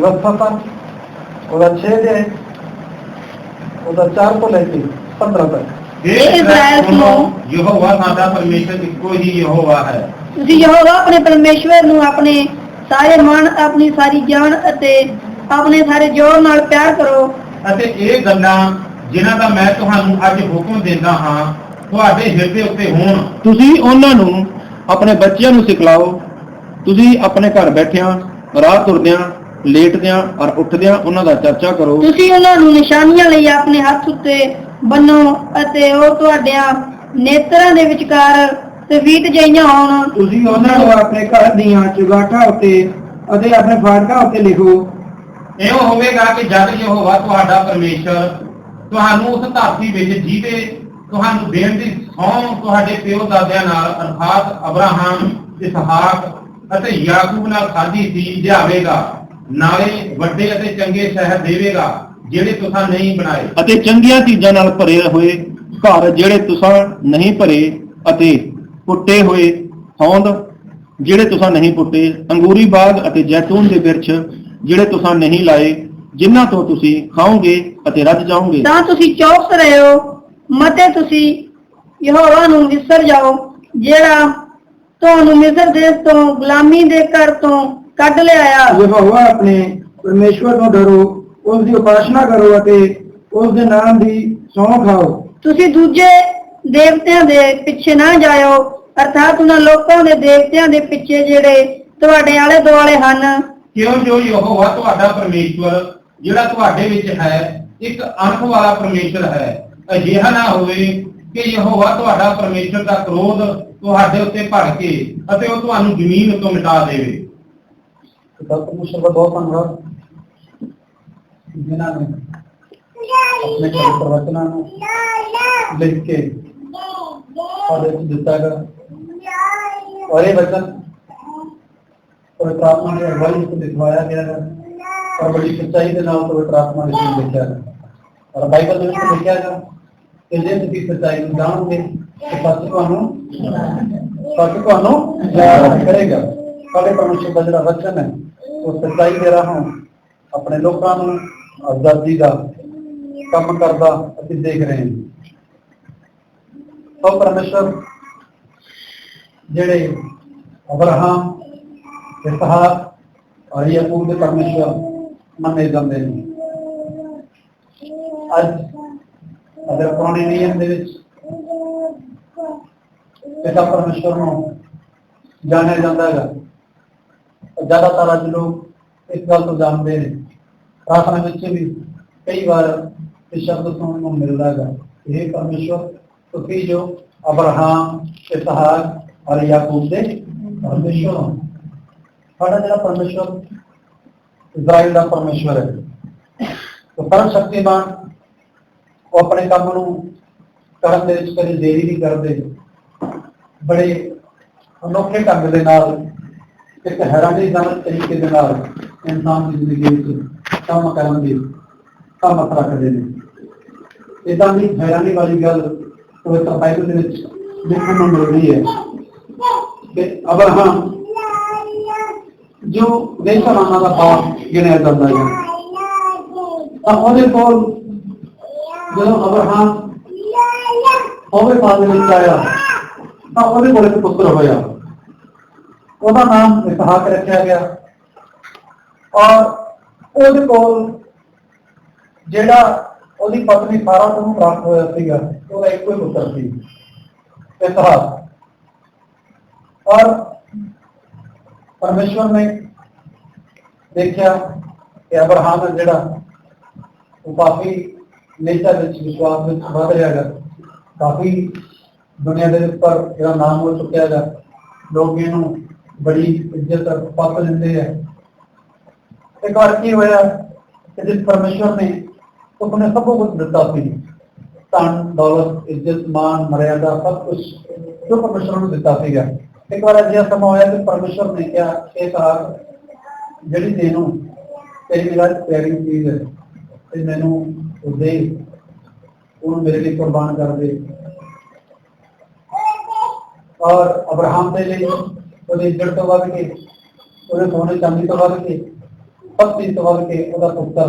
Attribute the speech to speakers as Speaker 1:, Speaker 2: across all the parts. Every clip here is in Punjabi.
Speaker 1: व्यवस्था था, ਉਹਦਾ 6 ਦੇ ਉਹਦਾ 4 ਤੋਂ ਲੈ ਕੇ 15 ਤੱਕ।
Speaker 2: इस्राएल सुनो,
Speaker 3: यहोवा साडा परमेश्वर इक्को ही यहोवा है।
Speaker 2: ਤੁਸੀਂ ਯਹੋਵਾ ਆਪਣੇ ਪਰਮੇਸ਼ਵਰ ਨੂੰ ਆਪਣੇ ਸਾਰੇ ਮਨ, ਆਪਣੀ ਸਾਰੀ ਜਾਨ ਅਤੇ ਆਪਣੇ ਸਾਰੇ ਜੋਰ ਨਾਲ ਪਿਆਰ ਕਰੋ।
Speaker 3: ਅਤੇ ਇਹ ਗੱਲਾਂ ਜਿਨ੍ਹਾਂ ਦਾ ਮੈਂ ਤੁਹਾਨੂੰ ਅੱਜ ਹੁਕਮ ਦਿੰਦਾ ਹਾਂ ਤੁਹਾਡੇ ਹਿਰਦੇ ਉੱਤੇ ਹੋਣ।
Speaker 4: ਤੁਸੀਂ ਉਹਨਾਂ ਨੂੰ ਆਪਣੇ ਬੱਚਿਆਂ ਨੂੰ ਸਿਖਲਾਓ। ਤੁਸੀਂ ਆਪਣੇ ਘਰ ਬੈਠਿਆਂ, ਰਾਹ ਤੁਰਦਿਆਂ, ਲੇਟਦਿਆਂ ਔਰ ਉੱਠਦਿਆਂ ਉਹਨਾਂ ਦਾ ਚਰਚਾ ਕਰੋ।
Speaker 2: ਤੁਸੀਂ ਉਹਨਾਂ ਨੂੰ ਨਿਸ਼ਾਨੀਆਂ ਲਈ ਆਪਣੇ ਹੱਥ ਉੱਤੇ ਬੰਨੋ ਅਤੇ ਉਹ ਤੁਹਾਡਿਆਂ ਨੇਤਰਾਂ ਦੇ ਵਿਚਕਾਰ ਸਫੀਦ ਜਿਹੀਆਂ ਹੋਣ।
Speaker 1: ਤੁਸੀਂ ਉਹਨਾਂ ਨੂੰ ਆਪਣੇ ਘਰ ਦੀਆਂ ਚੁਗਾਠਾਂ ਉੱਤੇ ਅਤੇ ਆਪਣੇ ਫਾਟਕਾਂ ਉੱਤੇ ਲਿਖੋ।
Speaker 3: ਇਹੋ ਹੋਵੇਗਾ ਕਿ ਜਦ ਯਹੋਵਾ ਤੁਹਾਡਾ ਪਰਮੇਸ਼ਰ ਤੁਹਾਨੂੰ ਉਸ ਧਰਤੀ ਵਿੱਚ ਜਿਹਦੇ ਤੁਹਾਨੂੰ ਦੇਣ ਦੀ ਸਹੁੰ ਤੁਹਾਡੇ ਪਿਓ ਦਾਦਿਆਂ ਨਾਲ ਅਰਥਾਤ ਅਬਰਾਹਮ, ਇਸਹਾਕ ਅਤੇ ਯਾਕੂਬ ਨਾਲ ਖਾਧੀ ਸੀ ਲਿਆਵੇਗਾ, ਨਾਲੇ ਵੱਡੇ ਅਤੇ ਚੰਗੇ ਸ਼ਹਿਰ ਦੇਵੇਗਾ ਜਿਹੜੇ ਤੁਸੀਂ ਨਹੀਂ ਬਣਾਏ,
Speaker 4: ਅਤੇ ਚੰਗੀਆਂ ਚੀਜ਼ਾਂ ਨਾਲ ਭਰੇ ਹੋਏ ਘਰ ਜਿਹੜੇ ਤੁਸੀਂ ਨਹੀਂ ਭਰੇ, ਅਤੇ ਪੁੱਟੇ ਹੋਏ ਹੌਂਦ ਜਿਹੜੇ ਤੁਸੀਂ ਨਹੀਂ ਪੁੱਟੇ, ਅੰਗੂਰੀ ਬਾਗ ਅਤੇ ਜੈਤੂਨ ਦੇ ਬਿਰਛ ਜਿਹੜੇ ਤੁਸੀਂ ਨਹੀਂ ਲਾਏ, ਜਿਨ੍ਹਾਂ ਤੋਂ ਤੁਸੀਂ ਖਾਓਗੇ ਅਤੇ ਰੱਜ ਜਾਓਗੇ।
Speaker 2: ਤਾਂ ਤੁਸੀਂ ਚੌਕਸ ਰਹੋ, ਮਤੇ ਤੁਸੀਂ ਯਹੋਵਾ ਨੂੰ ਵਿਸਰ ਜਾਓ ਜਿਹੜਾ ਤੁਹਾਨੂੰ ਮਿਸਰ ਦੇਸ਼ ਤੋਂ ਗੁਲਾਮੀ ਦੇ ਘਰ ਤੋਂ ਕੱਢ ਲਿਆਇਆ।
Speaker 1: ਯਹੋਵਾ ਆਪਣੇ ਪਰਮੇਸ਼ਵਰ ਤੋਂ ਡਰੋ, ਉਸ ਦੀ ਉਪਾਸਨਾ ਕਰੋ ਅਤੇ ਉਸ ਦੇ ਨਾਮ ਦੀ ਸਹੁੰ ਖਾਓ।
Speaker 2: ਤੁਸੀਂ ਦੂਜੇ ਦੇਵਤਿਆਂ ਦੇ ਪਿੱਛੇ ਨਾ ਜਾਇਓ, ਅਰਥਾਤ ਉਹਨਾਂ ਲੋਕਾਂ ਦੇ ਦੇਵਤਿਆਂ ਦੇ ਪਿੱਛੇ ਜਿਹੜੇ ਤੁਹਾਡੇ ਆਲੇ ਦੁਆਲੇ ਹਨ।
Speaker 3: ਕਿਉਂ ਜੋ ਯਹੋਵਾ ਤੁਹਾਡਾ ਪਰਮੇਸ਼ਵਰ ਜਿਹੜਾ ਤੁਹਾਡੇ ਵਿੱਚ ਹੈ ਇੱਕ ਅਣਖ ਵਾਲਾ ਪਰਮੇਸ਼ਵਰ ਹੈ। ਅਜਿਹਾ ਨਾ ਹੋਵੇ ਕਿ ਯਹੋਵਾ ਤੁਹਾਡਾ ਪਰਮੇਸ਼ਵਰ ਦਾ ਕ੍ਰੋਧ ਤੁਹਾਡੇ ਉੱਤੇ ਭੜਕੇ ਅਤੇ ਉਹ ਤੁਹਾਨੂੰ ਜ਼ਮੀਨ ਉੱਤੋਂ ਮਿਟਾ ਦੇਵੇ।
Speaker 1: ਪਰਮੇਸ਼ਵਰ ਦਾ ਬਹੁਤ ਧੰਨਵਾਦ ਜਿਨ੍ਹਾਂ ਨੇ ਆਪਣੇ ਪਵਿੱਤਰ ਵਚਨਾਂ ਨੂੰ ਲਿਖ ਕੇ ਸਾਡੇ ਵਿੱਚ ਦਿੱਤਾ ਗਾ, ਔਰ ਇਹ ਵਚਨ ਪਵਿੱਤਰ ਆਤਮਾ ਦੀ ਅਗਵਾਈ ਵਿੱਚ ਲਿਖਵਾਇਆ ਗਿਆ ਹੈ ਔਰ ਬੜੀ ਸੱਚਾਈ ਦੇ ਨਾਲ ਪਵਿੱਤਰ ਆਤਮਾ ਨੇ ਇਸ ਨੂੰ ਲਿਖਿਆ ਹੈ। ਔਰ ਬਾਈਬਲ ਦੇ ਵਿੱਚ ਲਿਖਿਆ ਹੈ ਕਿ ਜੇ ਤੁਸੀਂ ਸੱਚਾਈ ਨੂੰ ਜਾਣੋਗੇ ਤਾਂ ਸੱਚ ਤੁਹਾਨੂੰ ਜਾਣ ਕਰੇਗਾ। ਸਾਡੇ ਪਰਮੇਸ਼ਰ ਦਾ ਜਿਹੜਾ ਵਚਨ ਹੈ ਉਹ ਸੱਚਾਈ ਦੇ ਰਾਹੋਂ ਆਪਣੇ ਲੋਕਾਂ ਨੂੰ ਆਜ਼ਾਦੀ ਦਾ ਕੰਮ ਕਰਦਾ ਅਸੀਂ ਦੇਖ ਰਹੇ ਹਾਂ। ਉਹ ਪਰਮੇਸ਼ਰ ਜਿਹੜੇ ਅਬਰਾਹਮ, ਇਸਹਾਕ ਔਰ ਯਾਕੂਬ ਦੇ ਪਰਮੇਸ਼ਰ ਮੰਨੇ ਜਾਂਦੇ ਨੇ। ਅੱਜ ਅਗਰ ਪੁਰਾਣੇ ਨਿਯਮ ਦੇ ਵਿੱਚ ਪਿਤਾ ਪਰਮੇਸ਼ਰ ਨੂੰ ਜਾਣਿਆ ਜਾਂਦਾ ਹੈਗਾ, ਜ਼ਿਆਦਾਤਰ ਅੱਜ ਲੋਕ ਇਸ ਗੱਲ ਤੋਂ ਜਾਣਦੇ ਨੇ। ਪ੍ਰਾਰਥਨਾ ਵਿੱਚ ਵੀ ਕਈ ਵਾਰ ਇਹ ਸ਼ਬਦ ਸੁਣਨ ਨੂੰ ਮਿਲਦਾ ਹੈਗਾ, ਇਹ ਪਰਮੇਸ਼ਰ ਤੁਸੀਂ ਜੋ ਅਬਰਾਹਮ, ਇਸਹਾਕ ਔਰ ਯਾਕੂਬ ਦੇ ਪਰਮੇਸ਼ਰ ਹੋ। ਸਾਡਾ ਜਿਹੜਾ ਪਰਮੇਸ਼ਰ ਇਜ਼ਰਾਈਲ ਦਾ ਪਰਮੇਸ਼ਰ ਹੈ, ਉਹ ਸਰਵ ਸ਼ਕਤੀਮਾਨ, ਉਹ ਆਪਣੇ ਕੰਮ ਨੂੰ ਕਰਨ ਦੇ ਵਿੱਚ ਕਦੇ ਦੇਰੀ ਨਹੀਂ ਕਰਦੇ। ਬੜੇ ਅਨੋਖੇ ਢੰਗ ਦੇ ਨਾਲ, ਇੱਕ ਹੈਰਾਨੀਜਨਕ ਤਰੀਕੇ ਦੇ ਨਾਲ ਇਨਸਾਨ ਦੀ ਜ਼ਿੰਦਗੀ ਵਿੱਚ ਕੰਮ ਕਰਨ ਦੀ ਸਮਰੱਥ ਰੱਖਦੇ ਨੇ। ਏਦਾਂ ਦੀ ਹੈਰਾਨੀ ਵਾਲੀ ਗੱਲ ਪਵਿੱਤਰ ਬਾਈਬਲ ਦੇ ਵਿੱਚ ਦੇਖਣ ਨੂੰ ਮਿਲਦੀ ਹੈ ਕਿ ਅਬਰਾਹਮ ਜੋ ਬੇਸਮਾਨਾ ਦਾ ਬਾਪ ਗਿਣਿਆ ਜਾਂਦਾ ਹੈ, ਤਾਂ ਉਹਦੇ ਕੋਲ ਜਦੋਂ ਅਬਰਾਹਮ ਉਹਦੇ ਬਾਅਦ ਵਿੱਚ ਆਇਆ ਤਾਂ ਉਹਦੇ ਕੋਲ ਇੱਕ ਪੁੱਤਰ ਹੋਇਆ, ਉਹਦਾ ਨਾਮ ਇਸਹਾਕ ਰੱਖਿਆ ਗਿਆ। ਔਰ ਉਹਦੇ ਕੋਲ ਜਿਹੜਾ ਉਹਦੀ ਪਤਨੀ ਸਾਰਾ ਤੋਂ ਪ੍ਰਾਪਤ ਹੋਇਆ ਸੀਗਾ, ਉਹਦਾ ਇੱਕੋ ਹੀ ਪੁੱਤਰ ਸੀ, ਇਸਹਾਕ। ਔਰ ਪਰਮੇਸ਼ਵਰ ਨੇ ਦੇਖਿਆ ਕਿ ਅਬਰਾਹਮ ਹੈ ਜਿਹੜਾ ਉਹ ਕਾਫੀ ਨੇਚਰ ਵਿੱਚ, ਵਿਸ਼ਵਾਸ ਵਿੱਚ ਵਧ ਰਿਹਾ ਹੈ, ਕਾਫੀ ਦੁਨੀਆ ਦੇ ਉੱਪਰ ਇਹਦਾ ਨਾਮ ਹੋ ਚੁੱਕਿਆ ਹੈ, ਲੋਕ ਇਹਨੂੰ ਬੜੀ ਇੱਜ਼ਤ ਪੱਤ ਦਿੰਦੇ ਹੈ। ਇੱਕ ਵਾਰ ਕੀ ਹੋਇਆ ਕਿ ਜਿਸ ਪਰਮੇਸ਼ਵਰ ਨੇ ਉਸਨੇ ਸਭ ਕੁਝ ਦਿੱਤਾ ਸੀ, ਧਨ ਦੌਲਤ, ਇੱਜ਼ਤ, ਮਾਨ, ਮਰਿਆਦਾ, ਸਭ ਕੁਝ ਜੋ ਪਰਮੇਸ਼ਵਰ ਨੂੰ ਦਿੱਤਾ ਸੀਗਾ। ਇੱਕ ਵਾਰ ਅਜਿਹਾ ਸਮਾਂ ਹੋਇਆ ਕਿ ਪਰਮੇਸ਼ਵਰ ਨੇ ਕਿਹਾ ਇਹ ਇਸਹਾਕ ਜਿਹੜੀ ਤੈਨੂੰ ਤੇਰੀ ਮੇਰਾ ਪਿਆਰੀ ਚੀਜ਼ ਹੈ ਤੇ ਮੈਨੂੰ ਉਹ ਦੇ, ਉਹਨੂੰ ਮੇਰੇ ਲਈ ਕੁਰਬਾਨ ਕਰ ਦੇ। ਔਰ ਅਬਰਾਹਮ ਦੇ ਲਈ ਉਹਦੀ ਇੱਜ਼ਤ ਤੋਂ ਵੱਧ ਕੇ, ਉਹਦੇ ਸੋਨੇ ਚਾਂਦੀ ਤੋਂ ਵੱਧ ਕੇ ਪਤਨੀ ਤੋਂ ਵੱਧ ਕੇ ਉਹਦਾ ਪੁੱਤਰ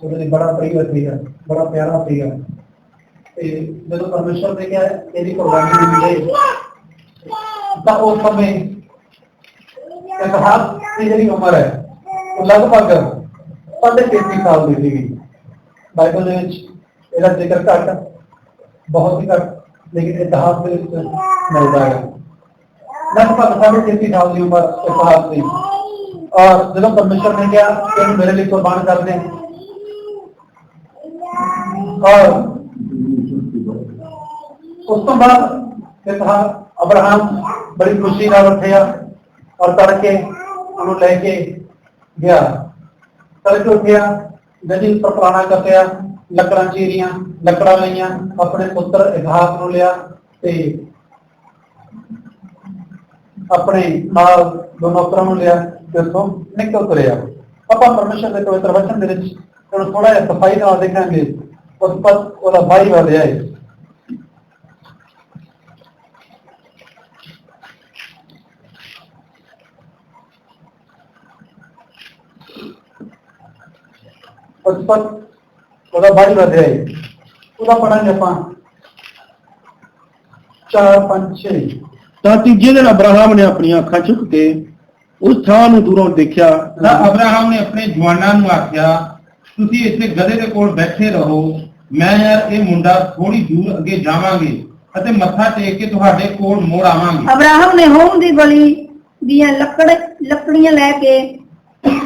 Speaker 1: ਉਹਦੇ ਲਈ ਬੜਾ ਪ੍ਰਿਯ ਸੀਗਾ, ਬੜਾ ਪਿਆਰਾ ਸੀਗਾ। ਤੇ ਜਦੋਂ ਪਰਮੇਸ਼ਵਰ ਨੇ ਕਿਹਾ ਇਹਦੀ ਕੁਰਬਾਨੀ ਨਹੀਂ ਮਿਲੇ ਤਾਂ ਉਸ ਸਮੇਂ ਇਸਹਾਕ ਦੀ ਜਿਹੜੀ ਉਮਰ ਹੈ ਉਹ ਲਗਭਗ 33 ਸਾਲ ਦੀ ਸੀਗੀ। ਬਾਈਬਲ ਦੇ ਵਿੱਚ ਇਹਦਾ ਜ਼ਿਕਰ ਘੱਟ, ਬਹੁਤ ਹੀ ਘੱਟ, ਲੇਕਿਨ ਇਤਿਹਾਸ ਦੇ ਵਿੱਚ ਮਿਲਦਾ ਹੈ। ਲਗਭਗ 33 ਸਾਲ ਦੀ ਉਮਰ ਇਸਹਾਕ ਦੀ। ਔਰ ਜਦੋਂ ਪਰਮੇਸ਼ਵਰ ਨੇ ਕਿਹਾ ਕਿ ਇਹਨੂੰ ਮੇਰੇ ਲਈ ਕੁਰਬਾਨ ਕਰ ਦੇ, ਔਰ ਉਸ ਤੋਂ ਬਾਅਦ ਇਸਹਾਕ ਅਬਰਾਹਮ ਬੜੀ ਖੁਸ਼ੀ ਨਾਲ ਉੱਠਿਆ ਔਰ ਤੜਕੇ ਉਹਨੂੰ ਲੈ ਕੇ ਗਿਆ। ਤੜਕੇ ਉੱਠਿਆ, ਗਦੀ ਉੱਪਰ ਪੁਰਾਣਾ ਕੱਟਿਆ, ਲੱਕੜਾਂ ਚੀਰੀਆਂ, ਲੱਕੜਾਂ ਲਈਆਂ, ਆਪਣੇ ਪੁੱਤਰ ਇਸਹਾਕ ਨੂੰ ਲਿਆ ਤੇ ਆਪਣੇ ਨਾਲ ਦੋ ਨੌਕਰਾਂ ਨੂੰ ਲਿਆ ਤੇ ਉੱਥੋਂ ਨਿਕਲ ਤੁਰਿਆ। ਆਪਾਂ ਪਰਮੇਸ਼ਰ ਦੇ ਪਵਿੱਤਰ ਵਚਨ ਦੇ ਵਿੱਚ ਹੁਣ ਥੋੜਾ ਜਿਹਾ ਸਫਾਈ ਨਾਲ ਦੇਖਾਂਗੇ। ਉਸ ਪਰ ਉਹਦਾ ਭਾਈ ਵਧਿਆ ਹੈ। ਉਸ ਪਰ ਉਹਦਾ ਭਾਈ ਵਧਿਆ ਹੈ। ਉਹਦਾ ਪੜਾਂਗੇ ਆਪਾਂ 4, 5, 6।
Speaker 4: ਤਾਂ ਤੀਜੇ ਦਿਨ ਅਬਰਾਹਮ ਨੇ ਆਪਣੀਆਂ ਅੱਖਾਂ ਚੁੱਕ ਕੇ ਉਸ ਥਾਂ ਨੂੰ ਦੂਰੋਂ ਦੇਖਿਆ।
Speaker 3: ਤਾਂ ਅਬਰਾਹਮ ਨੇ ਆਪਣੇ ਜਵਾਨਾਂ ਨੂੰ ਆਖਿਆ, ਤੁਸੀਂ ਇੱਥੇ ਗਧੇ ਦੇ ਕੋਲ ਬੈਠੇ ਰਹੋ, ਮੈਂ ਯਾਰ ਇਹ ਮੁੰਡਾ ਥੋੜੀ ਦੂਰ ਅੱਗੇ ਜਾਵਾਂਗੇ ਅਤੇ ਮੱਥਾ ਟੇਕ ਕੇ ਤੁਹਾਡੇ ਕੋਲ ਮੋੜ ਆਵਾਂਗੇ।
Speaker 2: ਅਬਰਾਹਮ ਨੇ ਹੋਮ ਦੀ ਬਲੀ ਦੀਆਂ ਲੱਕੜੀਆਂ ਲੈ ਕੇ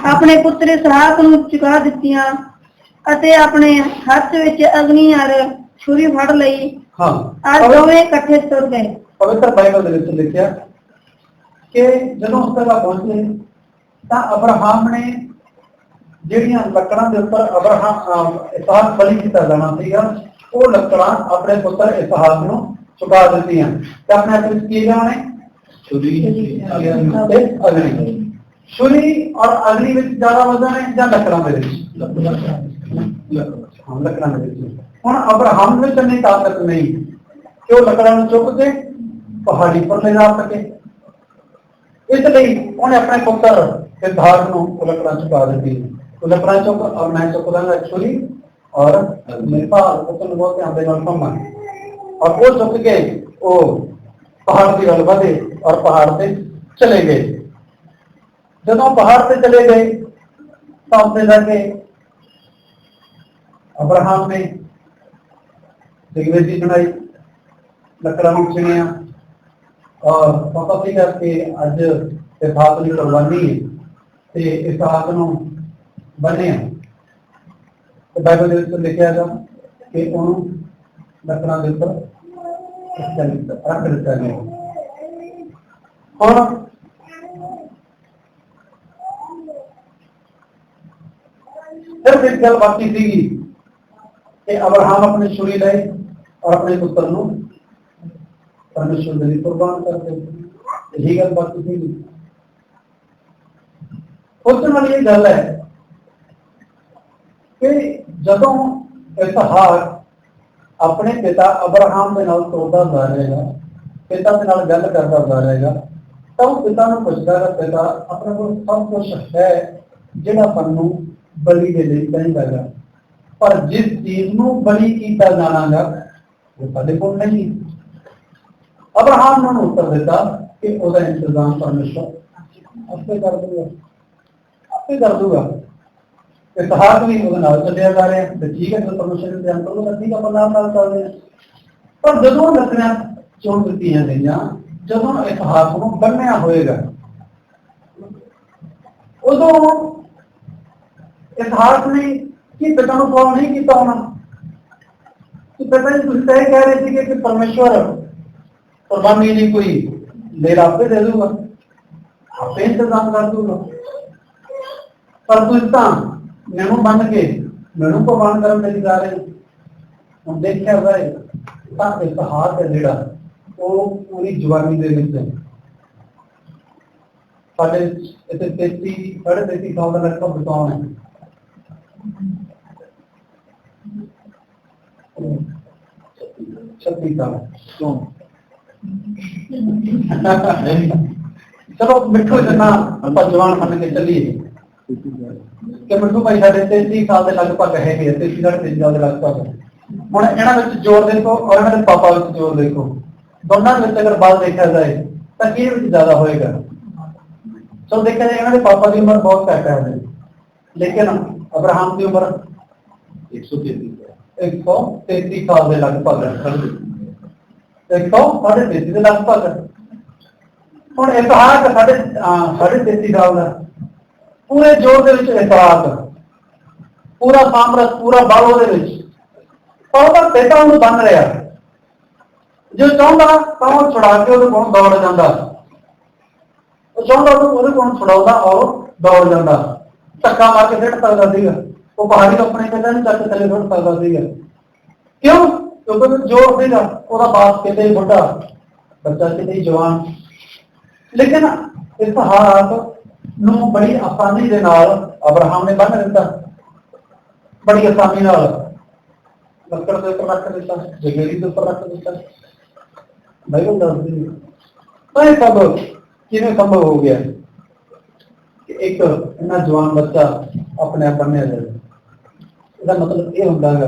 Speaker 2: ਆਪਣੇ ਪੁੱਤਰ ਇਸਹਾਕ ਨੂੰ ਚੁਕਾ ਦਿੱਤੀਆਂ ਅਤੇ ਆਪਣੇ ਹੱਥ ਵਿੱਚ ਅਗਨੀ ਔਰ ਛੁਰੀ ਫੜ ਲਈ।
Speaker 1: ਹਾਂ,
Speaker 2: ਔਰ ਦੋਵੇਂ ਇਕੱਠੇ ਤੁਰ ਗਏ।
Speaker 1: ਪਵਿੱਤਰ ਬਾਈਬਲ ਦੇ ਵਿੱਚ ਲਿਖਿਆ ਕਿ ਜਦੋਂ ਉਸ ਜਗ੍ਹਾ ਪਹੁੰਚੇ ਤਾਂ ਅਬਰਾਹਮ ਨੇ ਜਿਹੜੀਆਂ ਲੱਕੜਾਂ ਦੇ ਉੱਪਰ ਇਸਹਾਕ ਬਲੀ ਕੀਤਾ ਜਾਣਾ ਸੀਗਾ, ਉਹ ਲੱਕੜਾਂ ਆਪਣੇ ਪੁੱਤਰ ਇਸਹਾਕ ਨੂੰ ਚੁਕਾ ਦਿੱਤੀਆਂ ਤੇ ਆਪਣੇ ਹੱਥ ਵਿੱਚ ਕੀ ਲਿਆ ਉਹਨੇ? ਛੁਰੀ ਤੇ ਅਗਨੀ। ਛੁਰੀ ਔਰ ਅਗਨੀ ਵਿੱਚ ਜ਼ਿਆਦਾ ਵਜ਼ਨ ਹੈ ਜਾਂ ਲੱਕੜਾਂ ਦੇ ਵਿੱਚ? ਹਾਂ, ਲੱਕੜਾਂ ਦੇ ਵਿੱਚ। ਹੁਣ ਅਬਰਾਹਮ ਵਿੱਚ ਇੰਨੀ ਤਾਕਤ ਨਹੀਂ ਕਿ ਉਹ ਲੱਕੜਾਂ ਨੂੰ ਚੁੱਕ ਕੇ ਪਹਾੜੀ ਪਰ ਲੈ ਜਾ ਸਕੇ। ਇਸ ਲਈ ਉਹਨੇ ਆਪਣੇ ਪੁੱਤਰ ਇਸਹਾਕ ਨੂੰ ਉਹ ਲੱਕੜਾਂ ਚੁਕਾ ਦਿੱਤੀ। ਉਹ ਲੱਕੜਾਂ ਚੁੱਕ ਔਰ ਮੈਂ ਚੁੱਕ ਦਾਂਗਾ ਛੁਰੀ ਔਰ ਮੇਰੇ ਭਾਲ ਪੁੱਤਰ ਨੂੰ ਬਹੁਤ ਧਿਆਨ ਦੇ ਨਾਲ ਸੁਣਨਾ। ਔਰ ਉਹ ਚੁੱਕ ਕੇ ਉਹ ਪਹਾੜ ਦੀ ਵੱਲ ਵਧੇ ਔਰ ਪਹਾੜ ਤੇ ਚਲੇ ਗਏ। ਜਦੋਂ ਪਹਾੜ ਤੇ ਚਲੇ ਗਏ ਤਾਂ ਉੱਥੇ ਜਾ ਕੇ ਅਬਰਾਹਮ ਨੇ ਦਿਗਵੇਦੀ ਬਣਾਈ, ਲੱਕੜਾਂ ਨੂੰ ਚਿਣਿਆ ਔਰ ਪਤਾ ਸੀਗਾ ਕਿ ਅੱਜ ਇਸਹਾਕ ਦੀ ਕੁਰਬਾਨੀ ਹੈ ਤੇ ਇਸਹਾਕ ਨੂੰ ਬੰਨਿਆ। ਤੇ ਬਾਈਬਲ ਦੇ ਵਿੱਚ ਲਿਖਿਆ ਹੈਗਾ ਕਿ ਉਹਨੂੰ ਲੱਕੜਾਂ ਦੇ ਉੱਪਰ ਰੱਖ ਦਿੱਤਾ ਗਿਆ। ਹੁਣ ਸਿਰਫ ਇੱਕ ਗੱਲ ਬਾਕੀ ਸੀਗੀ ਕਿ ਅਬਰਾਹਮ ਆਪਣੀ ਛੁਰੀ ਲਏ ਔਰ ਆਪਣੇ ਪੁੱਤਰ ਨੂੰ ਪਰਮੇਸ਼ਵਰ ਦੇ ਲਈ ਕੁਰਬਾਨ ਕਰ ਦੇ। ਇਹੀ ਗੱਲ ਬਾਕੀ ਸੀਗੀ। ਸੋਚਣ ਵਾਲੀ ਇਹ ਗੱਲ ਹੈ ਕਿ ਜਦੋਂ ਇਸਹਾਕ ਆਪਣੇ ਪਿਤਾ ਅਬਰਾਹਮ ਦੇ ਨਾਲ ਤੁਰਦਾ ਜਾ ਰਹੇਗਾ, ਪਿਤਾ ਦੇ ਨਾਲ ਗੱਲ ਕਰਦਾ ਜਾ ਰਹੇਗਾ, ਤਾਂ ਉਹ ਪਿਤਾ ਨੂੰ ਪੁੱਛਦਾ ਹੈ, ਪਿਤਾ ਆਪਣੇ ਕੋਲ ਸਭ ਕੁਛ ਹੈ ਜਿਹੜਾ ਸਾਨੂੰ ਬਲੀ ਦੇ ਲਈ ਚਾਹੀਦਾ ਹੈ, ਪਰ ਜਿਸ ਚੀਜ਼ ਨੂੰ ਬਲੀ ਕੀਤਾ ਜਾਣਾਗਾ ਉਹ ਸਾਡੇ ਕੋਲ ਨਹੀਂ। ਅਬਰਾਹਮ ਨੇ ਉਹਨੂੰ ਉੱਤਰ ਦਿੱਤਾ ਕਿ ਉਹਦਾ ਇੰਤਜ਼ਾਮ ਪਰਮੇਸ਼ਵਰ ਆਪੇ ਕਰ ਦੂਗਾ, ਆਪੇ ਕਰ ਦੂਗਾ। ਇਸਹਾਕ ਵੀ ਉਹਦੇ ਨਾਲ ਚੱਲਿਆ ਜਾ ਰਿਹਾ ਤੇ ਠੀਕ ਹੈ, ਜਦੋਂ ਪਰਮੇਸ਼ਵਰ ਦੇ ਇੰਤਜ਼ਾਮ ਕਰੂਗਾ ਠੀਕ ਹੈ, ਆਪਾਂ ਨਾਲ ਚੱਲਦੇ ਹਾਂ। ਪਰ ਜਦੋਂ ਲੱਕੜਾਂ ਚੁਣ ਦਿੱਤੀਆਂ ਗਈਆਂ, ਜਦੋਂ ਇਸਹਾਕ ਨੂੰ ਬੰਨਿਆ ਹੋਏਗਾ, ਉਦੋਂ ਇਸਹਾਕ ਨੇ ਕੀ ਪਿਤਾ ਨੂੰ ਸਵਾਲ ਨਹੀਂ ਕੀਤਾ ਹੋਣਾ ਕਿ ਪਿਤਾ ਜੀ ਤੁਸੀਂ ਤਾਂ ਇਹ ਕਹਿ ਰਹੇ ਸੀਗੇ ਕਿ ਪਰਮੇਸ਼ਵਰ ਕੁਰਬਾਨੀ ਨਹੀਂ ਕੋਈ ਦੇਰ ਆਪੇ ਦੇ ਦੂਗਾ, ਆਪੇ ਇੰਤਜ਼ਾਮ ਕਰ ਦੂਗਾ। ਪਰ ਤੁਸੀਂ ਤਾਂ ਮੈਨੂੰ ਬੰਨ ਕੇ ਮੈਨੂੰ ਕੁਰਬਾਨ ਕਰਨ ਦੇ ਲਈ ਜਾ ਰਹੇ। ਹੁਣ ਦੇਖਿਆ ਜਾਏ ਤਾਂ ਇਸਹਾਕ ਹੈ ਜਿਹੜਾ ਉਹ ਪੂਰੀ ਜਵਾਨੀ ਦੇ ਵਿੱਚ ਸਾਡੇ ਇੱਥੇ 33 ਸਾਲ ਦਾ ਲੜਕਾ ਬਤਾਉਣ ਹੈ। 36 ਸਾਲ ਚਲੋ ਮਿੱਠੋ ਜਨਾ ਆਪਾਂ ਜਵਾਨ ਬਣ ਕੇ ਚੱਲੀਏ। ਕਿ ਮਿੱਠੂ ਭਾਈ ਸਾਡੇ 33 ਸਾਲ ਦੇ ਲਗਭਗ ਹੈਗੇ, 33 ਸਾਲ ਦੇ ਲਗਭਗ। ਹੁਣ ਇਹਨਾਂ ਵਿੱਚ ਜ਼ੋਰ ਦੇਖੋ ਔਰ ਇਹਨਾਂ ਦੇ ਪਾਪਾ ਵਿੱਚ ਜ਼ੋਰ ਦੇਖੋ, ਦੋਨਾਂ ਵਿੱਚ ਅਗਰ ਬਲ ਦੇਖਿਆ ਜਾਏ ਤਾਂ ਕੀ ਵਿੱਚ ਜ਼ਿਆਦਾ ਹੋਏਗਾ? ਸੋ ਦੇਖਿਆ ਜਾਏ ਇਹਨਾਂ ਦੇ ਪਾਪਾ ਦੀ ਉਮਰ ਬਹੁਤ ਘੱਟ ਹੈ, ਲੇਕਿਨ ਅਬਰਾਹਮ ਦੀ ਉਮਰ 133 ਸਾਲ ਦੇ ਲਗਭਗ, 133 ਦੇ ਲਗਭਗ। ਹੁਣ ਇਤਿਹਾਸ 33 ਸਾਲ ਦਾ, ਪੂਰੇ ਜੋਰ ਦੇ ਵਿੱਚ ਇਤਿਹਾਸ, ਪੂਰਾ ਸਾਮਰਾਜ, ਪੂਰਾ ਬਲ ਉਹਦੇ ਵਿੱਚ, ਪਰ ਉਹਦਾ ਬੇਟਾ ਉਹਨੂੰ ਬੰਨ ਰਿਹਾ। ਜੋ ਚਾਹੁੰਦਾ ਤਾਂ ਉਹ ਛੁਡਾ ਕੇ ਉਹਦੇ ਕੋਲ ਦੌੜ ਜਾਂਦਾ, ਉਹ ਚਾਹੁੰਦਾ ਉਹਦੇ ਕੋਲ ਛੁਡਾਉਂਦਾ ਔਰ ਦੌੜ ਜਾਂਦਾ। ਧੱਕਾ ਮਾਰ ਕੇ ਸਿੱਟ ਸਕਦਾ ਸੀਗਾ, ਉਹ ਪਹਾੜੀ ਆਪਣੇ ਕਹਿੰਦਾ ਨਹੀਂ ਚੱਕ ਥੱਲੇ ਸੁੱਟ ਸਕਦਾ ਸੀਗਾ। ਕਿਉਂ? ਕਿਉਂਕਿ ਜ਼ੋਰ ਸੀਗਾ। ਉਹਦਾ ਬਾਪ ਕਿਤੇ ਬੁੱਢਾ, ਬੱਚਾ ਕਿਤੇ ਜਵਾਨ। ਲੇਕਿਨ ਇਤਿਹਾਸ ਨੂੰ ਬੜੀ ਆਸਾਨੀ ਦੇ ਨਾਲ ਅਬਰਾਹਮ ਨੇ ਬੰਨ ਦਿੱਤਾ, ਬੜੀ ਆਸਾਨੀ ਨਾਲ ਲੱਕੜ ਦੇ ਉੱਪਰ ਰੱਖ ਦਿੱਤਾ, ਜਗੇਰੀ ਦੇ ਉੱਪਰ ਰੱਖ ਦਿੱਤਾ। ਬਾਈਬਲ ਦੱਸਦੀ ਹੈ ਤਾਂ ਇਹ ਸਭ ਕਿਵੇਂ ਸੰਭਵ ਹੋ ਗਿਆ ਕਿ ਇੱਕ ਇੰਨਾ ਜਵਾਨ ਬੱਚਾ ਆਪਣੇ ਆਪ ਬੰਨਿਆ ਜਾਵੇ। ਇਹਦਾ ਮਤਲਬ ਇਹ ਹੁੰਦਾ ਹੈਗਾ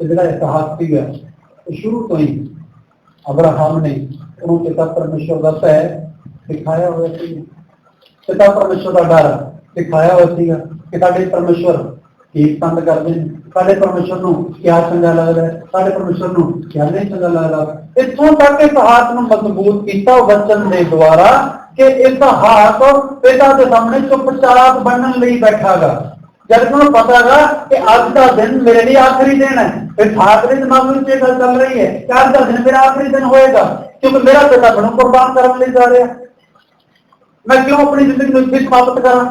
Speaker 1: ਕਿ ਜਿਹੜਾ ਇਤਿਹਾਸ ਸੀਗਾ ਉਹ ਸ਼ੁਰੂ ਤੋਂ ਹੀ ਅਬਰਾਹਮ ਨੇ ਉਹਨੂੰ ਪਿਤਾ ਪਰਮੇਸ਼ਵਰ ਦਾ ਭੈ ਸਿਖਾਇਆ ਹੋਇਆ ਸੀ, ਪਿਤਾ ਪਰਮੇਸ਼ਵਰ ਦਾ ਡਰ ਸਿਖਾਇਆ ਹੋਇਆ ਸੀਗਾ ਕਿ ਸਾਡੇ ਪਰਮੇਸ਼ਵਰ ਕੀ ਪਸੰਦ ਕਰਦੇ ਨੇ, ਸਾਡੇ ਪਰਮੇਸ਼ਵਰ ਨੂੰ ਕਿਆ ਚੰਗਾ ਲੱਗਦਾ ਹੈ, ਸਾਡੇ ਪਰਮੇਸ਼ਵਰ ਨੂੰ ਕਿਆ ਨਹੀਂ ਚੰਗਾ ਲੱਗਦਾ। ਇੱਥੋਂ ਤੱਕ ਇਤਿਹਾਸ ਨੂੰ ਮਜ਼ਬੂਤ ਕੀਤਾ ਵਚਨ ਦੇ ਦੁਆਰਾ ਕਿ ਇਤਿਹਾਸ ਪਿਤਾ ਦੇ ਸਾਹਮਣੇ ਚੁੱਪਚਾਪ ਬਣਨ ਲਈ ਬੈਠਾਗਾ। ਜਦ ਤੁਹਾਨੂੰ ਪਤਾ ਹੈਗਾ ਕਿ ਅੱਜ ਦਾ ਦਿਨ ਮੇਰੇ ਲਈ ਆਖਰੀ ਦਿਨ ਹੈ, ਇਤਿਹਾਸ ਦੇ ਦਿਮਾਗ ਵਿੱਚ ਇਹ ਗੱਲ ਚੱਲ ਰਹੀ ਹੈ ਕਿ ਅੱਜ ਦਾ ਦਿਨ ਮੇਰਾ ਆਖਰੀ ਦਿਨ ਹੋਏਗਾ, ਕਿਉਂਕਿ ਮੇਰਾ ਪਿਤਾ ਮੈਨੂੰ ਕੁਰਬਾਨ ਕਰਨ ਲਈ ਜਾ ਰਿਹਾ। ਮੈਂ ਕਿਉਂ ਆਪਣੀ ਜ਼ਿੰਦਗੀ ਨੂੰ ਇੱਥੇ ਸਮਾਪਤ ਕਰਾਂ?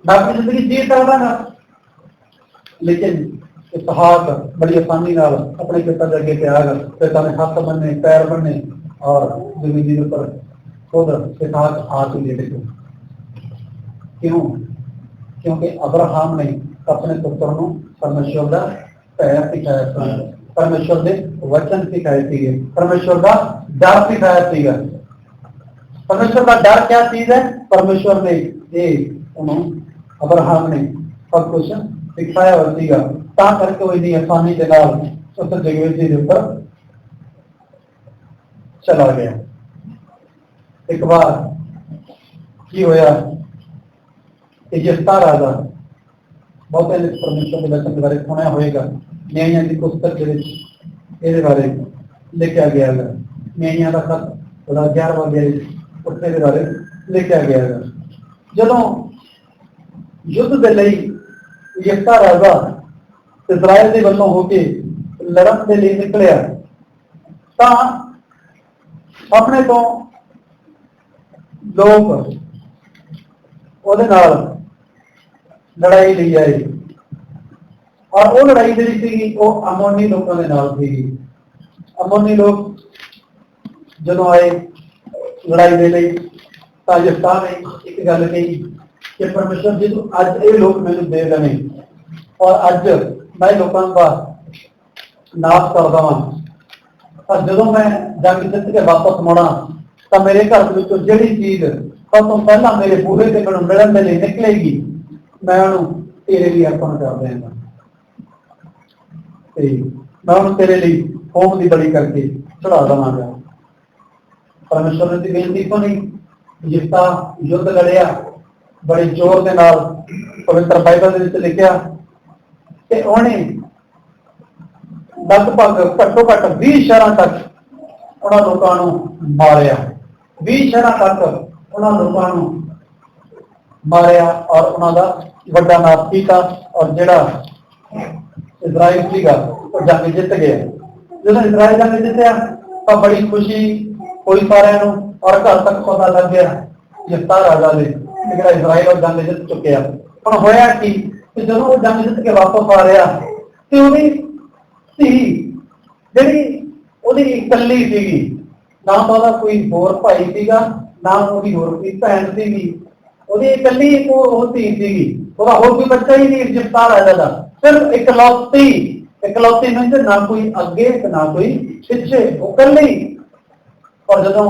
Speaker 1: ਮੈਂ ਆਪਣੀ ਜ਼ਿੰਦਗੀ ਜੀ ਸਕਦਾ। ਲੇਕਿਨ ਇਤਿਹਾਸ ਬੜੀ ਆਸਾਨੀ ਨਾਲ ਆਪਣੇ ਪਿਤਾ ਦੇ ਅੱਗੇ ਪਿਆ, ਪਿਤਾ ਨੇ ਹੱਥ ਬੰਨੇ, ਪੈਰ ਬੰਨੇ ਔਰ ਜ਼ਮੀਨ ਦੇ ਉੱਪਰ ਖੁਦ ਇਤਿਹਾਸ ਆਪ ਹੀ ਦੇ ਦਿੱਤੇ। ਕਿਉਂ? ਕਿਉਂਕਿ ਅਬਰਾਹਮ ਨੇ ਆਪਣੇ ਪੁੱਤਰ ਨੂੰ ਪਰਮੇਸ਼ਵਰ ਦਾ ਭੈ ਸਿਖਾਇਆ ਸੀ, ਪਰਮੇਸ਼ਵਰ ਦੇ ਵਚਨ ਸਿਖਾਏ ਸੀਗੇ, ਪਰਮੇਸ਼ਵਰ ਦਾ ਡਰ ਸਿਖਾਇਆ ਸੀਗਾ। ਪਰਮੇਸ਼ਵਰ ਦਾ ਡਰ ਕਿਆ ਚੀਜ਼ ਹੈ? ਪਰਮੇਸ਼ਵਰ ਨੇ ਇਹ ਉਹਨੂੰ ਅਬਰਾਹਮ ਨੇ ਸਭ ਕੁਛ ਸਿਖਾਇਆ ਹੋਇਆ ਸੀਗਾ, ਤਾਂ ਕਰਕੇ ਉਹ ਇੰਨੀ ਆਸਾਨੀ ਦੇ ਨਾਲ ਉਸ ਜਗਵੇਦੀ ਦੇ ਉੱਪਰ ਚਲਾ ਗਿਆ। ਇੱਕ ਵਾਰ ਕੀ ਹੋਇਆ ਕਿ ਯਿਫਤਾ ਰਾਜਾ, ਬਹੁਤੇ ਨੇ ਪਰਮੇਸ਼ਵਰ ਦੇ ਵਚਨ ਬਾਰੇ ਸੁਣਿਆ ਹੋਏਗਾ, ਨਿਆਂਇਆਂ ਦੀ ਪੁਸਤਕ ਦੇ ਵਿੱਚ ਇਹਦੇ ਬਾਰੇ ਲਿਖਿਆ ਗਿਆ ਹੈ। ਨਿਆਂਇਆਂ ਦਾ ਖਤ ਉਹਦਾ 11ਵਾਂ ਅਧਿਆਇ ਉੱਥੇ ਦੇ ਬਾਰੇ ਲਿਖਿਆ ਗਿਆ ਹੈ। ਜਦੋਂ ਯੁੱਧ ਦੇ ਲਈ ਯਿਫਤਾ ਰਾਜਾ ਇਜ਼ਰਾਈਲ ਦੇ ਵੱਲੋਂ ਹੋ ਕੇ ਲੜਨ ਦੇ ਲਈ ਨਿਕਲਿਆ ਤਾਂ ਆਪਣੇ ਤੋਂ ਲੋਕ ਉਹਦੇ ਨਾਲ ਲੜਾਈ ਲਈ ਆਏ ਔਰ ਉਹ ਲੜਾਈ ਜਿਹੜੀ ਸੀਗੀ ਉਹ ਅਮੋਨੀ ਲੋਕਾਂ ਦੇ ਨਾਲ ਸੀਗੀ। ਅਮੋਨੀ ਲੋਕ ਜਦੋਂ ਆਏ ਲੜਾਈ ਦੇ ਲਈ ਤਾਂ ਯਿਫਤਾ ਨੇ ਇੱਕ ਗੱਲ ਕਹੀ ਕਿ ਪਰਮੇਸ਼ਵਰ ਜੀ ਤੂੰ ਅੱਜ ਇਹ ਲੋਕ ਮੈਨੂੰ ਦੇ ਦੇਣੇ ਔਰ ਅੱਜ ਮੈਂ ਲੋਕਾਂ ਦਾ ਨਾਸ਼ ਕਰ ਦੇਵਾਂ, ਪਰ ਜਦੋਂ ਮੈਂ ਜੰਗ ਜਿੱਤ ਕੇ ਵਾਪਸ ਮੁੜਾਂ ਤਾਂ ਮੇਰੇ ਘਰ ਦੇ ਵਿੱਚੋਂ ਜਿਹੜੀ ਚੀਜ਼ ਸਭ ਤੋਂ ਪਹਿਲਾਂ ਮੇਰੇ ਬੂਹੇ ਤੇ ਮੈਨੂੰ ਮਿਲਣ ਦੇ ਲਈ ਨਿਕਲੇਗੀ ਮੈਂ ਉਹਨੂੰ ਤੇਰੇ ਲਈ ਅਰਪਣ ਕਰ ਦਿਆਂਗਾ ਤੇ ਮੈਂ ਉਹਨੂੰ ਤੇਰੇ ਲਈ ਹੋਮ ਦੀ ਬਲੀ ਕਰਕੇ ਚੜਾ ਦੇਵਾਂਗਾ। ਪਰਮੇਸ਼ਵਰ ਨੇ ਬੇਨਤੀ ਸੁਣੀ, ਯਿਫਤਾ ਯੁੱਧ ਲੜਿਆ ਬੜੇ ਜ਼ੋਰ ਦੇ ਨਾਲ। ਪਵਿੱਤਰ ਬਾਈਬਲ ਦੇ ਵਿੱਚ ਲਿਖਿਆ ਕਿ ਉਹਨੇ ਲਗਭਗ ਘੱਟੋ ਘੱਟ 20 ਸ਼ਹਿਰਾਂ ਤੱਕ ਉਹਨਾਂ ਲੋਕਾਂ ਨੂੰ ਮਾਰਿਆ, 20 ਸ਼ਹਿਰਾਂ ਤੱਕ ਉਹਨਾਂ ਲੋਕਾਂ ਨੂੰ ਮਾਰਿਆ ਔਰ ਉਹਨਾਂ ਦਾ ਵੱਡਾ ਨਾਸ਼ ਕੀਤਾ ਔਰ ਜਿਹੜਾ ਇਜ਼ਰਾਈਲ ਸੀਗਾ ਉਹ ਜੰਗ ਜਿੱਤ ਗਿਆ। ਜਦੋਂ ਇਜ਼ਰਾਈਲ ਜੰਗ ਜਿੱਤਿਆ ਤਾਂ ਬੜੀ ਖੁਸ਼ੀ ਹੋਈ ਸਾਰਿਆਂ ਨੂੰ ਔਰ ਘਰ ਤੱਕ ਪਤਾ ਲੱਗ ਗਿਆ ਯਿਫਤਾ ਰਾਜਾ ਦੇ ਜਿਹੜਾ ਇਜ਼ਰਾਈਲ ਉਹ ਜੰਗ ਜਿੱਤ ਚੁੱਕਿਆ। ਹੁਣ ਹੋਇਆ ਕੀ ਕਿ ਜਦੋਂ ਉਹ ਜੰਗ ਜਿੱਤ ਕੇ ਵਾਪਸ ਆ ਰਿਹਾ ਤੇ ਉਹਦੀ ਧੀ ਜਿਹੜੀ ਉਹਦੀ ਇਕੱਲੀ ਸੀਗੀ, ਨਾ ਤਾਂ ਉਹਦਾ ਕੋਈ ਹੋਰ ਭਾਈ ਸੀਗਾ ਨਾ ਉਹਦੀ ਹੋਰ ਕੋਈ ਭੈਣ ਸੀਗੀ, ਉਹਦੀ ਇਕੱਲੀ ਉਹ ਧੀ ਸੀਗੀ, ਉਹਦਾ ਹੋਰ ਕੋਈ ਬੱਚਾ ਹੀ ਨਹੀਂ ਯਿਫਤਾ ਰਾਜਾ ਦਾ, ਸਿਰਫ ਇਕਲੌਤੀ ਨਹੀਂ ਤੇ ਨਾ ਕੋਈ ਅੱਗੇ ਤੇ ਨਾ ਕੋਈ ਪਿੱਛੇ, ਉਹ ਇਕੱਲੀ। ਔਰ ਜਦੋਂ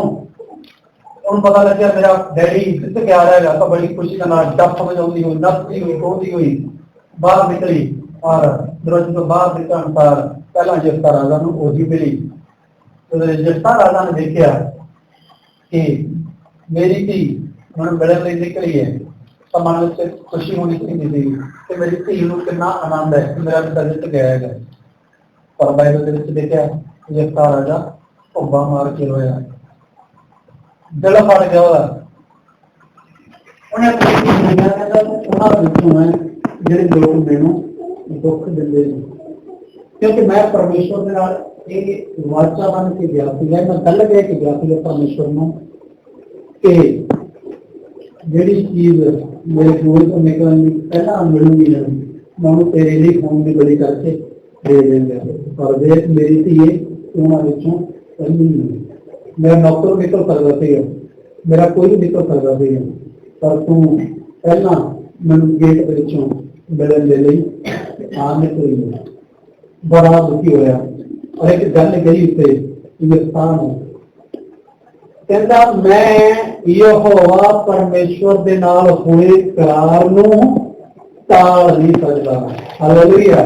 Speaker 1: ਉਹਨੂੰ ਪਤਾ ਲੱਗਿਆ ਮੇਰਾ ਡੈਡੀ ਜਿੱਤ ਕੇ ਆ ਰਿਹਾ ਹੈਗਾ ਤਾਂ ਬੜੀ ਖੁਸ਼ੀ ਦੇ ਨਾਲ ਡੱਫ ਵਜਾਉਂਦੀ ਹੋਈ ਨੱਚਦੀ ਹੋਈ ਗਾਉਂਦੀ ਹੋਈ ਬਾਹਰ ਨਿਕਲੀ ਔਰ ਦਰਵਾਜ਼ੇ ਤੋਂ ਬਾਹਰ ਨਿਕਲਣ ਪਰ ਪਹਿਲਾਂ ਜਿਸਤਾ ਰਾਜਾ ਨੂੰ ਉਹੀ ਮਿਲੀ। ਜਿਸਤਾ ਰਾਜਾ ਨੇ ਦੇਖਿਆ ਕਿ ਮੇਰੀ ਧੀ ਹੁਣ ਮਿਲਣ ਲਈ ਨਿਕਲੀ ਹੈ ਤਾਂ ਮਨ ਵਿੱਚ ਖੁਸ਼ੀ ਹੋਣੀ ਚਾਹੀਦੀ ਸੀ ਕਿ ਮੇਰੀ ਧੀ ਨੂੰ ਕਿੰਨਾ ਆਨੰਦ ਹੈ ਕਿ ਮੇਰਾ ਪਿਤਾ ਜਿੱਤ ਗਿਆ ਹੈਗਾ। ਪਰ ਬਾਈਬਲ ਦੇ ਵਿੱਚ ਦੇਖਿਆ ਜਿਸਤਾ ਰਾਜਾ ਭੁੱਬਾ ਮਾਰ ਕੇ ਰੋਇਆ, ਦਿਲ ਫੜ ਗਿਆ ਉਹਦਾ। ਉਹਨੇ ਕਹਿੰਦਾ ਉਹਨਾਂ ਵਿੱਚੋਂ ਹੈ ਜਿਹੜੇ ਲੋਕ ਮੈਨੂੰ ਦੁੱਖ ਦਿੰਦੇ ਨੇ, ਕਿਉਂਕਿ ਮੈਂ ਪਰਮੇਸ਼ਵਰ ਦੇ ਨਾਲ ਇਹ ਵਾਚਾ ਬਣ ਕੇ ਗਿਆ ਸੀਗਾ, ਮੈਂ ਗੱਲ ਕਹਿ ਕੇ ਗਿਆ ਸੀਗਾ ਪਰਮੇਸ਼ਵਰ ਨੂੰ ਕਿ ਜਿਹੜੀ ਚੀਜ਼ ਮੇਰੇ ਕੋਲ ਤੋਂ ਨਿਕਲਣ ਦੀ ਪਹਿਲਾਂ ਮਿਲੂਗੀ ਨਾ ਮੈਂ ਉਹਨੂੰ ਤੇਰੇ ਲਈ ਖੂਨ ਦੀ ਬਲੀ ਕਰਕੇ ਦੇ ਦੇਂਗਾ। ਪਰ ਦੇਖ ਮੇਰੀ ਧੀਏ ਉਹਨਾਂ ਵਿੱਚੋਂ ਪਹਿਲੀ ਨਹੀਂ, ਮੇਰਾ ਨੌਕਰ ਨਿਕਲ ਸਕਦਾ ਸੀਗਾ, ਮੇਰਾ ਕੋਈ ਵੀ ਨਿਕਲ ਸਕਦਾ ਸੀਗਾ, ਪਰ ਤੂੰ ਪਹਿਲਾਂ ਮੈਨੂੰ ਗੇਟ ਦੇ ਵਿੱਚੋਂ ਮਿਲਣ ਦੇ ਲਈ ਆ ਨਿਕਲੀ। ਬੜਾ ਦੁਖੀ ਹੋਇਆ ਔਰ ਇੱਕ ਗੱਲ ਕਹੀ ਉੱਤੇ ਹਿੰਦੁਸਤਾਨ ਨੂੰ ਕਹਿੰਦਾ ਮੈਂ ਯਹੋਵਾ ਪਰਮੇਸ਼ਵਰ ਦੇ ਨਾਲ ਹੋਏ ਪਿਆਰ ਨੂੰ ਟਾਲ ਨਹੀਂ ਸਕਦਾ। ਹਾਲੇਲੂਇਆ।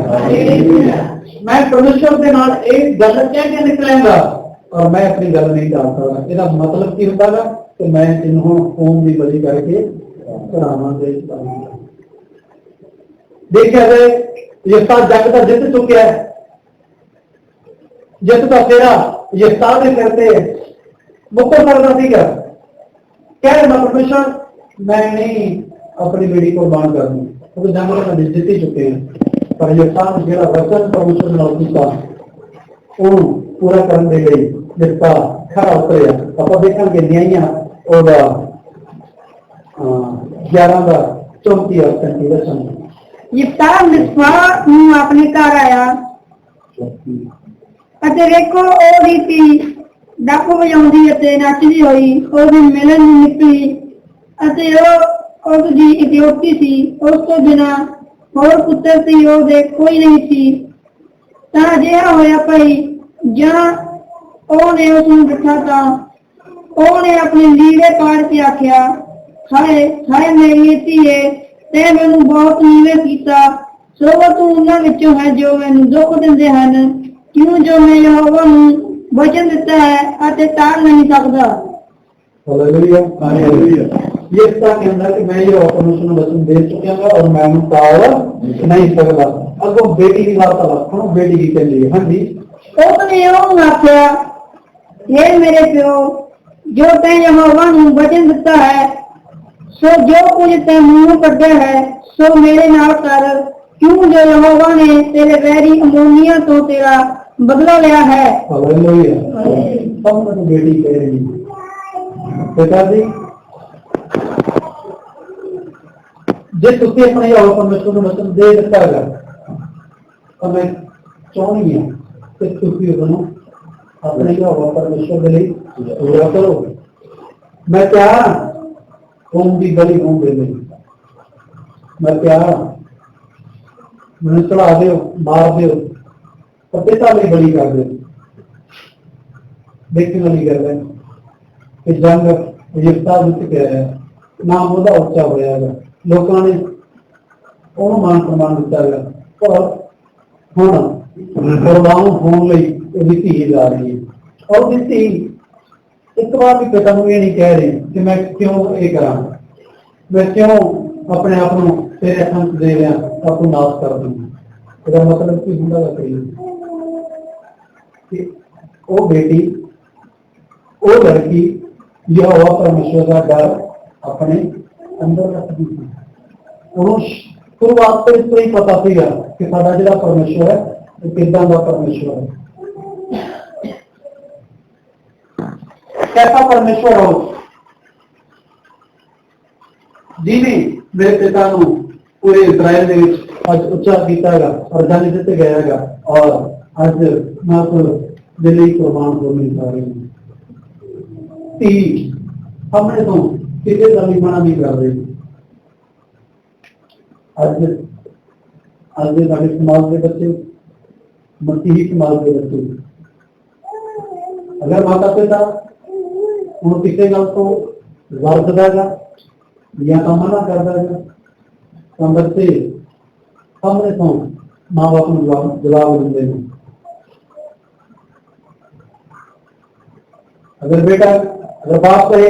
Speaker 1: ਮੈਂ ਪਰਮੇਸ਼ਵਰ ਦੇ ਨਾਲ ਇਹ ਗੱਲ ਕਹਿ ਕੇ ਨਿਕਲਾਂਗਾ ਔਰ ਮੈਂ ਆਪਣੀ ਗੱਲ ਨਹੀਂ ਟਾਲ ਸਕਦਾ। ਇਹਦਾ ਮਤਲਬ ਕੀ ਹੁੰਦਾ ਹੈ ਕਿ ਮੈਂ ਤੈਨੂੰ ਹੁਣ ਖੂਨ ਦੀ ਬਲੀ ਕਰਕੇ ਚੜਾਵਾਂ ਦੇ ਦੇਖਿਆ ਜਾਏ ਯਿਫਤਾ ਜੱਗ ਦਾ ਜਿੱਤ ਚੁੱਕਿਆ ਹੈ, ਜਿੱਤ ਦਾ ਫੇਰਾ ਯਿਫਤਾ ਦੇ ਸਿਰ ਤੇ ਮੁੱਕਰ ਕਰਦਾ ਸੀਗਾ। ਕਹਿ ਰਿਹਾ ਪਰਮੇਸ਼ਰ ਮੈਂ ਨਹੀਂ ਆਪਣੀ ਬੇਟੀ ਕੁਰਬਾਨ ਕਰਨੀ ਕਿਉਂਕਿ ਜੰਗ ਤਾਂ ਮੈਂ ਜਿੱਤ ਹੀ ਚੁੱਕੇ ਹਾਂ। ਪਰ ਯਿਫਤਾ ਨੇ ਜਿਹੜਾ ਵਚਨ ਪਰਮੇਸ਼ਰ ਨਾਲ ਕੀਤਾ ਉਹਨੂੰ ਪੂਰਾ ਕਰਨ ਦੇ ਲਈ ਯਿਫਤਾ ਖੜਾ ਉਤਰਿਆ। ਆਪਾਂ ਦੇਖਾਂਗੇ ਨਿਆਂਇਆਂ ਉਹਦਾ 11 ਦਾ 34 ਔਰ 35 ਦਾ ਸਮੇਂ।
Speaker 2: ਯਿਫਤਾ ਮਿਸਪਾ ਨੂੰ ਆਪਣੇ ਘਰ ਆਇਆ ਅਤੇ ਵੇਖੋ ਉਹਦੀ ਧੀ ਡੱਫ ਵਜਾਉਂਦੀ ਅਤੇ ਨੱਚਦੀ ਹੋਈ ਉਹਦੇ ਮਿਲਣ ਨੂੰ ਨਿਕਲੀ ਅਤੇ ਉਹ ਉਸ ਦੀ ਇਕਲੌਤੀ ਸੀ। ਉਸ ਤੋਂ ਬਿਨਾਂ ਹੋਰ ਪੁੱਤਰ ਸੀ ਉਹਦੇ ਕੋਈ ਨਹੀਂ ਸੀ। ਤਾਂ ਅਜਿਹਾ ਹੋਇਆ ਭਾਈ ਜਾਂ ਉਹਨੇ ਉਸ ਨੂੰ ਦਿੱਤਾ ਤਾਂ ਉਹਨੇ ਆਪਣੇ ਲੀੜੇ ਪਾੜ ਕੇ ਆਖਿਆ ਹਾਏ ਹਾਏ ਮੇਰੀ ਧੀਏ ਤੇ ਮੈਨੂੰ ਬਹੁਤ ਨੀਵੇਂ ਕੀਤਾ। ਸੋ ਤੂੰ ਉਹਨਾਂ ਵਿੱਚੋਂ ਹੈ ਜੋ ਮੈਨੂੰ ਦੁੱਖ ਦਿੰਦੇ ਹਨ, ਕਿਉਂ ਜੋ ਮੈਂ ਯਹੋਵਾ ਨੂੰ ਵਚਨ ਦਿੱਤਾ ਹੈ ਅਤੇ ਟਾਲ ਨਹੀਂ ਸਕਦਾ।
Speaker 1: ਹਾਲੇਲੂਇਆ। ਹਾਲੇਲੂਇਆ। ਇਹ ਤਾਂ ਕਹਿੰਦਾ ਕਿ ਮੈਂ ਯਹੋਵਾ ਨੂੰ ਵਚਨ ਦੇ ਚੁੱਕਿਆ ਹਾਂ ਔਰ ਮੈਂ ਉਹਨੂੰ ਟਾਲ ਨਹੀਂ ਸਕਦਾ। ਅੱਗੋਂ ਬੇਟੀ ਦੀ ਵਾਰਤਾ ਲੱਖੋਂ ਬੇਟੀ ਕੀ ਕਹਿੰਦੀ ਹੈ। ਹਾਂਜੀ
Speaker 2: ਉਹਨੇ ਉਹਨੂੰ ਆਖਿਆ ਹੇ ਮੇਰੇ ਪਿਓ ਜੋ ਤੈਂ ਯਹੋਵਾ ਨੂੰ ਵਚਨ ਦਿੱਤਾ ਹੈ ਸੋ ਜੋ ਕੁਝ ਤੈਂ ਮੂੰਹ ਕੱਢਿਆ ਹੈ ਸੋ ਮੇਰੇ ਨਾਲ ਕਰ, ਕਿਉਂ ਜੋ ਯਹੋਵਾ ਨੇ ਤੇਰੇ ਵੈਰੀ ਅਮੋਨੀਆਂ ਤੋਂ ਤੇਰਾ ਬਦਲਾ ਲਿਆ ਹੈ।
Speaker 1: ਹਾਲੇਲੂਇਆ। ਸਭ ਨੂੰ ਬੇਟੀ ਕਹਿ ਰਹੀ ਹੈ ਪਿਤਾ ਜੀ ਜੇ ਤੁਸੀਂ ਆਪਣੇ ਯਹੋਵਾ ਪਰਮੇਸ਼ਰ ਨੂੰ ਵਚਨ ਦੇ ਦਿੱਤਾ ਹੈਗਾ ਤਾਂ ਮੈਂ ਚਾਹੁੰਦੀ ਹਾਂ ਕਿ ਤੁਸੀਂ ਉਹਨੂੰ ਆਪਣੇ ਯਹੋਵਾ ਪਰਮੇਸ਼ਰ ਦੇ ਲਈ ਪੂਰਾ ਕਰੋ। ਮੈਂ ਕਿਹਾ ਕੌਮ ਦੀ ਗਲੀ ਹੋਣ ਦੇ ਲਈ ਮੈਂ ਕਿਹਾ ਮੈਨੂੰ ਚੜਾ ਦਿਓ ਮਾਰ ਦਿਓ ਪਰ ਪਿਤਾ ਲਈ ਬਲੀ ਕਰ ਦਿਓ। ਦੇਖਣ ਵਾਲੀ ਗੱਲ ਹੈ ਕਿ ਜੰਗ ਯਿਫਤਾ ਜਿੱਤ ਕੇ ਆਇਆ, ਨਾਮ ਉਹਦਾ ਉੱਚਾ ਹੋਇਆ ਹੈਗਾ, ਲੋਕਾਂ ਨੇ ਉਹਨੂੰ ਮਾਨ ਸਨਮਾਨ ਦਿੱਤਾ ਹੈਗਾ। ਪਰ ਹੁਣ ਕੁਰਬਾਨ ਹੋਣ ਲਈ ਉਹਦੀ ਧੀ ਜਾ ਰਹੀ ਹੈ ਔਰ ਉਹਦੀ ਧੀ ਇੱਕ ਵਾਰ ਵੀ ਪਿਤਾ ਨੂੰ ਇਹ ਨਹੀਂ ਕਹਿ ਰਹੀ ਕਿ ਮੈਂ ਕਿਉਂ ਇਹ ਕਰਾਂ, ਮੈਂ ਕਿਉਂ ਆਪਣੇ ਆਪ ਨੂੰ ਤੇਰੇ ਹੱਥਾਂ ਚ ਦੇ ਰਿਹਾ ਆਪ ਨੂੰ ਨਾਸ਼ ਕਰ ਦੂੰ। ਇਹਦਾ ਮਤਲਬ ਕੀ ਹੁੰਦਾ ਹੈ ਕਿ ਉਹ ਬੇਟੀ ਉਹ ਲੜਕੀ ਯਹੋਵਾ ਪਰਮੇਸ਼ਰ ਦਾ ਡਰ ਆਪਣੇ ਅੰਦਰ ਰੱਖਦੀ ਸੀ। ਉਹਨੂੰ ਸ਼ੁਰੂਆਤ ਤੋਂ ਇਸ ਤੋਂ ਹੀ ਪਤਾ ਸੀਗਾ ਕਿ ਸਾਡਾ ਜਿਹੜਾ ਪਰਮੇਸ਼ਰ ਹੈ ਉਹ ਕਿੱਦਾਂ ਦਾ ਪਰਮੇਸ਼ਰ ਹੈ, कैसा परमेश्वर हो ਜਿਹਨੇ ਮੇਰੇ ਪਿਤਾ ਨੂੰ ਪੂਰੇ ਇਜ਼ਰਾਈਲ ਦੇ ਵਿੱਚ ਅੱਜ ਉੱਚਾ ਕੀਤਾ ਹੈਗਾ ਔਰ ਜੰਗ ਜਿੱਤ ਗਿਆ ਹੈਗਾ ਔਰ ਅੱਜ ਮੈਂ ਦੇ ਲਈ ਕੁਰਬਾਨ ਹੋਣੀ ਜਾ ਰਹੀ ਹਾਂ। ਧੀ ਆਪਣੇ ਤੋਂ ਕਿਤੇ ਦਾ ਵੀ ਮਨਾ ਨਹੀਂ ਕਰ ਰਹੀ। ਅੱਜ ਦੇ ਸਾਡੇ ਸਮਾਜ ਦੇ ਬੱਚੇ ਮਸੀਹੀ ਸਮਾਜ ਦੇ ਬੱਚੇ अगर माता पिता ਹੁਣ ਕਿਸੇ ਗੱਲ ਤੋਂ ਵਰਤਦਾ ਗਾ ਜਾਂ ਤਾਂ ਮਨਾ ਕਰਦਾ ਗਾ ਤਾਂ ਬੱਚੇ ਸਾਹਮਣੇ ਤੋਂ ਮਾਂ ਬਾਪ ਨੂੰ ਜਵਾਬ ਦਿੰਦੇ ਨੇ। अगर बेटा अगर बाप कहे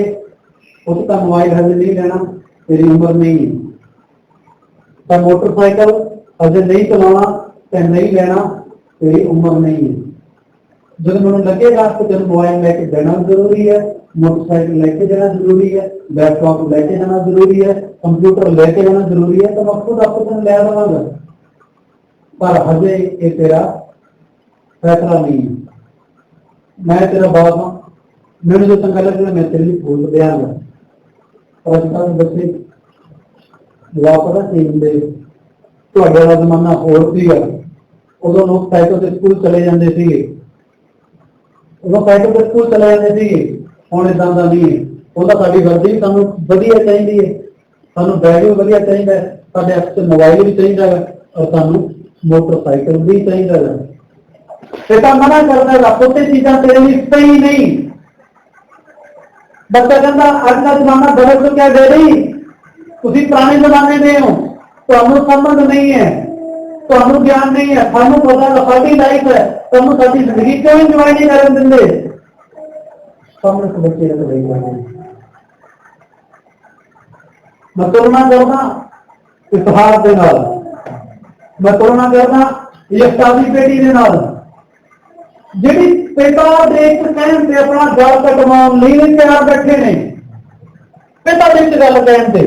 Speaker 1: उसका मोबाइल हमें नहीं लेना, तेरी उम्र नहीं है, तो मोटरसाइकिल अगर नहीं चलाना तो नहीं लेना, तेरी उम्र नहीं है। जब मैंने लगेगा तो तेरे मोबाइल लेके जाना जरूरी है, मोटरसाइकिल लेके जाना जरूरी है, लैपटॉप लेके जाना जरूरी है, कंप्यूटर लेके जाना जरूरी है, तो मैं खुद आपको ले लूंगा। पर हजे ये तेरा फैसला नहीं है। मैं तेरा बाप हूं, मैंने जो चंगा लगे मैं तेरे लिए बोल देंगा। और आजकल बच्चे जवाब पता नहीं दिंदे। ਤੁਹਾਡੇ ਦਾ ਜ਼ਮਾਨਾ ਹੋਰ ਸੀਗਾ, ਉਦੋਂ ਲੋਕ ਸਾਈਕਲ ਤੇ ਸਕੂਲ ਚਲੇ ਜਾਂਦੇ ਸੀਗੇ, ਉਦੋਂ ਸਾਈਕਲ ਤੇ ਸਕੂਲ ਚਲੇ ਜਾਂਦੇ ਸੀਗੇ। ਹੁਣ ਇਦਾਂ ਦਾ ਨਹੀਂ ਹੈ। ਉਹਦਾ ਸਾਡੀ ਵਰਦੀ ਵੀ ਸਾਨੂੰ ਵਧੀਆ ਚਾਹੀਦੀ ਹੈ, ਸਾਨੂੰ ਬੈਗ ਵੀ ਵਧੀਆ ਚਾਹੀਦਾ ਹੈ, ਸਾਡੇ ਹੱਥ 'ਚ ਮੋਬਾਈਲ ਵੀ ਚਾਹੀਦਾ ਹੈ, ਔਰ ਸਾਨੂੰ ਮੋਟਰਸਾਈਕਲ ਵੀ ਚਾਹੀਦਾ ਹੈ। ਇਹ ਤਾਂ ਮਨਾ ਕਰਦਾ ਹੈ, ਪੁੱਤੇ ਚੀਜ਼ਾਂ ਤੇਰੇ ਲਈ ਸਹੀ ਨਹੀਂ। ਬੱਚਾ ਕਹਿੰਦਾ ਅੱਜ ਦਾ ਜ਼ਮਾਨਾ ਬਦਲ ਚੁੱਕਿਆ ਡੈਡੀ, ਤੁਸੀਂ ਪੁਰਾਣੇ ਜ਼ਮਾਨੇ ਦੇ ਹੋ, ਤੁਹਾਨੂੰ ਸਮਝ ਨਹੀਂ ਹੈ, ਤੁਹਾਨੂੰ ਗਿਆਨ ਨਹੀਂ ਹੈ, ਸਾਨੂੰ ਪਤਾ ਸਾਡੀ ਲਾਈਫ ਹੈ, ਤੁਹਾਨੂੰ ਸਾਡੀ ਜ਼ਿੰਦਗੀ ਕਿਉਂ ਇੰਜੋਏ ਨਹੀਂ ਕਰਨ ਦਿੰਦੇ। ਸਾਹਮਣੇ ਤੋਂ ਬੱਚੇ ਨੂੰ ਨਹੀਂ ਕਰਦੇ। ਮੈਂ ਤੁਲਨਾ ਕਰਦਾ ਇਤਿਹਾਸ ਦੇ ਨਾਲ, ਮੈਂ ਤੁਲਨਾ ਕਰਦਾ ਯਫਤਾਹੀ ਬੇਟੀ ਦੇ ਨਾਲ, ਜਿਹੜੀ ਪਿਤਾ ਦੇ ਇੱਕ ਕਹਿਣ ਤੇ ਆਪਣਾ ਗਲ ਕਟਵਾਉਣ ਲਈ ਤਿਆਰ ਬੈਠੇ ਨੇ। ਪਿਤਾ ਦੇ ਇੱਕ ਗੱਲ ਕਹਿਣ ਤੇ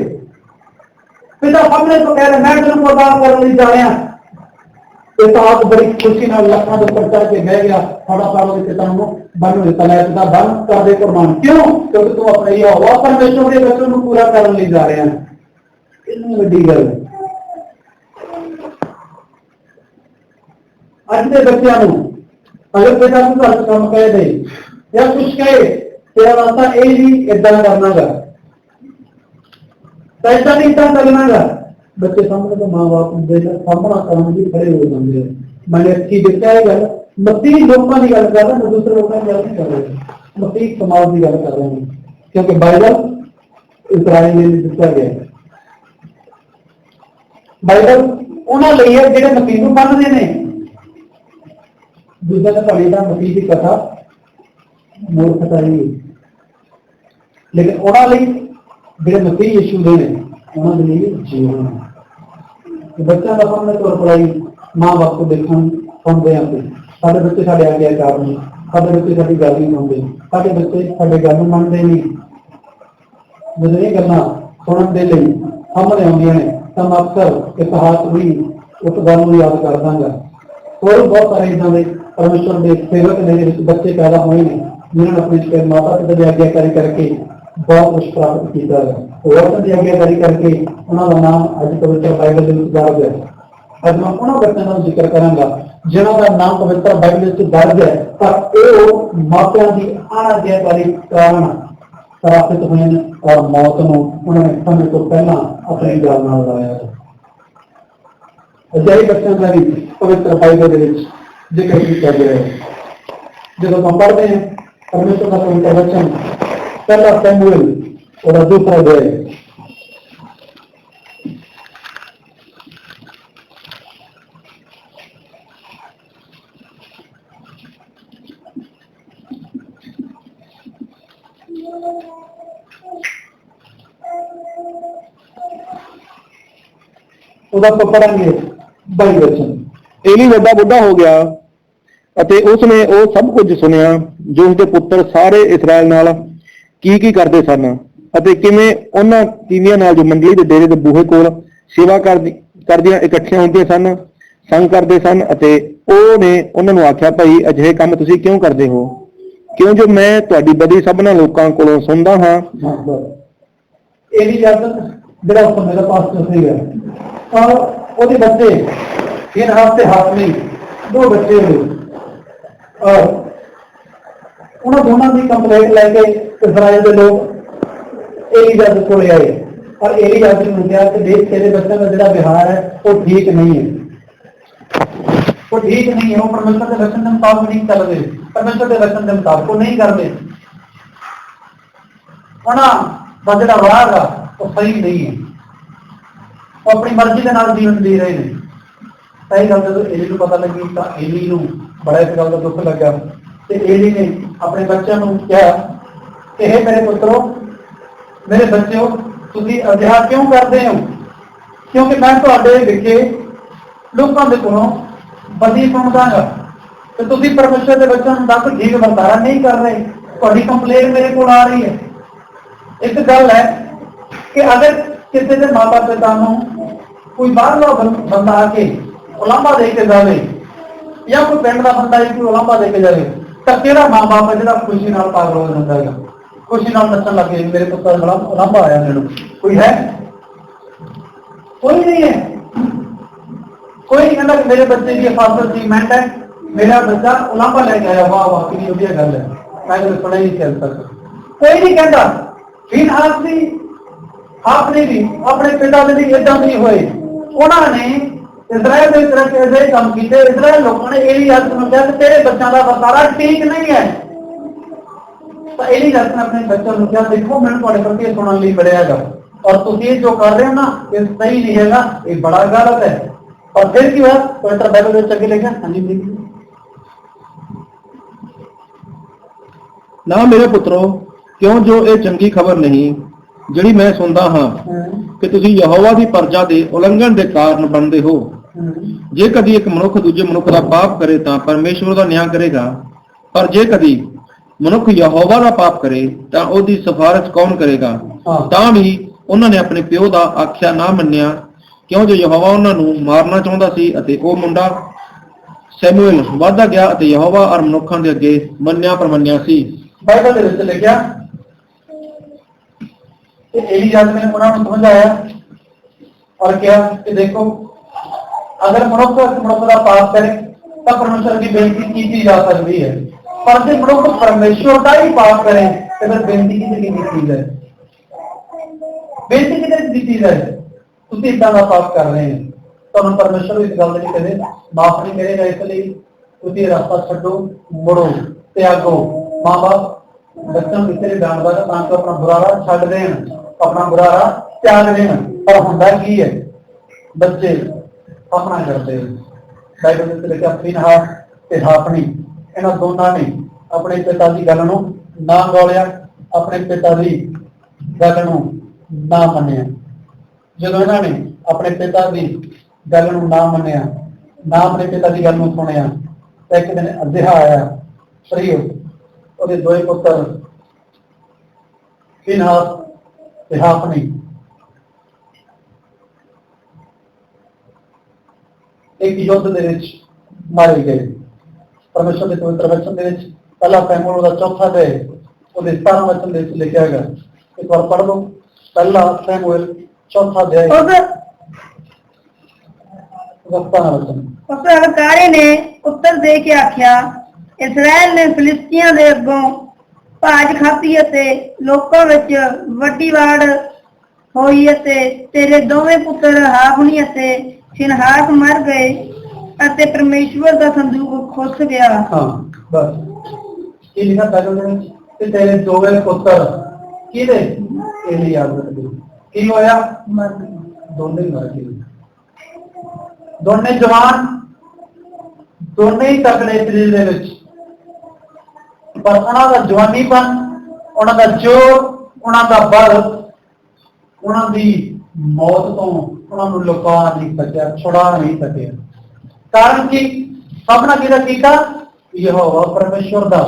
Speaker 1: ਪਿਤਾ ਸਾਹਮਣੇ ਤੋਂ ਕਹਿ ਰਿਹਾ ਮੈਂ ਤੈਨੂੰ ਪ੍ਰਦਾਨ ਕਰਨ ਲਈ ਜਾ ਰਿਹਾ। ਪਿਤਾ ਆਪ ਬੜੀ ਖੁਸ਼ੀ ਨਾਲ ਲੱਖਾਂ ਦੇ ਉੱਪਰ ਚੜ ਕੇ ਬਹਿ ਗਿਆ, ਫਟਾਫਟ ਉਹਦੇ ਪਿਤਾ ਨੂੰ ਬੰਨ ਦਿੱਤਾ, ਲੈ ਪਿਤਾ ਬੰਨ ਕਰ ਦੇ ਕੁਰਬਾਨ। ਕਿਉਂ? ਕਿਉਂਕਿ ਤੂੰ ਆਪਣੇ ਯਹੋਵਾ ਪਰਮੇਸ਼ਰ ਦੇ ਵਚਨ ਨੂੰ ਪੂਰਾ ਕਰਨ ਲਈ ਜਾ ਰਿਹਾ। ਇੰਨੀ ਵੱਡੀ ਗੱਲ। ਅੱਜ ਦੇ ਬੱਚਿਆਂ ਨੂੰ अगर बेटा तू घर काम कह दे या कुछ कहे, तेरा रास्ता यही नहीं इदा करना गा, पैसा नहीं इदा करना गा। बच्चे सामने तो माँ बाप सामना करने भी खड़े हो जाते हैं। मैंने अच्छी देखा है गल, मसीह लोगों की गल कर रहा, मैं दूसरे लोगों की गल नहीं कर रहा, मसीह समाज की गल कर रहा हूँ, क्योंकि बाइबल इस्राएल में दिता गया। बाइबल उन्होंने लिए जो मसीह को मनते हैं। दूसरा पढ़ी था मसीह की कथा मूर्खता ही, लेकिन उन्होंने जो मसीह यीशु दे उन्होंने जीवन। बच्चों का सामने तौर पढ़ाई माँ बाप को देखने सुनते हैं, साढ़े बच्चे साढ़े आज्ञाकार नहीं, साढ़े बच्चे साड़ी गल नहीं सुनते, साढ़े बच्चे साढ़े गल मनते नहीं। जो ये गल्लां सुनने के लिए सामने आउंदियां ने तो मैं अक्सर इतिहास भी उस गल को याद कर दांगा। और बहुत सारे इदां दे परमेश्वर के सेवक ने बच्चे पैदा हुए हैं जिन्होंने अपने माता पिता की आज्ञाकारी करके बहुत कुछ प्राप्त किया है। औरतों की आज्ञाकारी करके उन्होंने नाम अज पवित्र बाइबल में दर्ज है। अज मैं उन्होंने बच्चों का जिक्र करांगा जिन्हों का नाम पवित्र बाइबल में दर्ज है, पर मापिया की अनाज्ञाकारी कारण प्राप्त हुए और मौत को उन्होंने समय तो पहला अपनी गल नाल लाया। अजाई बच्चों का भी पवित्र बाइबल के जिक्र किया गया है। जब हम पढ़ते हैं परमेश्वर का पवित्र वचन पहला शमूएल और दूसरा अध्याय, तो पढ़ेंगे बाई वचन।
Speaker 4: एली ਵੱਡਾ ਬੁੱਢਾ ਹੋ ਗਿਆ ਅਤੇ ਉਸਨੇ ਉਹ ਸਭ ਕੁਝ ਸੁਣਿਆ ਜੋ ਉਸਦੇ ਪੁੱਤਰ ਸਾਰੇ ਇਸਰਾਇਲ ਨਾਲ ਕੀ ਕਰਦੇ ਸਨ ਅਤੇ ਕਿਵੇਂ ਉਹਨਾਂ ਤੀਵੀਆਂ ਨਾਲ ਜੋ ਮੰਡਲੀ ਦੇ ਡੇਰੇ ਦੇ ਬੂਹੇ ਕੋਲ ਸੇਵਾ ਕਰਦੀਆਂ ਇਕੱਠੀਆਂ ਹੁੰਦੀਆਂ ਸਨ, ਸੰਗ ਕਰਦੇ ਸਨ। ਅਤੇ ਉਹਨੇ ਉਹਨਾਂ ਨੂੰ ਆਖਿਆ, ਭਾਈ ਅਜਿਹੇ ਕੰਮ ਤੁਸੀਂ ਕਿਉਂ ਕਰਦੇ ਹੋ? ਕਿਉਂ ਜੋ ਮੈਂ ਤੁਹਾਡੀ ਬਦੀ ਸਭਨਾਂ ਲੋਕਾਂ ਕੋਲੋਂ ਸੁਣਦਾ ਹਾਂ।
Speaker 1: एली ਜਿਹੜਾ ਉਸ ਸਮੇਂ ਦਾ ਪਾਸਟਰ ਸੀਗਾ और ਉਹਦੇ ਬੱਚੇ इन हाथ से हाथ नहीं दो बच्चे हुए और उन्होंने दोनों की कंप्लेंट लैके इस्राइल के लोग एलीजाबेथ को ले आए और एलीजाबेथ ने कहा कि देख तेरे बच्चों का जो व्यवहार है वो ठीक नहीं है, वो ठीक नहीं है, वो परमेश्वर के वचन के मुताबिक नहीं कर रहे, परमेश्वर के वचन के मुताबिक वो नहीं कर रहे। ਉਹਨਾਂ ਦਾ ਜਿਹੜਾ ਰਾਹ ਆ ਉਹ ਸਹੀ ਨਹੀਂ ਹੈ, ਉਹ ਆਪਣੀ ਮਰਜ਼ੀ ਦੇ ਨਾਲ ਜੀਵਨ ਜੀ ਰਹੇ ਨੇ। ਤਾਂ ਇਹ ਗੱਲ ਜਦੋਂ ਏਲੀ ਨੂੰ ਪਤਾ ਲੱਗੀ ਤਾਂ ਏਲੀ ਨੂੰ ਬੜਾ ਇਸ ਗੱਲ ਦਾ ਦੁੱਖ ਲੱਗਾ ਤੇ ਏਲੀ ਨੇ ਆਪਣੇ ਬੱਚਿਆਂ ਨੂੰ ਕਿਹਾ ਕਿ ਇਹ ਮੇਰੇ ਪੁੱਤਰੋ, ਮੇਰੇ ਬੱਚਿਓ, ਤੁਸੀਂ ਅਜਿਹਾ ਕਿਉਂ ਕਰਦੇ ਹੋ? ਕਿਉਂਕਿ ਮੈਂ ਤੁਹਾਡੇ ਵਿਖੇ ਲੋਕਾਂ ਦੇ ਕੋਲੋਂ ਬਦੀ ਸੁਣਦਾ ਹਾਂ ਤੇ ਤੁਸੀਂ ਪਰਮੇਸ਼ਰ ਦੇ ਬੱਚਿਆਂ ਨੂੰ ਦੱਸ ਠੀਕ ਵਰਤਾਰਾ ਨਹੀਂ ਕਰ ਰਹੇ। ਤੁਹਾਡੀ ਕੰਪਲੇਂਟ ਮੇਰੇ ਕੋਲ ਆ ਰਹੀ ਹੈ। ਇੱਕ ਗੱਲ ਹੈ ਕਿ ਅਗਰ ਕਿਸੇ ਦੇ ਮਾਤਾ ਪਿਤਾ ਨੂੰ ਕੋਈ ਬਾਹਰਲਾ ਬੰਦਾ ਆ ਕੇ ਉਲਾਂਭਾ ਦੇ ਕੇ ਜਾਵੇ ਜਾਂ ਕੋਈ ਪਿੰਡ ਦਾ ਬੰਦਾ ਕੋਈ ਉਲਾਂਭਾ ਦੇ ਕੇ ਜਾਵੇ ਤਾਂ ਕਿਹੜਾ ਮਾਂ ਬਾਪ ਹੈ ਜਿਹੜਾ ਖੁਸ਼ੀ ਨਾਲ ਪਾਗਲ ਹੋ ਜਾਂਦਾ ਹੈਗਾ, ਖੁਸ਼ੀ ਨਾਲ ਨੱਚਣ ਲੱਗੇ ਮੇਰੇ ਪੁੱਤਰ ਦਾ ਉਲਾਂਭਾ ਆਇਆ ਮੈਨੂੰ? ਕੋਈ ਹੈ? ਕੋਈ ਨਹੀਂ ਹੈ। ਕੋਈ ਨਹੀਂ ਕਹਿੰਦਾ ਕਿ ਮੇਰੇ ਬੱਚੇ ਦੀ ਹਿਫਾਜ਼ਤ ਅਚੀਵਮੈਂਟ ਹੈ, ਮੇਰਾ ਬੱਚਾ ਉਲਾਂਭਾ ਲੈ ਕੇ ਆਇਆ, ਵਾਹ ਵਾਹ ਕਿੰਨੀ ਵਧੀਆ ਗੱਲ ਹੈ, ਮੈਂ ਕਦੇ ਸੁਣਿਆ ਹੀ ਨਹੀਂ ਚੱਲ ਸਕਦਾ। ਕੋਈ ਨਹੀਂ ਕਹਿੰਦਾ। ਫਿਨਹਾਸ ਵੀ ਆਪਨੇ ਵੀ ਆਪਣੇ ਪਿਤਾ ਦੇ ਵੀ ਏਦਾਂ ਨਹੀਂ ਹੋਏ। ਉਹਨਾਂ ਨੇ ਇਜ਼ਰਾਈਲ ਦੇ ਤਰ੍ਹਾਂ ਅਜਿਹੇ ਕੰਮ ਕੀਤੇ। ਇਜ਼ਰਾਈਲ ਲੋਕਾਂ ਨੇ ਏਲੀ ਹੱਥ ਨੂੰ ਕਿਹਾ ਕਿ ਤੇਰੇ ਬੱਚਿਆਂ ਦਾ ਵਰਤਾਰਾ ਠੀਕ ਨਹੀਂ ਹੈ। ਤਾਂ ਏਲੀ ਹੱਥ ਨੇ ਆਪਣੇ ਬੱਚਿਆਂ ਨੂੰ ਕਿਹਾ ਦੇਖੋ ਮੈਨੂੰ ਤੁਹਾਡੇ ਪ੍ਰਤੀ ਇਹ ਸੁਣਨ ਲਈ ਮਿਲਿਆ ਹੈਗਾ ਔਰ ਤੁਸੀਂ ਇਹ ਜੋ ਕਰ ਰਹੇ ਹੋ ਨਾ ਇਹ ਸਹੀ ਨਹੀਂ ਹੈਗਾ, ਇਹ ਬੜਾ ਗਲਤ ਹੈ। और फिर की हुआ पवित्र बाइबल में चल के लेगा। हाँ जी
Speaker 4: ना मेरे पुत्रो, क्यों जो ये चंगी खबर नहीं ਜਿਹੜੀ ਮੈਂ ਸੁਣਦਾ ਹਾਂ ਕਿ ਤੁਸੀਂ ਯਹੋਵਾ ਦੀ ਪਰਜਾ ਦੇ ਉਲੰਘਣ ਦੇ ਕਾਰਨ ਬਣਦੇ ਹੋ। ਜੇ ਕਦੀ ਇੱਕ ਮਨੁੱਖ ਦੂਜੇ ਮਨੁੱਖ ਦਾ ਪਾਪ ਕਰੇ ਤਾਂ ਪਰਮੇਸ਼ਵਰ ਦਾ ਨਿਆਂ ਕਰੇਗਾ, ਪਰ ਜੇ ਕਦੀ ਮਨੁੱਖ ਯਹੋਵਾ ਦਾ ਪਾਪ ਕਰੇ ਤਾਂ ਉਹਦੀ ਸਿਫਾਰਿਸ਼ ਕੌਣ ਕਰੇਗਾ? ਤਾਂ ਵੀ ਉਹਨਾਂ ਨੇ ਆਪਣੇ ਪਿਓ ਦਾ ਆਖਿਆ ਨਾ ਮੰਨਿਆ, ਕਿਉਂ ਜੋ ਯਹੋਵਾ ਉਹਨਾਂ ਨੂੰ ਮਾਰਨਾ ਚਾਹੁੰਦਾ ਸੀ ਅਤੇ ਉਹ ਮੁੰਡਾ ਸੈਮੂਅਲ ਵਧਦਾ ਗਿਆ ਅਤੇ ਯਹੋਵਾ ਔਰ ਮਨੁੱਖਾਂ ਦੇ ਅੱਗੇ ਮੰਨਿਆ ਪਰਮੰਨਿਆ ਸੀ।
Speaker 1: ਬਾਈਬਲ ਦੇ ਵਿੱਚ ਲਿਖਿਆ कि एली ने उन्होंने समझाया और क्या कि देखो अगर मनुष्य का पाप करे तो परमेश्वर की बेनती की जा सकती है, पर जब मनुष्य परमेश्वर का ही पाप करे तो फिर बेनती की जाए? बेनती की जाए तुम इदा का पाप कर रहे हैं तो परमेश्वर इस गल नहीं कदे माफ नहीं करेगा। इसलिए तुम रास्ता छो, मुड़ो, त्यागो। माँ बाप बच्चों किसी डांटता है ताकि अपना बुरा राह छड़ देन, अपना बुरा राह त्याग देना। पर होंदा की है बच्चे अपना करते हैं। बाइबल में लिखा फिनहास ते हाफनी इन्हां दोनों ने अपने पिता की गल नूं ना गौलिया, अपने पिता की गल नूं ना मन्निया। जदों इन्हां ने अपने पिता की गल नूं ना मन्निया, ना अपने पिता की गल नूं सुनिया, तो एक दिन अजिहा आया फ्री ਉਹਦੇ ਦੋਏ ਪੁੱਤਰ ਫਿਨਹਾਸ ਤੇ ਹਾਫਨੀ ਇੱਕ ਯੁੱਧ ਦੇ ਵਿੱਚ ਮਾਰੇ ਗਏ। ਪਰਮੇਸ਼ਰ ਦੇ ਪਵਿੱਤਰ ਵਚਨ ਦੇ ਵਿੱਚ ਪਹਿਲਾ ਸੈਮੂਅਲ ਦਾ ਚੌਥਾ ਅਧਿਆਇ ਉਹਦੇ 17 ਵਚਨ ਦੇ ਵਿੱਚ ਲਿਖਿਆ ਹੈਗਾ। ਇੱਕ ਵਾਰ ਪੜ੍ਹ ਲਓ ਪਹਿਲਾ ਸੈਮੂਅਲ ਚੌਥਾ ਅਧਿਆਇ
Speaker 2: ਉਸ ਅਧਿਕਾਰੀ ਨੇ ਉੱਤਰ ਦੇ ਕੇ ਆਖਿਆ, ਇਸਰਾਇਲ ਨੇ ਫਿਲਿਸਤੀਆਂ ਦੇ ਅੱਗੋਂ ਭਾਜ ਖਾਧੀ ਅਤੇ ਲੋਕਾਂ ਵਿੱਚ ਵੱਡੀ ਵਾੜ ਹੋਈ ਅਤੇ ਤੇਰੇ ਦੋਵੇਂ ਪੁੱਤਰ ਹਾਫਨੀ ਅਤੇ ਫਿਨਹਾਸ ਮਰ ਗਏ ਅਤੇ ਪਰਮੇਸ਼ਵਰ ਦਾ ਸੰਦੂਕ ਖੁੱਸ ਗਿਆ।
Speaker 1: ਹਾਂ ਬਸ ਇਹ ਲਿਖਿਆ ਬਾਈਬਲ ਦੇ ਵਿੱਚ ਕਿ ਤੇਰੇ ਦੋਵੇਂ ਪੁੱਤਰ ਕਿਹਦੇ ਏਲੀ ਦੇ ਕੀ ਹੋਇਆ? ਮਰ ਗਏ। ਦੋਨੇ ਮਰ ਗਏ, ਦੋਨੇ ਜਵਾਨ, ਦੋਨੇ ਹੀ ਤਕੜੇ ਸਰੀਰ ਦੇ ਵਿੱਚ, ਪਰ ਉਹਨਾਂ ਦਾ ਜਵਾਨੀਪਨ, ਉਹਨਾਂ ਦਾ ਜੋਰ, ਉਹਨਾਂ ਦਾ ਬਲ ਉਹਨਾਂ ਦੀ ਮੌਤ ਤੋਂ ਉਹਨਾਂ ਨੂੰ ਲੁਕਾ ਨਹੀਂ ਸਕਿਆ, ਛੁਡਾ ਨਹੀਂ ਸਕਿਆ। ਕਾਰਨ ਕੀ? ਸਾਹਮਣਾ ਕਿਹਦਾ ਕੀਤਾ? ਯਹੋਵਾ ਪਰਮੇਸ਼ਵਰ ਦਾ।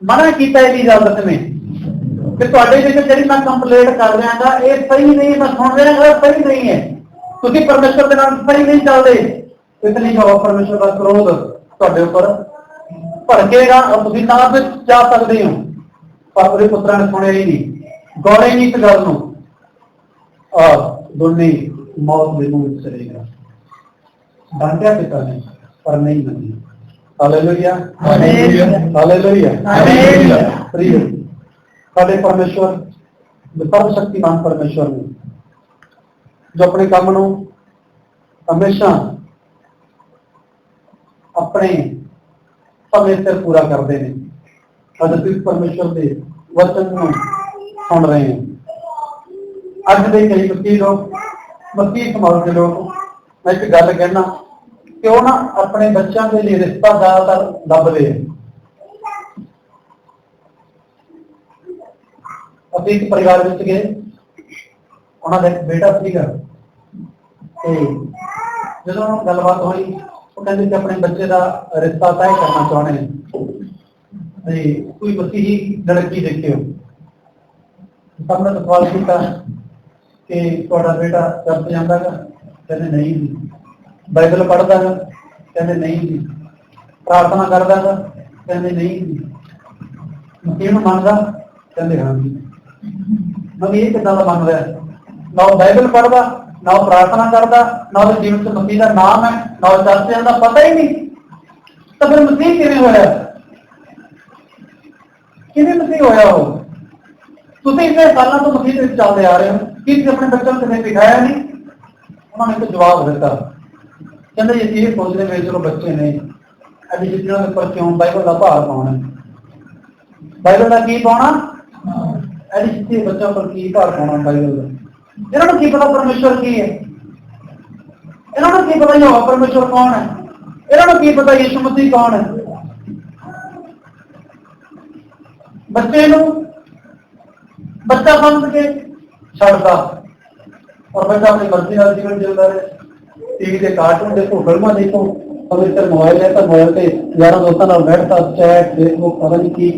Speaker 1: ਮਨਾ ਕੀਤਾ ਇਜਾਜ਼ਤ ਨੇ ਕਿ ਤੁਹਾਡੇ ਵਿੱਚ ਜਿਹੜੀ ਮੈਂ ਕੰਪਲੇਂਟ ਕਰ ਰਿਹਾ ਹਾਂ ਇਹ ਸਹੀ ਨਹੀਂ, ਮੈਂ ਸੁਣ ਰਿਹਾ ਸਹੀ ਨਹੀਂ ਹੈ, ਤੁਸੀਂ ਪਰਮੇਸ਼ਵਰ ਦੇ ਨਾਲ ਸਹੀ ਨਹੀਂ ਚੱਲਦੇ। ਇਸ ਲਈ ਯਹੋਵਾ ਪਰਮੇਸ਼ਵਰ ਦਾ ਕ੍ਰੋਧ ਤੁਹਾਡੇ ਉੱਪਰ ਭੜਕੇਗਾ ਔਰ ਤੁਸੀਂ ਨਾ ਜਾ ਸਕਦੇ ਹੋ। ਪਰ ਉਹਦੇ ਪੁੱਤਰਾਂ ਨੇ ਸੁਣਿਆ ਹੀ ਨਹੀਂ, ਗੌਰੇ ਨਹੀਂ ਇਸ ਗੱਲ ਨੂੰ, ਔਰ ਦੋਨੇ ਮੌਤ ਦੇ ਮੂੰਹ ਵਿੱਚ ਚਲੇ ਗਏ। ਡਾਂਟਿਆ ਪਿਤਾ ਨੇ ਪਰ ਨਹੀਂ ਮੰਨੀ। Hallelujah, hallelujah, hallelujah. ਸਾਡੇ ਪਰਮੇਸ਼ਵਰ ਸਰਵ ਸ਼ਕਤੀਮਾਨ ਪਰਮੇਸ਼ਵਰ ਨੇ ਜੋ ਆਪਣੇ ਕੰਮ ਨੂੰ ਹਮੇਸ਼ਾ ਆਪਣੇ ਸਮੇਂ ਸਿਰ ਪੂਰਾ ਕਰਦੇ ਨੇ। ਅੱਜ ਤੁਸੀਂ ਪਰਮੇਸ਼ਵਰ ਦੇ ਵਚਨ ਨੂੰ सुन रहे हैं। अज के कई मसीह लोग, मसीह समाज के लोग, मैं एक गल कहना कि वो ना अपने बच्चों के लिए रिश्ता ज्यादातर लभते हैं। ਅਸੀਂ एक परिवार ਵਿੱਚ गए, ਉਹਨਾਂ ਦਾ ਇੱਕ बेटा ਸੀਗਾ ਤੇ ਜਦੋਂ ਗੱਲਬਾਤ ਹੋਈ ਉਹ ਕਹਿੰਦੇ ਕਿ ਆਪਣੇ ਬੱਚੇ ਦਾ ਰਿਸ਼ਤਾ ਤੈਅ ਕਰਨਾ ਚਾਹੁੰਦੇ ਨੇ ਤੇ ਕੋਈ ਮਸੀਹੀ ਲੜਕੀ ਦੇਖਿਓ। ਸਭ ਨੇ ਸਵਾਲ ਕੀਤਾ ਕਿ ਤੁਹਾਡਾ ਬੇਟਾ ਚਰਚ ਜਾਂਦਾ ਹੈਗਾ? ਕਹਿੰਦੇ ਨਹੀਂ ਜੀ। ਬਾਈਬਲ ਪੜ੍ਹਦਾ ਹੈਗਾ? ਕਹਿੰਦੇ ਨਹੀਂ ਜੀ। ਪ੍ਰਾਰਥਨਾ ਕਰਦਾ ਹੈਗਾ? ਕਹਿੰਦੇ ਨਹੀਂ ਜੀ। ਮਸੀਹ ਨੂੰ ਮੰਨਦਾ? ਕਹਿੰਦੇ ਹਾਂ ਜੀ। मैं ये कितना का बन रहा है? ना वो बाइबल पढ़ता, ना वो प्रार्थना करता, ना वो जीवन से मसीह का नाम है, ना वो चर्च जाता, पता ही नहीं। तो फिर मसीह किवें होया? किवें मसीह होया हो? तुसीं इतने सालों तो मसीह दे चलते आ रहे हो, कि अपने बच्चों को कभी सिखाया नहीं? उन्होंने तो जवाब दिता, कहते जी ये सोचते मेरे चलो बच्चे ने अभी जितने पर क्यों बाइबल का भार पाना, बाइबल का की पाना, ऐसी बच्चों पर की भार पाना बाइबल का। इन्होंने की पता परमेश्वर की है? इन्होंने की पता यहोवा परमेश्वर कौन है? इन्होंने की पता यीशु मसीह कौन है? बच्चे नूं बच्चा समझ के छड़ता और बच्चा अपनी मर्जी का जीवन जीता रहे। टीवी के कार्टून देखो, फिल्मा देखो, पवित्र मोबाइल है तो मोबाइल पे यार दोस्तों नाल बैठता चैट फेसबुक पता नहीं की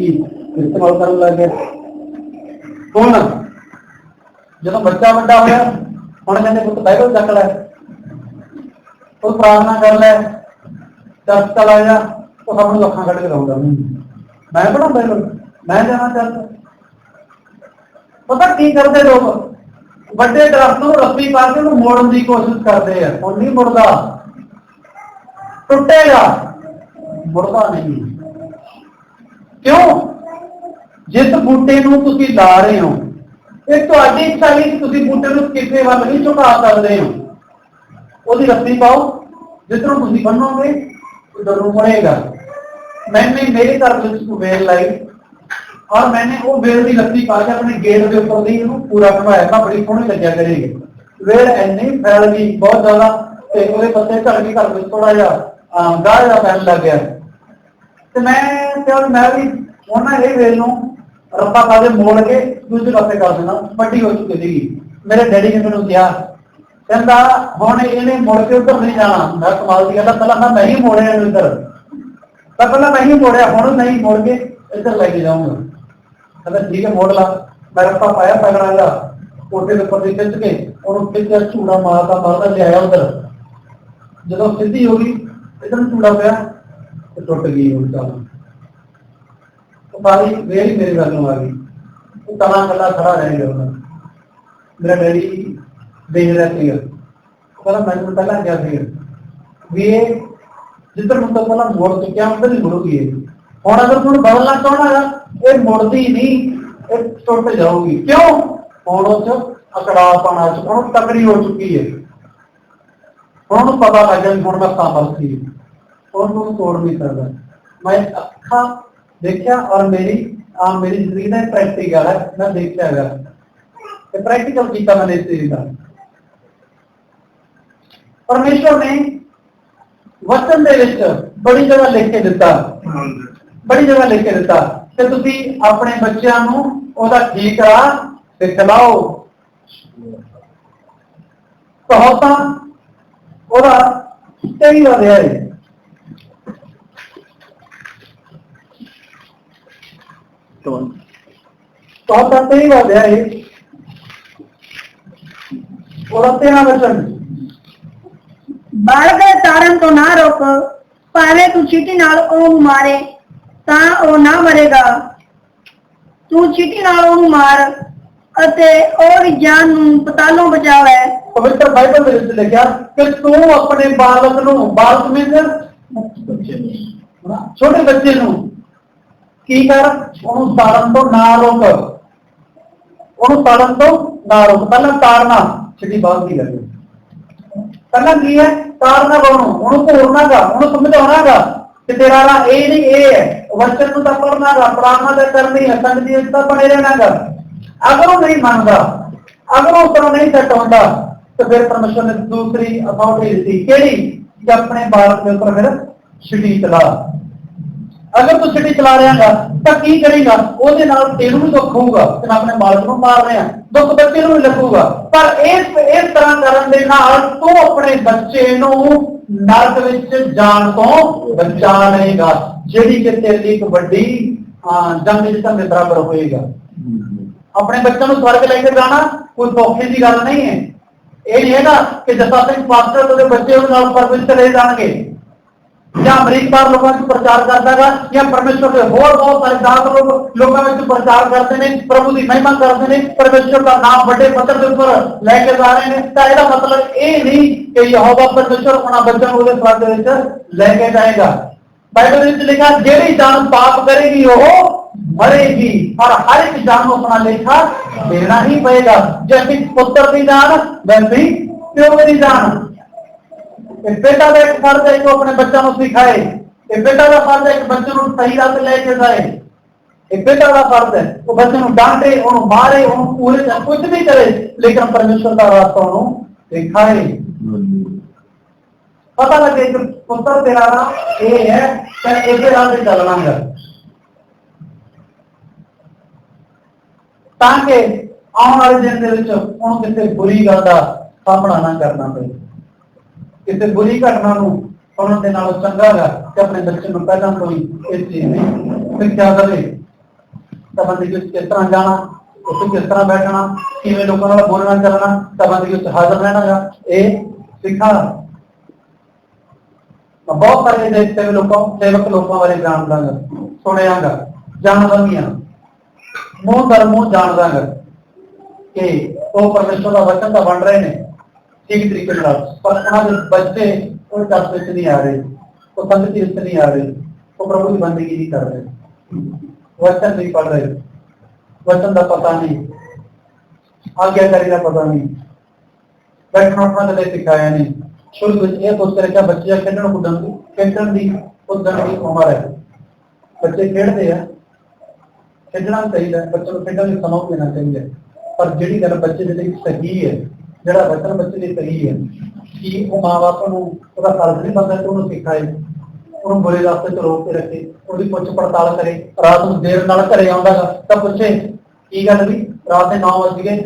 Speaker 1: इस्तेमाल करने लग गया। कौन जो बच्चा बड़ा होया हम कहते पुत बाइबल चक लै, तो प्रार्थना कर लै, चर्च चला जा, तो सब अखा कट के रहूंगा मैं पढ़ा बाइबल, मैं जाना चर्च। पता की करते लोग? बड़े दरख्त को रस्सी पा के मोड़न की कोशिश करते हैं, और नहीं मुड़ता, टुटेगा, मुड़ता नहीं। क्यों? जिस बूटे नूं तुसीं ला रहे हो, एक तुहाडी इच्छा है कि तुसीं बूटे नूं किसी वाल नहीं झुका सकते हो, उसकी रस्सी पाओ, जिसनों तुसीं बन्नोगे उधर नूं मुड़ेगा। मैंने मेरे घर में वेल लाई और मैंने वो वेल की रस्सी पा के अपने गेट के ऊपर दी पूरा घुमाया, मैं बड़ी सोहनी लग्या करेगी। वेल इन्नी फैल गई बहुत ज्यादा, पत्ते झड़ के घर में थोड़ा जा गाह जा फैल लग गया। तो मैं भी उन्होंने ये वेल नूं रस्ता पा के मोड़ के दूसरे पासे कर देना, वड्डी हो चुकी थी। मेरे डैडी ने मैंने कहा कहता हुण इहने मुड़ के उधर नहीं जाना। मैं कमाल की कहता पहला मैं ही मोड़िया इधर, पहला मैं ही मोड़िया, हुण नहीं मोड़ के इधर लेके जाऊंगा। कहता ठीक है मोड़ ला। मैं रस्ता पाया पकड़ा ला, कोठे के ऊपर खिंच के उन्होंने खिंचा झूड़ा मारता ले आया उधर। जो सीधी हो गई इधर झूड़ा पाया तो टुट गई वो चाल, सारी वेल मेरे घर आ गई। वो तना कला खड़ा रह गया। मेरा डैडी देख रहा थे, कहना मैं पहला क्या थे भी ये जिधर मतलब पहला मोड़ चुकिया उधर ही मुड़ूगी। और अगर तुम बदलना चाहना ये मुड़ती नहीं, टुट जाओगी। क्यों? मोड़ों से अकड़ापन आ चुका, तकड़ी हो चुकी है। उन्होंने पता लग गया हूँ मैं सामर्थी और तोड़ नहीं सकता। मैं अखा देखा और मेरी जिंदगी का प्रैक्टिकल है, मैं देखा है प्रैक्टिकल किया मैंने इस चीज का। परमेश्वर ने वचन दे विच बड़ी जगह लिख के दिता, बड़ी जगह लिख के दिता कि तुसी अपने बच्चों नूं ओहदा ठीक राह सिखलाओ, कहोता ओहदा सही रहा है। कहोता सही रहा है और तेरा वचन
Speaker 2: बाल दे तारन तो ना रोक, भावे तू चीटी नाल ओनू मारे तां ओ ना मरेगा। तू चीटी नाल ओनू मार अते ओदी जान नूं पतालों बचावे।
Speaker 1: पवित्र बाइबल में लिखा कि तू अपने बालक नूं, बालक में छोटे बच्चे नूं की कर, ओनू तारन तो ना रोक, ओनू तारन तो ना रोक। पहला तारना छिड़ी बात की गल, पहला की है तारना कौन, उन्होंने तोड़ना का, उन्होंने समझाना का कि तेरा राह ए नहीं ए है। वचन तो पढ़ना का, प्रार्थना तो करनी है, संगति तो बने रहना का। अगर वो नहीं मानता, अगर वो उस तरह नहीं सेट होता, तो फिर परमेश्वर ने दूसरी अथॉरिटी दी केड़ी कि अपने बालक के ऊपर फिर छिड़ी चला। अगर तू छिड़ी चला रहा तो की करेगा, ਉਹਦੇ ਨਾਲ ਤੈਨੂੰ ਵੀ ਦੁੱਖ ਹੋਊਗਾ ਕਿ ਮੈਂ ਆਪਣੇ ਬਾਲਕ ਨੂੰ ਮਾਰ ਰਿਹਾ, ਦੁੱਖ ਬੱਚੇ ਨੂੰ ਵੀ ਲੱਗੂਗਾ। ਪਰ ਇਸ ਤਰ੍ਹਾਂ ਕਰਨ ਦੇ ਨਾਲ ਤੂੰ ਆਪਣੇ ਬੱਚੇ ਨੂੰ ਨਰਕ ਵਿੱਚ ਜਾਣ ਤੋਂ ਬਚਾ ਲਏਗਾ, ਜਿਹੜੀ ਕਿ ਤੇਰੇ ਲਈ ਇੱਕ ਵੱਡੀ ਜੰਗ ਜਿੱਤਣ ਦੇ ਬਰਾਬਰ ਹੋਏਗਾ। ਆਪਣੇ ਬੱਚਿਆਂ ਨੂੰ ਸਵਰਗ ਲੈ ਕੇ ਜਾਣਾ ਕੋਈ ਧੋਖੇ ਦੀ ਗੱਲ ਨਹੀਂ ਹੈ। ਇਹ ਨਹੀਂ ਹੈਗਾ ਕਿ ਜੱਸਾ ਸਿੰਘ ਪਾਸਟਰ ਉਹਦੇ ਬੱਚੇ ਉਹਦੇ ਨਾਲ ਪਰਵਿਸ਼ ਚਲੇ ਜਾਣਗੇ, ਜਾਂ ਅਮਰੀਕਦਾਰ ਲੋਕਾਂ ਵਿੱਚ ਪ੍ਰਚਾਰ ਕਰਦਾ ਗਾ, ਜਾਂ ਪਰਮੇਸ਼ਵਰ ਦੇ ਹੋਰ ਬਹੁਤ ਸਾਰੇ ਦਾਤ ਲੋਕਾਂ ਵਿੱਚ ਪ੍ਰਚਾਰ ਕਰਦੇ ਨੇ, ਪ੍ਰਭੂ ਦੀ ਮਹਿਮਾ ਕਰਦੇ ਨੇ, ਪਰਮੇਸ਼ਵਰ ਦਾ ਨਾਮ ਵੱਡੇ ਪੱਧਰ ਦੇ ਉੱਪਰ ਲੈ ਕੇ ਜਾ ਰਹੇ ਨੇ। ਤਾਂ ਇਹਦਾ ਮਤਲਬ ਇਹ ਨਹੀਂ ਕਿ ਯਹੋਵਾ ਪਰਮੇਸ਼ਵਰ ਉਹਨਾਂ ਬੱਚਿਆਂ ਨੂੰ ਉਹਦੇ ਸਵਰਗ ਦੇ ਵਿੱਚ ਲੈ ਕੇ ਜਾਏਗਾ। ਬਾਈਬਲ ਵਿੱਚ ਲਿਖਿਆ ਜਿਹੜੀ ਜਾਨ ਪਾਪ ਕਰੇਗੀ ਉਹ मरेगी, और हर एक जान को अपना लेखा देना ही पड़ेगा। जैसे पुत्र की जान वैसे ही प्यो की जान। बेटा का एक फर्ज है कि अपने बच्चों को सिखाए, बेटा का फर्ज है कि बच्चों को सही राह पे लेके जाए, बेटा का फर्ज है वो बच्चे को डांटे, उन्हें मारे, उन्हें पूरे कुछ भी करे, लेकिन परमेश्वर का रास्ता उन्हें दिखाए। पता लगे कि पुत्र तेरा ये है एक राह से चलना है, ताकि आने वाले दिन के किसी बुरी गल का सामना ना करना पे, किसी बुरी घटना चंगा है कि अपने बच्चे को पहला तो ही इस चीज में शिक्षा करे। बंदे किस तरह जाना, उसे किस तरह बैठना, किमें लोगों का बोलना चलना, बंदे हाजिर रहना गा, ये सिखा। बहुत सारे सेवक लोगों बारे जानता सुनिया जानदा मुंह दर मुंह जानदा कि वो परमेश्वर का वचन तो बन रहे हैं ठीक तरीके से, पर उन्होंने बच्चे उस दस में नहीं आ रहे, वो संगति में नहीं आ रहे, वो प्रभु की बंदगी नहीं कर रहे, वचन नहीं पढ़ रहे, वचन का पता नहीं, आज्ञाकारी का पता नहीं, बैठना उठना कदे सिखाया नहीं। शुरू में यह सोच कर बच्चे खेलने कुदन की उम्र है, बच्चे खेलते हैं, खेलना चाहिए, बच्चों को खेलने की समय देना चाहिए, पर जी गल बच्चे के लिए सही है, जोड़ा वचन बच्चे लिए सही है कि वो माँ बाप को फर्ज नहीं बनता कि उन्होंने सिखाए, उन्होंने बुरे रास्ते से रोक के रखे, उनकी पुछ पड़ताल करे। रात को देर नाल घरे आउंदा तो पूछे की गल भी रात के 9 बज गए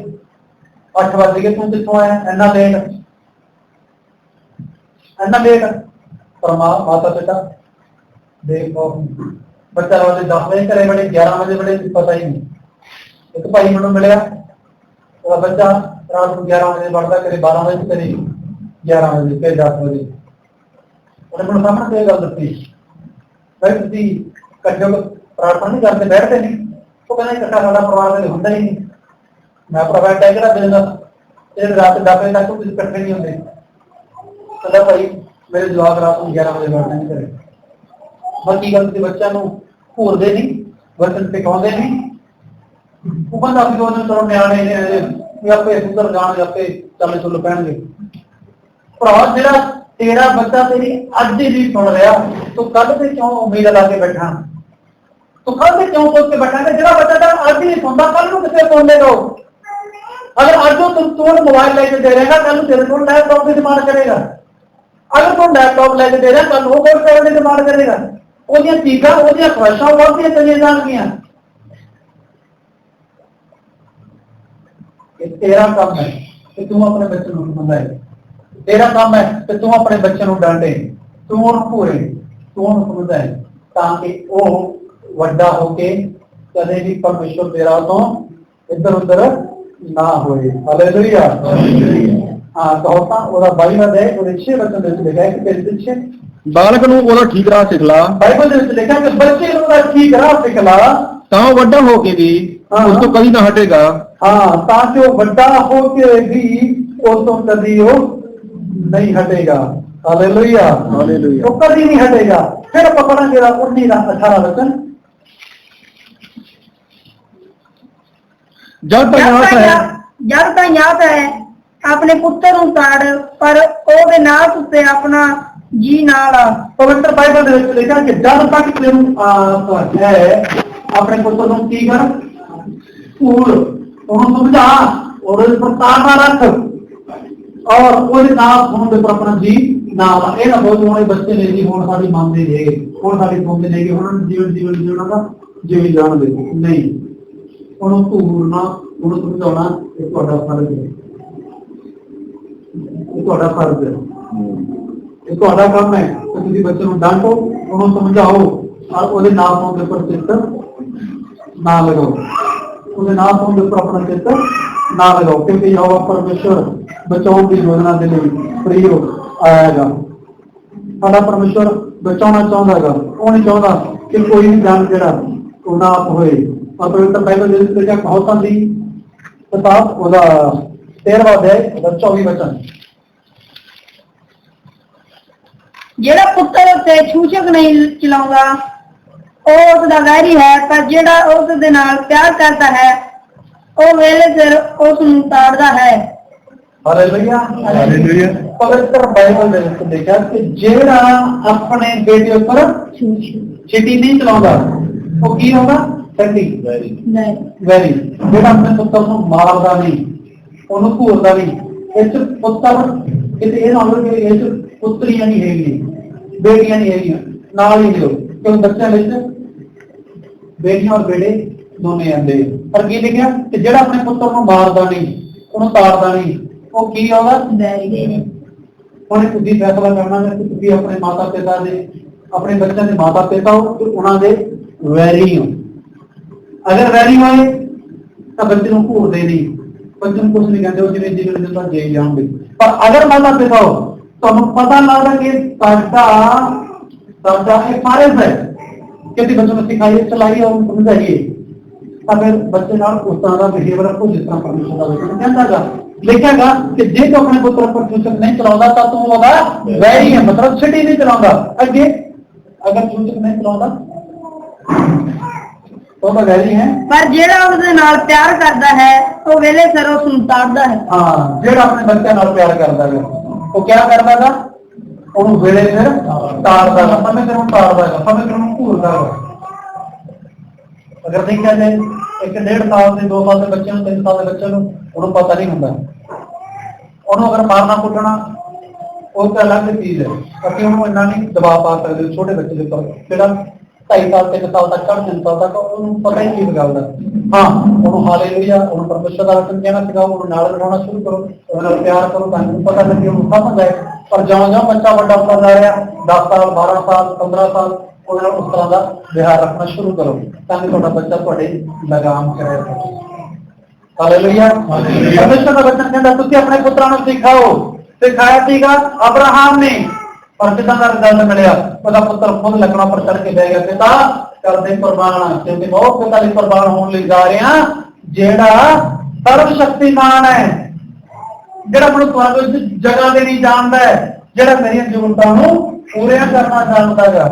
Speaker 1: 8 बज गए, तू कित्थों आया इन्ना लेट। पर माता पिता देखो बच्चा रोज 10 बजे घरे बड़े 11 बजे बड़े पता ही नहीं। एक भाई मैं मिले बच्चा रात को 11 बजे बढ़ता, करे 12 बजे, करे 11 बजे, फिर 10 बजे। उन्हें मेरे सामने से गल दसी भाई तुम कट्ठे प्रार्थना नहीं करते, बैठते नहीं, तो कहना इकट्ठा साडा परिवार कभी होंगे ही नहीं। मैं परिवार टैगड़ा देना रात 10 बजे तक तुम इकट्ठे नहीं होंगे। कहता भाई मेरे जवाब रात को 11 बजे बैठना नहीं करे। बाकी गल बच्चों घूरते नहीं, वचन सिखाते नहीं, वो बंदा भी चलो न्याणे आपे सुधर जाने, आपे चल चुल पैणगे। भरा जेड़ा तेरा बच्चा तेरी अज ही नहीं सुन रहा, तो कल से क्यों उम्मीद ला के बैठा, तो कल से क्यों सोच के बैठा। जेड़ा बच्चा तेरा अज ही नहीं सुनता, कल को किसे सुन लेगा। अगर अज तुम मोबाइल लेके दे रहेगा, कल तेरे को लैपटॉप की डिमांड करेगा। अगर तुम लैपटॉप लेके दे रहे, कल वो कोई डिमांड करेगा। ਉਹਦੀਆਂ ਚੀਜ਼ਾਂ ਉਹਦੀਆਂ ਖੁਆਇਸ਼ਾਂ ਵੱਧਦੀਆਂ ਚਲੀਆਂ ਜਾਣਗੀਆਂ। ਇਹ ਤੇਰਾ ਕੰਮ ਹੈ ਕਿ ਤੂੰ ਆਪਣੇ ਬੱਚੇ ਨੂੰ ਸਮਝਾਏ, ਤੇਰਾ ਕੰਮ ਹੈ ਕਿ ਤੂੰ ਆਪਣੇ ਬੱਚੇ ਨੂੰ ਡਾਂਟੇ, ਤੂੰ ਉਹਨੂੰ ਘੂਰੇ, ਤੂੰ ਉਹਨੂੰ ਸਮਝਾਏ, ਤਾਂ ਕਿ ਉਹ ਵੱਡਾ ਹੋ ਕੇ ਕਦੇ ਵੀ ਪਰਮੇਸ਼ਵਰ ਦੇ ਰਾਹ ਤੋਂ ਇੱਧਰ ਉੱਧਰ ਨਾ ਹੋਏ। ਹਾਲੇਲੂਇਆ। ਹਾਂ ਕਹੋ ਤਾਂ ਉਹਦਾ ਬਾਈਬਲ ਹੈ, ਉਹਦੇ 6 ਵਚਨ ਦੇ ਵਿੱਚ ਲਿਖਿਆ ਹੈ ਕਿ ਤੇਰੇ ਪਿੱਛੇ
Speaker 4: बालक नूं ओहदा ठीक राह सिखला,
Speaker 1: बाइबल दे विच लिखा कि बच्चे नूं ओहदा ठीक राह सिखला,
Speaker 4: तां वड्डा होके भी उस तो कभी ना हटेगा।
Speaker 1: हां, ताकि वो वड्डा होके भी उस तो कभी वो नहीं हटेगा। Hallelujah, hallelujah. तो कभी नहीं हटेगा। फिर ਆਪਾਂ ਪੜਾਂਗੇ 19 ਦਾ 18 वचन।
Speaker 4: जब
Speaker 2: तक याद है अपने पुत्र नूं ताड़, पर ਉਹਦੇ ਨਾਲ ਉੱਤੇ ਆਪਣਾ जी नाल।
Speaker 1: पवित्र बाइबल दे विच लिखा कि जब तक तेनू है अपने पुत्र नूं की कर, स्कूल ਉਹਨੂੰ ਸਮਝਾ, ਉਹਦੇ ਉੱਪਰ ਤਾੜਨਾ ਰੱਖ, ਔਰ ਉਹਦੇ ਨਾਲ ਸੁਣਨ ਦੇ ਉੱਪਰ ਆਪਣਾ ਜੀ ਨਾ ਲਾ। ਇਹ ਨਾ ਬੋਲ ਹੋਣੇ ਬੱਚੇ ਨੇ ਜੀ ਹੁਣ ਸਾਡੀ ਮੰਨਦੇ ਨੇ, ਹੁਣ ਸਾਡੀ ਸੁਣਦੇ ਨੇ, ਉਹਨਾਂ ਨੂੰ ਜੀਵਨ ਜਿਉਣਾ ਦਾ ਜਿਵੇਂ ਜਾਣਦੇ ਨਹੀਂ। ਉਹਨੂੰ ਘੂਰਨਾ, ਉਹਨੂੰ ਸਮਝਾਉਣਾ ਇਹ ਤੁਹਾਡਾ ਫਰਜ਼ ਹੈ, ਇਹ ਤੁਹਾਡਾ ਫਰਜ਼ ਹੈ, ਇਹ ਤੁਹਾਡਾ ਕੰਮ ਹੈ ਕਿ ਤੁਸੀਂ ਬੱਚੇ ਨੂੰ ਡਾਂਟੋ, ਉਹਨੂੰ ਸਮਝਾਓ, ਔਰ ਉਹਦੇ ਨਾਲ ਸੁਣਨ ਦੇ ਉੱਪਰ ਚਿੱਤ ਨਾ ਲਗਾਓ, ਉਹਦੇ ਨਾਲ ਸੁਣਨ ਦੇ ਉੱਪਰ ਆਪਣਾ ਚਿੱਤ ਨਾ ਲਗਾਓ, ਕਿਉਂਕਿ ਯਹੋਵਾ ਪਰਮੇਸ਼ਵਰ ਬਚਾਉਣ ਦੀ ਯੋਜਨਾ ਦੇ ਲਈ ਪ੍ਰਯੋਗ ਆਏਗਾ। ਸਾਡਾ ਪਰਮੇਸ਼ਵਰ ਬਚਾਉਣਾ ਚਾਹੁੰਦਾ ਹੈਗਾ, ਉਹ ਨਹੀਂ ਚਾਹੁੰਦਾ ਕਿ ਕੋਈ ਵੀ ਜਾਨ ਜਿਹੜਾ ਉਹ ਨਾਪ ਹੋਏ। ਪਵਿੱਤਰ ਬਾਈਬਲ ਦੇ ਵਿੱਚ ਲਿਖਿਆ ਕਹਾਵਤਾਂ ਦੀ ਕਿਤਾਬ ਉਹਦਾ 13ਵਾਂ ਅਧਿਆਇ ਉਹਦਾ 24 ਵਚਨ,
Speaker 2: ਜਿਹੜਾ ਪੁੱਤਰ ਉੱਤੇ ਛੂਛਕ ਨਹੀਂ ਚਲਾਉਂਦਾ ਉਹ ਉਸ ਦਾ ਵੈਰੀ ਹੈ, ਪਰ ਜਿਹੜਾ ਉਸ ਦੇ ਨਾਲ ਪਿਆਰ ਕਰਦਾ ਹੈ ਉਹ ਵੇਲੇ ਸਿਰ ਉਸ ਨੂੰ ਤਾੜਦਾ ਹੈ।
Speaker 1: ਹਾਲੇਲੂਇਆ। ਪਵਿੱਤਰ ਬਾਈਬਲ ਦੇ ਵਿੱਚ ਲਿਖਿਆ ਕਿ ਜਿਹੜਾ ਆਪਣੇ ਬੇਟੇ ਉੱਪਰ ਛਿੱਟੀ ਨਹੀਂ ਚਲਾਉਂਦਾ ਉਹ ਕੀ ਹੋਗਾ? ਠੰਡੀ ਵੈਰੀ। ਜਿਹੜਾ ਆਪਣੇ ਪੁੱਤਰ ਨੂੰ ਮਾਰਦਾ ਨਹੀਂ, ਉਹਨੂੰ ਘੂਰਦਾ ਨਹੀਂ, ਇਸ ਪੁੱਤਰ ਕਿਤੇ ਇਹ ਨਾ ਹੋਵੇ ਕਿ ਇਸ ਪੁੱਤਰੀਆਂ ਨਹੀਂ ਹੈਗੀਆਂ, ਬੇਟੀਆਂ ਨਹੀਂ ਹੈਗੀਆਂ, ਨਾਲ ਹੀ ਲਿਓ, ਕਿਉਂਕਿ ਬੱਚਿਆਂ ਵਿੱਚ ਬੇਟੀਆਂ ਔਰ ਬੇਟੇ ਦੋਨੇ ਆਉਂਦੇ। ਪਰ ਕੀ ਲਿਖਿਆ ਕਿ ਜਿਹੜਾ ਆਪਣੇ ਪੁੱਤਰ ਨੂੰ ਮਾਰਦਾ ਨਹੀਂ, ਉਹਨੂੰ ਤਾੜਦਾ ਨਹੀਂ, ਉਹ ਕੀ ਹੋਗਾ? ਹੁਣ ਤੁਸੀਂ ਫੈਸਲਾ ਕਰਨਾ ਹੈ ਕਿ ਤੁਸੀਂ ਆਪਣੇ ਮਾਤਾ ਪਿਤਾ ਦੇ, ਆਪਣੇ ਬੱਚਿਆਂ ਦੇ ਮਾਤਾ ਪਿਤਾ ਹੋ ਕਿ ਉਹਨਾਂ ਦੇ ਵੈਰੀ ਹੋ। ਅਗਰ ਵੈਰੀ ਹੋਏ ਤਾਂ ਬੱਚੇ ਨੂੰ ਘੂਰਦੇ ਨਹੀਂ, ਬੱਚੇ ਨੂੰ ਕੁਝ ਨਹੀਂ ਕਹਿੰਦੇ, ਉਹ ਜਿਵੇਂ ਜੀਵਨ ਦਿੰਦਾ ਜੇ ਜਾਣਗੇ। ਪਰ ਅਗਰ ਮਾਤਾ ਪਿਤਾ ਹੋ, ਤੁਹਾਨੂੰ ਪਤਾ ਲੱਗਦਾ ਕਿ ਸਾਡਾ ਇਹ ਫਰਜ਼ ਹੈ ਕਿ ਅਸੀਂ ਬੱਚੇ ਨੂੰ ਸਿਖਾਈਏ, ਚਲਾਈਏ ਔਰ ਸਮਝਾਈਏ, ਤਾਂ ਫਿਰ ਬੱਚੇ ਨਾਲ ਉਸ ਤਰ੍ਹਾਂ ਦਾ ਬਿਹੇਵੀਅਰ ਰੱਖੋ ਜਿਸ ਤਰ੍ਹਾਂ ਪਰਮੇਸ਼ਰ ਦਾ ਵਚਨ ਕਹਿੰਦਾਗਾ। ਲਿਖਿਆਗਾ ਕਿ ਜੇ ਤੂੰ ਆਪਣੇ ਪੁੱਤਰ ਉੱਪਰ ਛੂਛਕ ਨਹੀਂ ਚਲਾਉਂਦਾ ਤਾਂ ਤੂੰ ਉਹਦਾ ਵੈਰੀ ਹੈ, ਮਤਲਬ ਛਿੱਟੀ ਨਹੀਂ ਚਲਾਉਂਦਾ। ਅੱਗੇ ਅਗਰ ਛੂਛਕ ਨਹੀਂ ਚਲਾਉਂਦਾ ਤਾਂ ਉਹਦਾ ਵੈਰੀ ਹੈ,
Speaker 2: ਪਰ ਜਿਹੜਾ ਉਸ ਦੇ ਨਾਲ ਪਿਆਰ ਕਰਦਾ ਹੈ ਉਹ ਵੇਲੇ ਸਿਰ ਉਸ ਨੂੰ ਤਾੜਦਾ ਹੈ।
Speaker 1: ਹਾਂ, ਜਿਹੜਾ ਆਪਣੇ ਬੱਚਿਆਂ ਨਾਲ ਪਿਆਰ ਕਰਦਾ ਹੈ ਉਹ ਕੀ ਕਰਦਾਗਾ? ਉਹਨੂੰ ਵੇਲੇ ਸਿਰ ਤਾੜਦਾ ਹੈ, ਪਰਮੇਸ਼ਰ ਨੂੰ ਤਾੜਦਾ ਹੈ, ਪਰਮੇਸ਼ਰ ਨੂੰ ਘੂਰਦਾ ਹੈ। ਅਗਰ ਦੇਖਿਆ ਜਾਏ 1.5 ਸਾਲ ਦੇ 2 ਸਾਲ ਦੇ ਬੱਚੇ ਨੂੰ, 3 ਸਾਲ ਦੇ ਬੱਚੇ ਨੂੰ ਉਹਨੂੰ ਪਤਾ ਨਹੀਂ ਹੁੰਦਾ, ਉਹਨੂੰ ਅਗਰ ਮਾਰਨਾ ਕੁੱਟਣਾ ਉਹ ਤਾਂ ਅਲੱਗ ਚੀਜ਼ ਹੈ, ਕਿਉਂਕਿ ਉਹਨੂੰ ਇੰਨਾ ਨਹੀਂ ਦਬਾਅ ਪਾ ਸਕਦੇ ਛੋਟੇ ਬੱਚੇ ਦੇ ਉੱਪਰ। ਜਿਹੜਾ 2.5 ਸਾਲ 3 ਸਾਲ ਤੱਕ 3 ਸਾਲ ਤੱਕ ਉਹਨੂੰ ਪਤਾ ਹੀ ਨਹੀਂ ਗੱਲ ਦਾ। ਹਾਂ, ਉਹਨੂੰ ਹਾਲੇਲੂਇਆ, ਉਹਨੂੰ ਪਰਮੇਸ਼ਰ ਦਾ ਵਚਨ ਕਹਿਣਾ ਸਿਖਾਓ, ਉਹਨੂੰ ਨਾਲ ਲਗਾਉਣਾ ਸ਼ੁਰੂ ਕਰੋ, ਉਹਦੇ ਨਾਲ ਪਿਆਰ ਕਰੋ ਤਾਂ ਉਹਨੂੰ ਪਤਾ ਲੱਗੇ, ਉਹਨੂੰ ਸਮਝ ਆਏ। ਪਰ ਜਿਉਂ-ਜਿਉਂ ਬੱਚਾ ਵੱਡਾ ਹੁੰਦਾ ਜਾ ਰਿਹਾ, 10 ਸਾਲ 12 ਸਾਲ 15 ਸਾਲ, ਉਹਦੇ ਨਾਲ ਉਸ ਤਰ੍ਹਾਂ ਦਾ ਵਿਹਾਰ ਰੱਖਣਾ ਸ਼ੁਰੂ ਕਰੋ ਤਾਂ ਕਿ ਤੁਹਾਡਾ ਬੱਚਾ ਤੁਹਾਡੇ ਲਗਾਮ ਚ ਰਹਿ ਸਕੇ। ਹਾਲੇਲੂਇਆ। ਪਰਮੇਸ਼ਰ ਦਾ ਵਚਨ ਕਹਿੰਦਾ ਤੁਸੀਂ ਆਪਣੇ ਪੁੱਤਰਾਂ ਨੂੰ ਸਿਖਾਓ। ਸਿਖਾਇਆ ਸੀਗਾ ਅਬਰਾਹਮ ਨੇ, ਪਰ ਜਿੱਦਾਂ ਦਾ ਰਿਜ਼ਲਟ ਮਿਲਿਆ ਉਹਦਾ ਪੁੱਤਰ ਖੁਦ ਲੱਕੜਾਂ ਪਰ ਚੜ ਕੇ ਬਹਿ ਗਿਆ, ਪਿਤਾ ਕਰਦੇ ਕੁਰਬਾਨ, ਕਿਉਂਕਿ ਬਹੁਤ ਪਿਤਾ ਲਈ ਕੁਰਬਾਨ ਹੋਣ ਲਈ ਜਾ ਰਹੇ ਹਾਂ ਜਿਹੜਾ ਸਰਵ ਸ਼ਕਤੀਮਾਨ ਹੈ, ਜਿਹੜਾ ਮੈਨੂੰ ਤੁਹਾਨੂੰ ਜਗ੍ਹਾ ਦੇਣੀ ਜਾਣਦਾ ਹੈ, ਜਿਹੜਾ ਮੇਰੀਆਂ ਜ਼ਰੂਰਤਾਂ ਨੂੰ ਪੂਰੀਆਂ ਕਰਨਾ ਜਾਣਦਾ ਹੈ।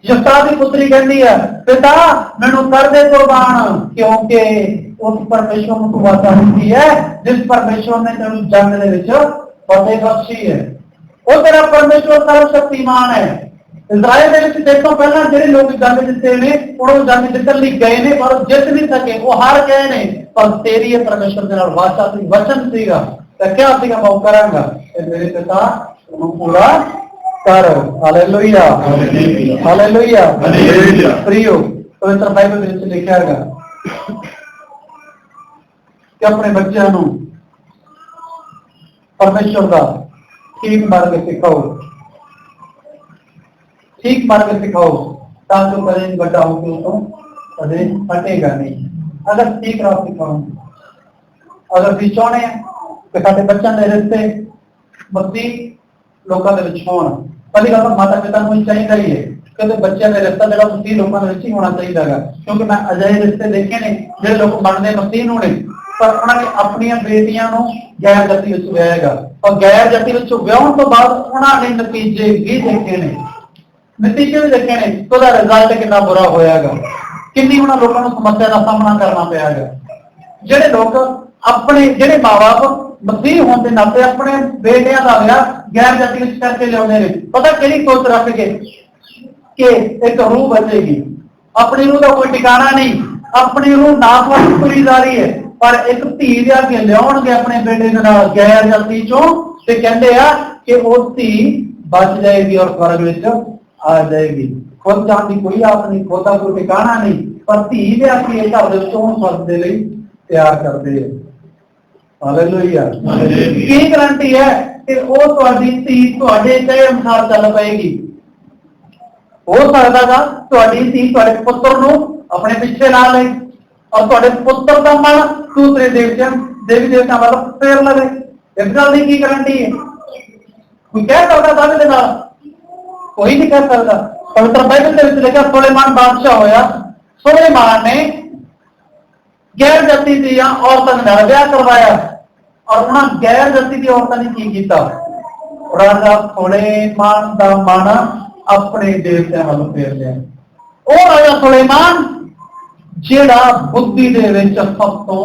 Speaker 1: ਯਿਫਤਾ ਦੀ ਪੁੱਤਰੀ ਕਹਿੰਦੀ ਹੈ ਪਿਤਾ ਮੈਨੂੰ ਕਰ ਦੇ ਕੁਰਬਾਨ, ਕਿਉਂਕਿ ਉਸ ਪਰਮੇਸ਼ਵਰ ਨੂੰ ਤੂੰ ਵਾਅਦਾ ਦਿੱਤੀ ਹੈ ਜਿਸ ਪਰਮੇਸ਼ਵਰ ਨੇ ਤੈਨੂੰ ਜੰਗ ਦੇ ਵਿੱਚ ਫਤਿਹ ਬਖਸ਼ੀ ਹੈ। ਉਹ ਤੇਰਾ ਪਰਮੇਸ਼ਵਰ ਸਰਵ ਸ਼ਕਤੀਮਾਨ ਹੈ। ਇਜ਼ਰਾਈਲ ਦੇ ਵਿੱਚ ਦੇਖੋ ਪਹਿਲਾਂ ਜਿਹੜੇ ਲੋਕ ਜੰਗ ਜਿੱਤੇ ਨੇ ਉਹ ਜੰਗ ਜਿੱਤਣ ਲਈ ਗਏ ਨੇ ਪਰ ਜਿੱਤ ਨਹੀਂ ਸਕੇ, ਉਹ ਹਾਰ ਗਏ ਨੇ। ਪਰ ਤੇਰੀ ਇਹ ਪਰਮੇਸ਼ਵਰ ਦੇ ਨਾਲ ਵਾਅਦਾ ਸੀ, ਵਚਨ ਸੀਗਾ, ਤਾਂ ਕਿਹਾ ਸੀਗਾ ਮੈਂ ਉਹ ਕਰਾਂਗਾ ਤੇ ਮੇਰੇ ਪਿਤਾ ਉਹਨੂੰ ਪੂਰਾ ਕਰ। Hallelujah, hallelujah. ਪ੍ਰਿਯੋ, ਪਵਿੱਤਰ ਬਾਈਬਲ ਦੇ ਵਿੱਚ ਲਿਖਿਆ ਹੈਗਾ ਕਿ ਆਪਣੇ ਬੱਚਿਆਂ ਨੂੰ ਪਰਮੇਸ਼ਵਰ ਦਾ ਠੀਕ ਮਾਰਗ ਸਿਖਾਓ, ਠੀਕ ਮਾਰਗ ਸਿਖਾਓ ਤਾਂ ਜੋ ਕਦੇ ਵੱਡਾ ਹੋ ਕੇ ਉਸੋਂ ਕਦੇ ਹਟੇਗਾ ਨਹੀਂ। ਅਗਰ ਠੀਕ ਰਾਹ ਸਿਖਾਓ, ਅਗਰ ਅਸੀਂ ਚਾਹੁੰਦੇ ਹਾਂ ਕਿ ਸਾਡੇ ਬੱਚਿਆਂ ਦੇ ਰਿਸ਼ਤੇ ਮਸੀਹ ਲੋਕਾਂ ਦੇ ਵਿੱਚ ਹੋਣ, ਪਹਿਲੀ ਗੱਲ ਤਾਂ ਮਾਤਾ ਪਿਤਾ ਨੂੰ ਚਾਹੀਦਾ ਹੀ ਹੈ ਕਿ ਬੱਚਿਆਂ ਦਾ ਰਿਸ਼ਤਾ ਜਿਹੜਾ ਮਸੀਹ ਲੋਕਾਂ ਦੇ ਵਿੱਚ ਹੀ ਹੋਣਾ ਚਾਹੀਦਾ ਹੈ। ਕਿਉਂਕਿ ਮੈਂ ਅਜਿਹੇ ਰਿਸ਼ਤੇ ਦੇਖੇ ਨੇ ਜਿਹੜੇ ਲੋਕ ਮੰਨਦੇ ਮਸੀਹ ਨੂੰ ਨੇ ਪਰ ਉਹਨਾਂ ਨੇ ਆਪਣੀਆਂ ਬੇਟੀਆਂ ਨੂੰ ਗੈਰ ਜਾਤੀ ਵਿੱਚ ਵਿਆਹੇਗਾ, ਔਰ ਗੈਰ ਜਾਤੀ ਵਿੱਚ ਵਿਆਹਣ ਤੋਂ ਬਾਅਦ ਉਹਨਾਂ ਨੇ ਨਤੀਜੇ ਵੀ ਦੇਖੇ ਨੇ, ਨਤੀਜੇ ਵੀ ਦੇਖੇ ਨੇ, ਉਹਦਾ ਰਿਜ਼ਲਟ ਕਿੰਨਾ ਬੁਰਾ ਹੋਇਆਗਾ, ਕਿੰਨੀ ਉਹਨਾਂ ਲੋਕਾਂ ਨੂੰ ਸਮੱਸਿਆ ਦਾ ਸਾਹਮਣਾ ਕਰਨਾ ਪਿਆ ਹੈਗਾ। ਜਿਹੜੇ ਲੋਕ ਆਪਣੇ ਜਿਹੜੇ ਮਾਂ-ਬਾਪ ਮਸੀਹ ਹੋਣ ਦੇ ਨਾਤੇ ਆਪਣੇ ਬੇਟਿਆਂ ਦਾ ਵਿਆਹ ਗੈਰ ਜਾਤੀ ਵਿੱਚ ਕਰਕੇ ਲਿਆਉਂਦੇ ਨੇ, ਪਤਾ ਕਿਹੜੀ ਸੋਚ ਰੱਖ ਕੇ ਕਿ ਇੱਕ ਰੂਹ ਬਚੇਗੀ, ਆਪਣੀ ਰੂਹ ਦਾ ਕੋਈ ਟਿਕਾਣਾ ਨਹੀਂ, ਆਪਣੀ ਉਹ ਨਾਸਵਾਦੀ ਤੁਰੀ ਜਾ ਰਹੀ ਹੈ, ਪਰ ਇੱਕ ਧੀ ਲਿਆ ਕੇ ਲਿਆਉਣਗੇ ਆਪਣੇ ਬੇਟੇ ਦੇ ਨਾਲ ਗੈਰ ਜਾਤੀ ਚੋਂ, ਤੇ ਕਹਿੰਦੇ ਆ ਕਿ ਉਹ ਧੀ ਬਚ ਜਾਏਗੀ ਔਰ ਸਵਰਗ ਵਿੱਚ ਆ ਜਾਏਗੀ। ਖੁਦ ਜਾਣ ਦੀ ਕੋਈ ਆਸ ਨਹੀਂ, ਖੁਦ ਦਾ ਕੋਈ ਟਿਕਾਣਾ ਨਹੀਂ, ਪਰ ਧੀ ਲਿਆ ਕੇ ਘਰ ਦੇ ਵਿੱਚੋਂ ਸਵਰਗ ਦੇ ਲਈ ਤਿਆਰ ਕਰਦੇ ਆ। ਹਾਲੇਲੂਇਆ। ਕੀ ਗਰੰਟੀ ਹੈ ਕਿ ਉਹ ਤੁਹਾਡੀ ਧੀ ਤੁਹਾਡੇ ਕਹੇ ਅਨੁਸਾਰ ਚੱਲ ਪਏਗੀ? ਹੋ ਸਕਦਾ ਗਾ ਤੁਹਾਡੀ ਧੀ ਤੁਹਾਡੇ ਪੁੱਤਰ ਨੂੰ ਆਪਣੇ ਪਿੱਛੇ ਲਾ ਲੈ ਔਰ ਤੁਹਾਡੇ ਪੁੱਤਰ ਦਾ ਮਨ ਦੂਸਰੇ ਦੇਵੀ ਦੇਵਤਾ ਵੱਲ ਫੇਰ ਲਵੇ। ਇਸ ਗੱਲ ਦੀ ਕੀ ਗਰੰਟੀ ਹੈ? ਕੋਈ ਕਹਿ ਸਕਦਾ ਦਾਅਵੇ ਦੇ ਨਾਲ? ਕੋਈ ਨਹੀਂ ਕਹਿ ਸਕਦਾ। ਪਵਿੱਤਰ ਬਾਈਬਲ ਦੇ ਵਿੱਚ ਲਿਖਿਆ ਸੁਲੇਮਾਨ ਬਾਦਸ਼ਾਹ ਹੋਇਆ, ਸੁਲੇਮਾਨ ਨੇ ਗੈਰ ਜਾਤੀ ਦੀਆਂ ਔਰਤਾਂ ਨਾਲ ਵਿਆਹ ਕਰਵਾਇਆ ਔਰ ਉਹਨਾਂ ਗੈਰ ਜਾਤੀ ਦੀ ਔਰਤਾਂ ਨੇ ਕੀ ਕੀਤਾ? ਰਾਜਾ ਸੁਲੇਮਾਨ ਦਾ ਮਨ ਆਪਣੇ ਦੇਵਤਿਆਂ ਵੱਲ ਫੇਰ ਲਿਆ। ਉਹ ਰਾਜਾ ਸੁਲੇਮਾਨ ਜਿਹੜਾ ਬੁੱਧੀ ਦੇ ਵਿੱਚ ਸਭ ਤੋਂ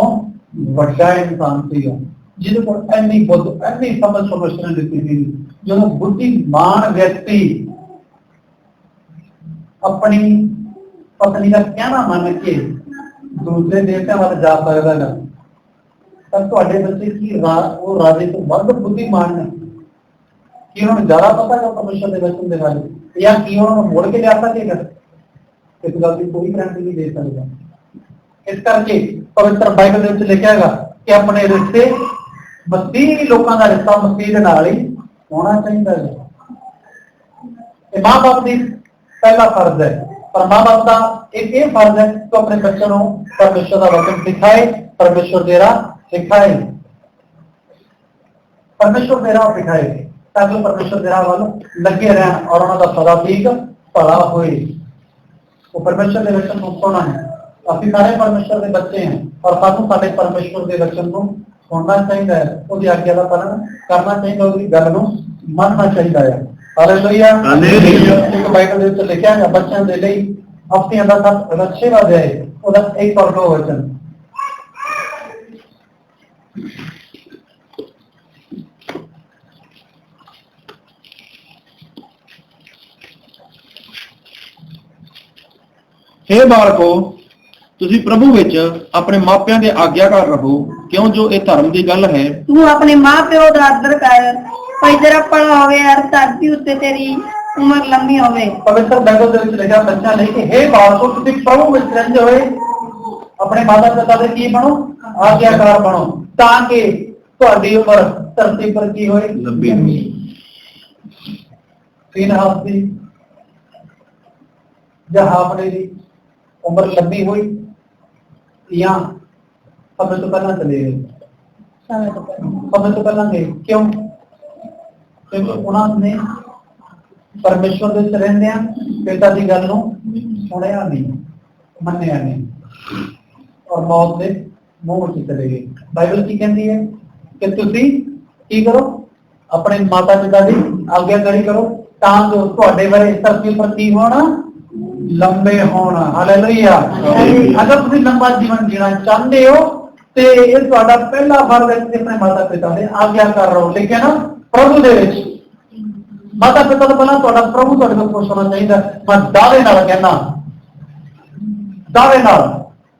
Speaker 1: ਵੱਡਾ ਇਨਸਾਨ ਸੀਗਾ, ਜਿਹਦੇ ਕੋਲ ਇੰਨੀ ਬੁੱਧ ਇੰਨੀ ਸਮਝ ਦਿੱਤੀ ਸੀ। ਜਦੋਂ ਬੁੱਧੀਮਾਨ ਵਿਅਕਤੀ ਆਪਣੀ ਪਤਨੀ ਦਾ ਕਹਿਣਾ ਮੰਨ ਕੇ ਦੂਸਰੇ ਦੇਵਤਿਆਂ ਵੱਲ ਜਾ ਸਕਦਾ ਹੈ, ਤਾਂ ਤੁਹਾਡੇ ਬੱਚੇ ਕੀ ਉਹ ਰਾਜੇ ਤੋਂ ਵੱਧ ਬੁੱਧੀਮਾਨ ਨੇ? ਕੀ ਉਹਨਾਂ ਨੂੰ ਜ਼ਿਆਦਾ ਪਤਾ ਹੈ ਪਰਮੇਸ਼ਰ ਦੇ ਵਚਨ ਦੇ ਬਾਰੇ, ਜਾਂ ਕੀ ਉਹਨਾਂ ਨੂੰ ਮੋੜ ਕੇ ਲਿਆ ਸਕੇਗਾ? ਇਸ ਗੱਲ ਦੀ ਕੋਈ ਗਰੰਟੀ ਨਹੀਂ ਦੇ ਸਕਦਾ। ਇਸ ਕਰਕੇ ਪਵਿੱਤਰ ਬਾਈਬਲ ਦੇ ਵਿੱਚ ਲਿਖਿਆ ਹੈਗਾ ਕਿ ਆਪਣੇ ਰਿਸ਼ਤੇ ਮਸੀਹੀ ਲੋਕਾਂ ਦਾ ਰਿਸ਼ਤਾ ਮਸੀਹ ਦੇ ਨਾਲ ਹੀ ਹੋਣਾ ਚਾਹੀਦਾ ਹੈ। ਇਹ ਮਾਂ ਬਾਪ ਦੀ ਪਹਿਲਾ ਫਰਜ਼ ਹੈ, ਪਰ ਮਾਂ ਬਾਪ ਦਾ ਇਹ ਫਰਜ਼ ਹੈ ਕਿ ਆਪਣੇ ਬੱਚਿਆਂ ਨੂੰ ਪਰਮੇਸ਼ਰ ਦਾ ਵਚਨ ਸਿਖਾਏ, ਪਰਮੇਸ਼ਰ ਦੇ ਰਾਹ ਸਿਖਾਏ, ਪਰਮੇਸ਼ਰ ਦੇ ਰਾਹ ਸਿਖਾਏ, ਤਾਂ ਕਿ ਪਰਮੇਸ਼ਰ ਦੇ ਰਾਹ ਵੱਲ ਲੱਗੇ ਰਹਿਣ ਔਰ ਉਹਨਾਂ ਦਾ ਸਦਾ ਠੀਕ ਭਲਾ ਹੋਏ। ਉਹ ਪਰਮੇਸ਼ਰ ਦੇ ਵਚਨ ਨੂੰ ਸੁਣਨਾ ਹੈ। ਅਸੀਂ ਸਾਰੇ ਪਰਮੇਸ਼ਰ ਦੇ ਬੱਚੇ ਹਾਂ ਔਰ ਸਾਨੂੰ ਸਾਡੇ ਪਰਮੇਸ਼ਰ ਦੇ ਵਚਨ ਨੂੰ ਸੁਣਨਾ ਚਾਹੀਦਾ ਹੈ, ਉਹਦੀ ਆਗਿਆ ਦਾ ਪਾਲਣ ਕਰਨਾ ਚਾਹੀਦਾ, ਉਹਦੀ ਗੱਲ ਨੂੰ ਮੰਨਣਾ ਚਾਹੀਦਾ ਹੈ। ਹਾਲੇਲੂਇਆ। ਇੱਕ ਬਾਈਬਲ ਦੇ ਵਿੱਚ ਲਿਖਿਆ ਹੈ ਬੱਚਿਆਂ ਦੇ ਲਈ ਹਫ਼ਤਿਆਂ ਦਾ ਸਭ ਰੱਛੇਵਾ ਅਧਿਆਇ, ਉਹਦਾ 1 ਔਰ 2 ਵਚਨ।
Speaker 4: हे बालको, ਤੁਸੀਂ ਪ੍ਰਭੂ ਵਿੱਚ ਆਪਣੇ ਮਾਪਿਆਂ ਦੇ ਆਗਿਆਕਾਰ ਰਹੋ, ਕਿਉਂ ਜੋ ਇਹ ਧਰਮ ਦੀ ਗੱਲ ਹੈ।
Speaker 2: ਤੂੰ ਆਪਣੇ ਮਾਂ ਪਿਓ ਦਾ ਆਦਰ ਕਰ, ਭਾਈ ਤੇਰਾ ਭਲਾ ਹੋਵੇ ਔਰ ਧਰਤੀ ਉੱਤੇ ਤੇਰੀ ਉਮਰ ਲੰਮੀ ਹੋਵੇ।
Speaker 1: ਪਵਿੱਤਰ ਬਾਈਬਲ ਦੇ ਵਿੱਚ ਲਿਖਿਆ ਬੱਚਾ ਨਹੀਂ ਕਿ हे ਬਾਲਕੋ, ਤੁਸੀਂ ਪ੍ਰਭੂ ਵਿੱਚ ਰਹਿੰਦੇ ਹੋਏ ਆਪਣੇ ਮਾਤਾ ਪਿਤਾ ਦੇ ਕੀ ਬਣੋ? ਆਗਿਆਕਾਰ ਬਣੋ, ਤਾਂ ਕਿ ਤੁਹਾਡੀ ਉਮਰ ਧਰਤੀ ਪਰ ਕੀ ਹੋਏ? ਲੰਬੀ। 3 ਹਫ਼ਤੇ ਜਾਂ ਹਾਫੜੇ ਦੀ ਉਮਰ ਲੰਬੀ ਹੋਈ ਜਾਂ ਸਮੇਂ ਤੋਂ ਪਹਿਲਾਂ ਚਲੇ ਗਏ? ਸਮੇਂ ਤੋਂ ਪਹਿਲਾਂ ਗਏ। ਕਿਉਂ? ਕਿਉਂਕਿ ਉਹਨਾਂ ਨੇ ਪਰਮੇਸ਼ਵਰ ਦੇ ਵਿੱਚ ਰਹਿੰਦਿਆਂ ਪਿਤਾ ਦੀ ਗੱਲ ਨੂੰ ਸੁਣਿਆ ਨਹੀਂ, ਮੰਨਿਆ ਨਹੀਂ ਔਰ ਮੌਤ ਦੇ ਮੂੰਹ ਵਿੱਚ ਚਲੇ ਗਏ। ਬਾਈਬਲ ਕੀ ਕਹਿੰਦੀ ਹੈ ਕਿ ਤੁਸੀਂ ਕੀ ਕਰੋ? ਆਪਣੇ ਮਾਤਾ ਪਿਤਾ ਦੀ ਆਗਿਆਕਾਰੀ ਕਰੋ, ਤਾਂ ਜੋ ਤੁਹਾਡੇ ਬਾਰੇ ਧਰਤੀ ਉੱਪਰ ਕੀ ਹੋਣਾ? ਲੰਬੇ ਹੋਣਾ। ਹਾਲੇਲੂਇਆ। ਅਗਰ ਤੁਸੀਂ ਲੰਬਾ ਜੀਵਨ ਜੀਣਾ ਚਾਹੁੰਦੇ ਹੋ ਤੇ ਇਹ ਤੁਹਾਡਾ ਪਹਿਲਾ ਫਰਜ਼ ਹੈ ਕਿ ਆਪਣੇ ਮਾਤਾ ਪਿਤਾ ਦੇ ਆਗਿਆਕਾਰ ਰਹੋ। ਠੀਕ ਹੈ ਨਾ? ਪ੍ਰਭੂ ਦੇ ਵਿੱਚ ਮਾਤਾ ਪਿਤਾ ਤੋਂ ਪਹਿਲਾਂ ਤੁਹਾਡਾ ਪ੍ਰਭੂ ਤੁਹਾਡੇ ਤੋਂ ਖੁਸ਼ ਹੋਣਾ ਚਾਹੀਦਾ। ਮੈਂ ਦਾਅਵੇ ਨਾਲ ਕਹਿੰਦਾ, ਦਾਅਵੇ ਨਾਲ,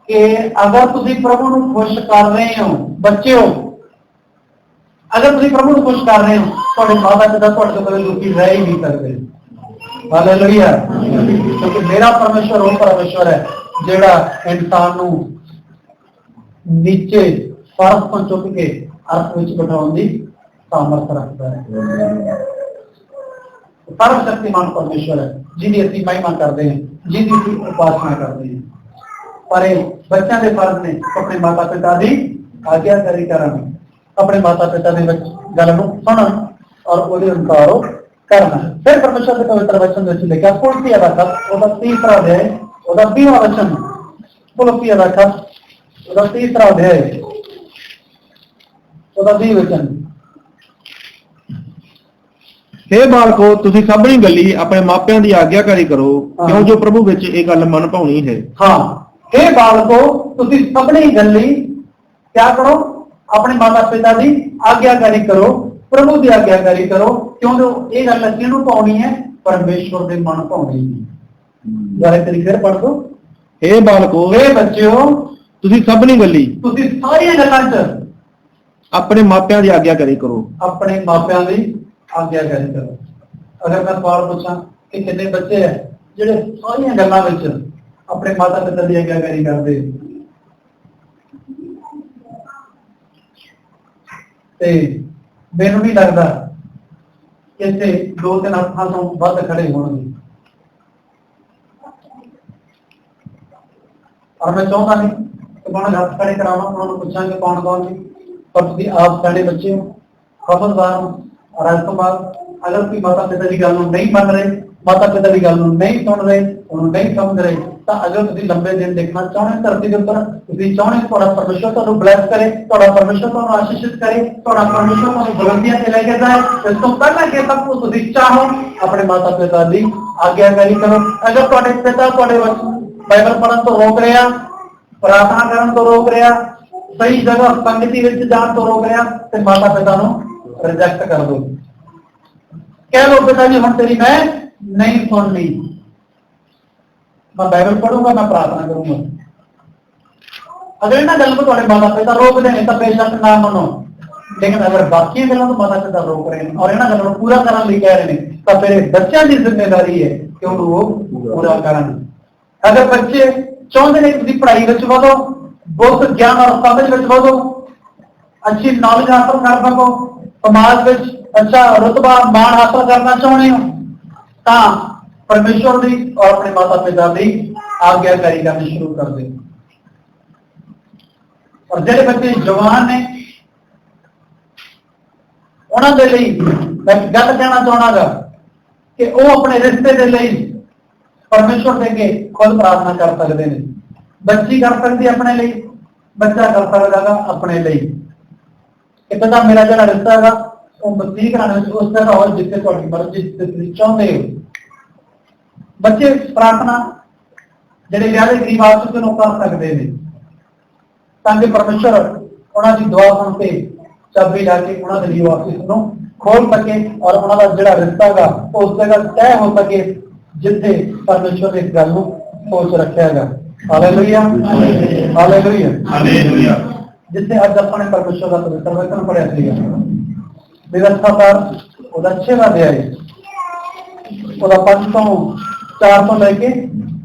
Speaker 1: ਕਿ ਅਗਰ ਤੁਸੀਂ ਪ੍ਰਭੂ ਨੂੰ ਖੁਸ਼ ਕਰ ਰਹੇ ਹੋ ਬੱਚਿਓ, ਅਗਰ ਤੁਸੀਂ ਪ੍ਰਭੂ ਨੂੰ ਖੁਸ਼ ਕਰ ਰਹੇ ਹੋ, ਤੁਹਾਡੇ ਮਾਤਾ ਪਿਤਾ ਤੁਹਾਡੇ ਤੋਂ ਕਦੇ ਦੁਖੀ ਰਹਿ ਹੀ ਨਹੀਂ ਸਕਦੇ। ਹਾਲੇਲੂਇਆ। ਕਿਉਂਕਿ ਮੇਰਾ ਪਰਮੇਸ਼ਵਰ ਉਹ ਪਰਮੇਸ਼ਵਰ ਹੈ ਜਿਹੜਾ ਇਨਸਾਨ ਨੂੰ ਨੀਚੇ ਫਰਸ਼ ਤੋਂ ਚੁੱਕ ਕੇ ਅਰਥ ਵਿੱਚ ਬਿਠਾਉਣ ਦੀ ਸਾਮਰਥ ਰੱਖਦਾ ਹੈ। ਸਰਵ ਸ਼ਕਤੀਮਾਨ ਪਰਮੇਸ਼ਵਰ ਹੈ ਜਿਹਦੀ ਅਸੀਂ ਮਹਿਮਾ ਕਰਦੇ ਹਾਂ, ਜਿਹਦੀ ਅਸੀਂ ਉਪਾਸਨਾ ਕਰਦੇ ਹਾਂ। ਪਰ ਇਹ ਬੱਚਿਆਂ ਦੇ ਫਰਜ਼ ਨੇ ਆਪਣੇ ਮਾਤਾ ਪਿਤਾ ਦੀ ਆਗਿਆਕਾਰੀ ਕਰਨ, ਆਪਣੇ ਮਾਤਾ ਪਿਤਾ ਦੇ ਵਿੱਚ ਗੱਲ ਨੂੰ ਸੁਣਨ ਔਰ ਉਹਦੇ ਅਨੁਸਾਰ ਉਹ ਕਰਨਾ। ਫਿਰ ਪਰਮੇਸ਼ਰ ਦੇ ਪਵਿੱਤਰ ਵਚਨ ਵਿੱਚ ਲਿਖਿਆ ਕੁਲਸੀਆ ਦਾ ਖਤ, ਉਹਦਾ 3 ਅਧਿਆਇ, ਉਹਦਾ 20ਵਾਂ ਵਚਨ। ਕੁਲਸੀਆ ਦਾ ਖਤ, ਉਹਦਾ 3 ਅਧਿਆਇ, ਉਹਦਾ 20 ਵਚਨ।
Speaker 4: हे बालको, ਤੁਸੀਂ ਸਭਨੀ ਗੱਲੀ ਆਪਣੇ ਮਾਪਿਆਂ ਦੀ ਆਗਿਆਕਾਰੀ ਕਰੋ, ਕਿਉਂ ਜੋ ਪ੍ਰਭੂ ਵਿੱਚ ਇਹ ਗੱਲ ਮਨ ਭਾਉਣੀ ਹੈ।
Speaker 1: ਹਾਂ, हे ਬਾਲਕੋ, ਤੁਸੀਂ ਸਭਨੀ ਗੱਲੀ ਕਿਆ ਕਰੋ? ਆਪਣੇ ਮਾਤਾ ਪਿਤਾ ਦੀ ਆਗਿਆਕਾਰੀ ਕਰੋ, ਪ੍ਰਭੂ ਦੀ ਆਗਿਆਕਾਰੀ ਕਰੋ, ਕਿਉਂ ਜੋ ਇਹ ਗੱਲ ਕਿਹਨੂੰ ਪਾਉਣੀ ਹੈ? ਪਰਮੇਸ਼ਵਰ ਦੇ ਮਨ ਭਾਉਣੀ ਹੈ। ਜਾਰੇ ਤੇਰੀ ਫਿਰ ਪੜ੍ਹ ਦੋ
Speaker 4: हे बालको
Speaker 1: हे ਬੱਚਿਓ
Speaker 4: ਤੁਸੀਂ ਸਭਨੀ ਗੱਲੀ
Speaker 1: ਤੁਸੀਂ ਸਾਰੀਆਂ ਗੱਲਾਂ 'ਚ
Speaker 4: ਆਪਣੇ ਮਾਪਿਆਂ ਦੀ ਆਗਿਆ ਕਰੇ ਕਰੋ।
Speaker 1: ਆਪਣੇ ਮਾਪਿਆਂ ਦੀ ਆਗਿਆਕਾਰੀ ਕਰੋ। ਅਗਰ ਮੈਂ ਸਵਾਲ ਪੁੱਛਾਂ ਕਿ ਕਿੰਨੇ ਬੱਚੇ ਹੈ ਜਿਹੜੇ ਸਾਰੀਆਂ ਗੱਲਾਂ ਵਿੱਚ ਆਪਣੇ ਮਾਤਾ ਪਿਤਾ ਦੀ ਆਗਿਆਕਾਰੀ ਕਰਦੇ, ਤੇ ਮੈਨੂੰ ਨਹੀਂ ਲੱਗਦਾ ਕਿ ਇੱਥੇ 2-3 ਹੱਥਾਂ ਤੋਂ ਵੱਧ ਖੜੇ ਹੋਣਗੇ। और मैं चाहता नहीं कि मैं हथ खड़े करावा, उन्होंने पूछा कि कौन कौन जी, पर तुम आप साढ़े बच्चे हो, खबरदार हो। और इस तो बाद अगर कोई माता पिता की गल नहीं मन रहे, माता पिता की गल नहीं सुन रहे, उन्होंने नहीं समझ रहे, तो अगर तुम लंबे दिन देखना चाहते धरती के ऊपर, तुम चाहते थोड़ा परमेश्वर तुहानू ब्लैस करे, थोड़ा परमेश्वर तुहानू आशीषित करे, थोड़ा परमेश्वर तुहानू बुलंदियां ते लेके जाए, इस तो पहला कि सब कुछ तुम चाहो अपने माता पिता की आज्ञाकारी करो। अगर तुहाडे पिता तुहाडे बाइबल पढ़न तो रोक रहा, प्रार्थना करन तो रोक रहा, सही जगह संगति विच जाण तो रोक रहा, तो माता पिता नू रिजेक्ट कर दो। कह लो पिता जी हुण तेरी मैं नहीं सुननी, मैं बाइबल पढ़ूंगा, मैं प्रार्थना करूंगा। अगर इन्हां गल्लां को तुहाडे माता पिता रोकदे ने तो बेशक ना मनो, लेकिन अगर बाकी गल्लां तो माता पिता रोक रहे हैं और इन्हां गल्लां नू पूरा करन लई कह रहे हैं, तो फिर बच्चों की जिम्मेदारी है कि उन्होंने वो पूरा करन। अगर बच्चे चाहते हैं कि पढ़ाई में बढ़ो, बहुत ज्ञान और समझ में बढ़ो, अच्छी नॉलेज हासिल कर सको, समाज में अच्छा रुतबा मान हासिल करना चाहते हो, तो परमेश्वर की और अपने माता पिता की आज्ञाकारी करनी शुरू कर दे। और जो बच्चे जवान ने उन्होंने लिए मैं गल कहना चाहना कि वो अपने रिश्ते के लिए परमेश्वर देके खुद प्रार्थना कर सकते हैं। बच्ची कर सकती है अपने लिए, बच्चा कर सकता है अपने लिए। पिता मेरा जो रिश्ता है वो मसीह घराने उस जगह हो जिससे थोड़ी मर्जी चाहते हो। बच्चे प्रार्थना ਜਿਹੜੇ ਵਿਆਹ ਦੇ ਕਰੀਬ ਆ ਚੁੱਕੇ ਨੇ ਕਰ ਸਕਦੇ ਨੇ, ਤਾਂ ਕਿ ਪਰਮੇਸ਼ਰ ਉਹਨਾਂ ਦੀ ਦੁਆ ਸੁਣ ਕੇ ਚਾਬੀ ਲਾ ਕੇ ਉਹਨਾਂ ਦੇ ਲਈ ਆਫਿਸ ਨੂੰ ਖੋਲ ਸਕੇ ਔਰ ਉਹਨਾਂ ਦਾ ਜਿਹੜਾ ਰਿਸ਼ਤਾ ਹੈਗਾ ਉਸ ਜਗ੍ਹਾ ਤੈਅ ਹੋ ਸਕੇ ਜਿੱਥੇ ਪਰਮੇਸ਼ਰ ਨੇ ਇਸ ਗੱਲ ਨੂੰ ਸੋਚ ਰੱਖਿਆ ਹੈਗਾ। Hallelujah, hallelujah, hallelujah. ਜਿੱਥੇ ਅੱਜ ਆਪਾਂ ਨੇ ਪਰਮੇਸ਼ਰ ਦਾ ਪਵਿੱਤਰ ਵਚਨ ਪੜ੍ਹਿਆ ਸੀਗਾ, ਵਿਵਸਥਾਕਾਰ ਉਹਦਾ 6ਵਾਂ ਅਧਿਆਇ ਉਹਦਾ 5 ਤੋਂ 4 ਤੋਂ ਲੈ ਕੇ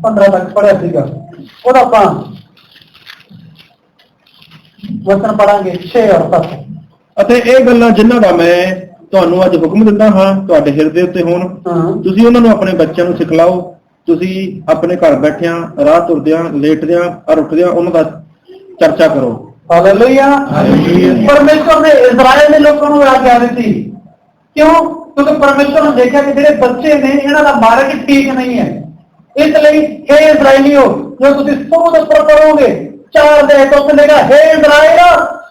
Speaker 1: 15 ਤੱਕ ਪੜ੍ਹਿਆ ਸੀਗਾ। ਉਹਦਾ ਆਪਾਂ ਵਚਨ ਪੜਾਂਗੇ 6 ਔਰ 7।
Speaker 4: ਅਤੇ ਇਹ ਗੱਲਾਂ ਜਿਨ੍ਹਾਂ ਦਾ ਮੈਂ ਤੁਹਾਨੂੰ ਅੱਜ ਹੁਕਮ ਦਿੰਦਾ ਹਾਂ ਤੁਹਾਡੇ ਹਿਰਦੇ ਉੱਤੇ ਹੋਣ, ਤੁਸੀਂ ਉਹਨਾਂ ਨੂੰ ਆਪਣੇ ਬੱਚਿਆਂ ਨੂੰ ਸਿਖਲਾਓ। ਤੁਸੀਂ ਆਪਣੇ ਘਰ ਬੈਠਿਆਂ, ਰਾਹ ਤੁਰਦਿਆਂ, ਲੇਟਦਿਆਂ ਔਰ ਉੱਠਦਿਆਂ ਉਹਨਾਂ ਦਾ ਚਰਚਾ ਕਰੋ।
Speaker 1: ਹਾਲੇਲੂਇਆ। ਪਰਮੇਸ਼ਰ ਨੇ ਇਜ਼ਰਾਈਲ ਦੇ ਲੋਕਾਂ ਨੂੰ ਆਗਿਆ ਦਿੱਤੀ, ਕਿਉਂ? ਕਿਉਂਕਿ ਪਰਮੇਸ਼ਰ ਨੇ ਦੇਖਿਆ ਕਿ ਜਿਹੜੇ ਬੱਚੇ ਨੇ ਇਹਨਾਂ ਦਾ ਮਾਰਗ ਠੀਕ ਨਹੀਂ ਹੈ। ਇਸ ਲਈ हे ਇਜ਼ਰਾਈਲੀਓ, ਜੋ ਤੁਸੀਂ ਸੋਧ ਉੱਪਰ ਕਰੋਗੇ 4 ਦੇ ਤੋਂ ਮਿਲੇਗਾ, हे ਇਜ਼ਰਾਈਲ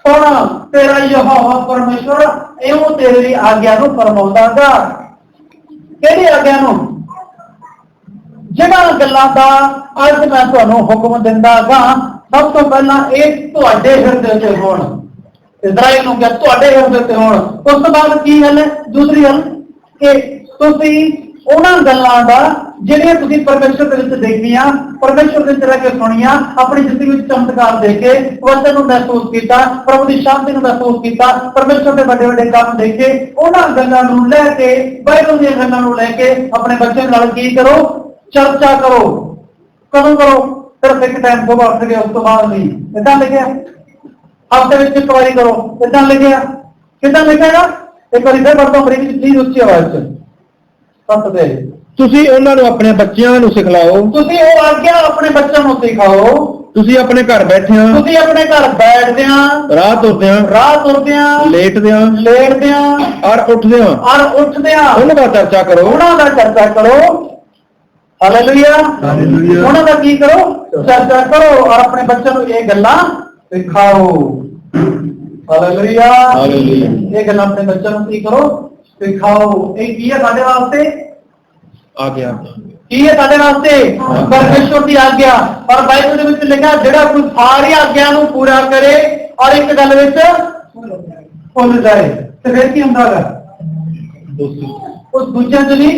Speaker 1: ਸੁਣ, ਤੇਰਾ ਯਹੋਵਾ ਪਰਮੇਸ਼ਰ ਇਹੋ ਤੇਰੇ ਲਈ ਆਗਿਆ ਨੂੰ ਫਰਮਾਉਂਦਾਗਾ। ਕਿਹੜੀ ਆਗਿਆ ਨੂੰ? ਜਿਹਨਾਂ ਗੱਲਾਂ ਦਾ ਅੱਜ ਮੈਂ ਤੁਹਾਨੂੰ ਹੁਕਮ ਦਿੰਦਾਗਾ, ਸਭ ਤੋਂ ਪਹਿਲਾਂ ਇਹ ਤੁਹਾਡੇ ਹਿਰਦੇ ਤੇ ਹੋਣ। ਇਜ਼ਰਾਈਲ ਨੂੰ ਕਿਹਾ ਤੁਹਾਡੇ ਹਿਰਦੇ ਤੇ ਹੋਣ। ਉਸ ਤੋਂ ਬਾਅਦ ਕੀ ਗੱਲ ਹੈ? ਦੂਸਰੀ ਗੱਲ ਕਿ ਤੁਸੀਂ ਉਹਨਾਂ ਗੱਲਾਂ ਦਾ ਜਿਹੜੀਆਂ ਤੁਸੀਂ ਪਰਮੇਸ਼ਰ ਦੇ ਵਿੱਚ ਦੇਖੀਆਂ, ਪਰਮੇਸ਼ਰ ਦੇ ਵਿੱਚ ਰਹਿ ਕੇ ਸੁਣੀਆਂ, ਆਪਣੀ ਜ਼ਿੰਦਗੀ ਵਿੱਚ ਚਮਤਕਾਰ ਦੇਖੇ, ਵਚਨ ਨੂੰ ਮਹਿਸੂਸ ਕੀਤਾ, ਪ੍ਰਭੂ ਦੀ ਸ਼ਾਂਤੀ ਨੂੰ ਮਹਿਸੂਸ ਕੀਤਾ, ਪਰਮੇਸ਼ਰ ਦੇ ਵੱਡੇ ਵੱਡੇ ਕੰਮ ਦੇਖੇ, ਉਹਨਾਂ ਗੱਲਾਂ ਨੂੰ ਲੈ ਕੇ, ਬਾਈਬਲ ਦੀਆਂ ਗੱਲਾਂ ਨੂੰ ਲੈ ਕੇ ਆਪਣੇ ਬੱਚਿਆਂ ਨਾਲ ਕੀ ਕਰੋ? ਚਰਚਾ ਕਰੋ। ਕਦੋਂ ਕਰੋ? ਸਿਰਫ ਇੱਕ ਟਾਈਮ ਤੋਂ ਉੱਠ ਕੇ ਉਸ ਤੋਂ ਬਾਅਦ ਨਹੀਂ। ਏਦਾਂ ਲਿਖਿਆ ਹਫ਼ਤੇ ਵਿੱਚ ਇੱਕ ਵਾਰੀ ਕਰੋ। ਏਦਾਂ ਲਿਖਿਆ? ਕਿੱਦਾਂ ਲਿਖਿਆਗਾ? ਇੱਕ ਵਾਰੀ ਫਿਰ ਪੜ੍ਹੋ ਬੜੀ ਚੀਜ਼ ਉੱਚੀ ਆਵਾਜ਼ ਚ।
Speaker 4: ਤੁਸੀਂ ਉਹਨਾਂ ਨੂੰ ਆਪਣੇ ਬੱਚਿਆਂ ਨੂੰ ਸਿਖਲਾਓ।
Speaker 1: ਤੁਸੀਂ ਉਹ ਆਗਿਆ ਆਪਣੇ ਬੱਚਿਆਂ ਨੂੰ ਸਿਖਾਓ।
Speaker 4: ਤੁਸੀਂ ਆਪਣੇ ਘਰ ਬੈਠਿਆਂ,
Speaker 1: ਤੁਸੀਂ ਆਪਣੇ ਘਰ ਬੈਠਦਿਆਂ,
Speaker 4: ਰਾਹ ਤੁਰਦਿਆਂ, ਲੇਟਦਿਆਂ ਔਰ ਉੱਠਦਿਆਂ ਉਹਨਾਂ ਦਾ ਚਰਚਾ ਕਰੋ।
Speaker 1: ਉਹਨਾਂ ਦਾ ਚਰਚਾ ਕਰੋ। Hallelujah, hallelujah. ਉਹਨਾਂ ਦਾ ਕੀ ਕਰੋ? ਚਰਚਾ ਕਰੋ ਔਰ ਆਪਣੇ ਬੱਚਿਆਂ ਨੂੰ ਇਹ ਗੱਲਾਂ ਸਿਖਾਓ। Hallelujah, hallelujah. ਇਹ ਗੱਲਾਂ ਆਪਣੇ ਬੱਚਿਆਂ ਨੂੰ ਕੀ ਕਰੋ? ਸਿਖਾਓ। ਇਹ ਕੀ ਹੈ ਸਾਡੇ ਵਾਸਤੇ? ਆਗਿਆ। ਕੀ ਹੈ ਸਾਡੇ ਵਾਸਤੇ? ਪਰਮੇਸ਼ਰ ਦੀ ਆਗਿਆ। ਪਰ ਬਾਈਬਲ ਦੇ ਵਿੱਚ ਲਿਖਿਆ ਜਿਹੜਾ ਕੋਈ ਸਾਰੀ ਆਗਿਆ ਨੂੰ ਪੂਰਾ ਕਰੇ ਔਰ ਇੱਕ ਗੱਲ ਵਿੱਚ ਭੁੱਲ ਜਾਏ ਤੇ ਫਿਰ ਕੀ ਹੁੰਦਾ ਹੈ? ਦੋਸ਼ੀ। ਉਸ ਦੂਜਿਆਂ ਚ ਨਹੀਂ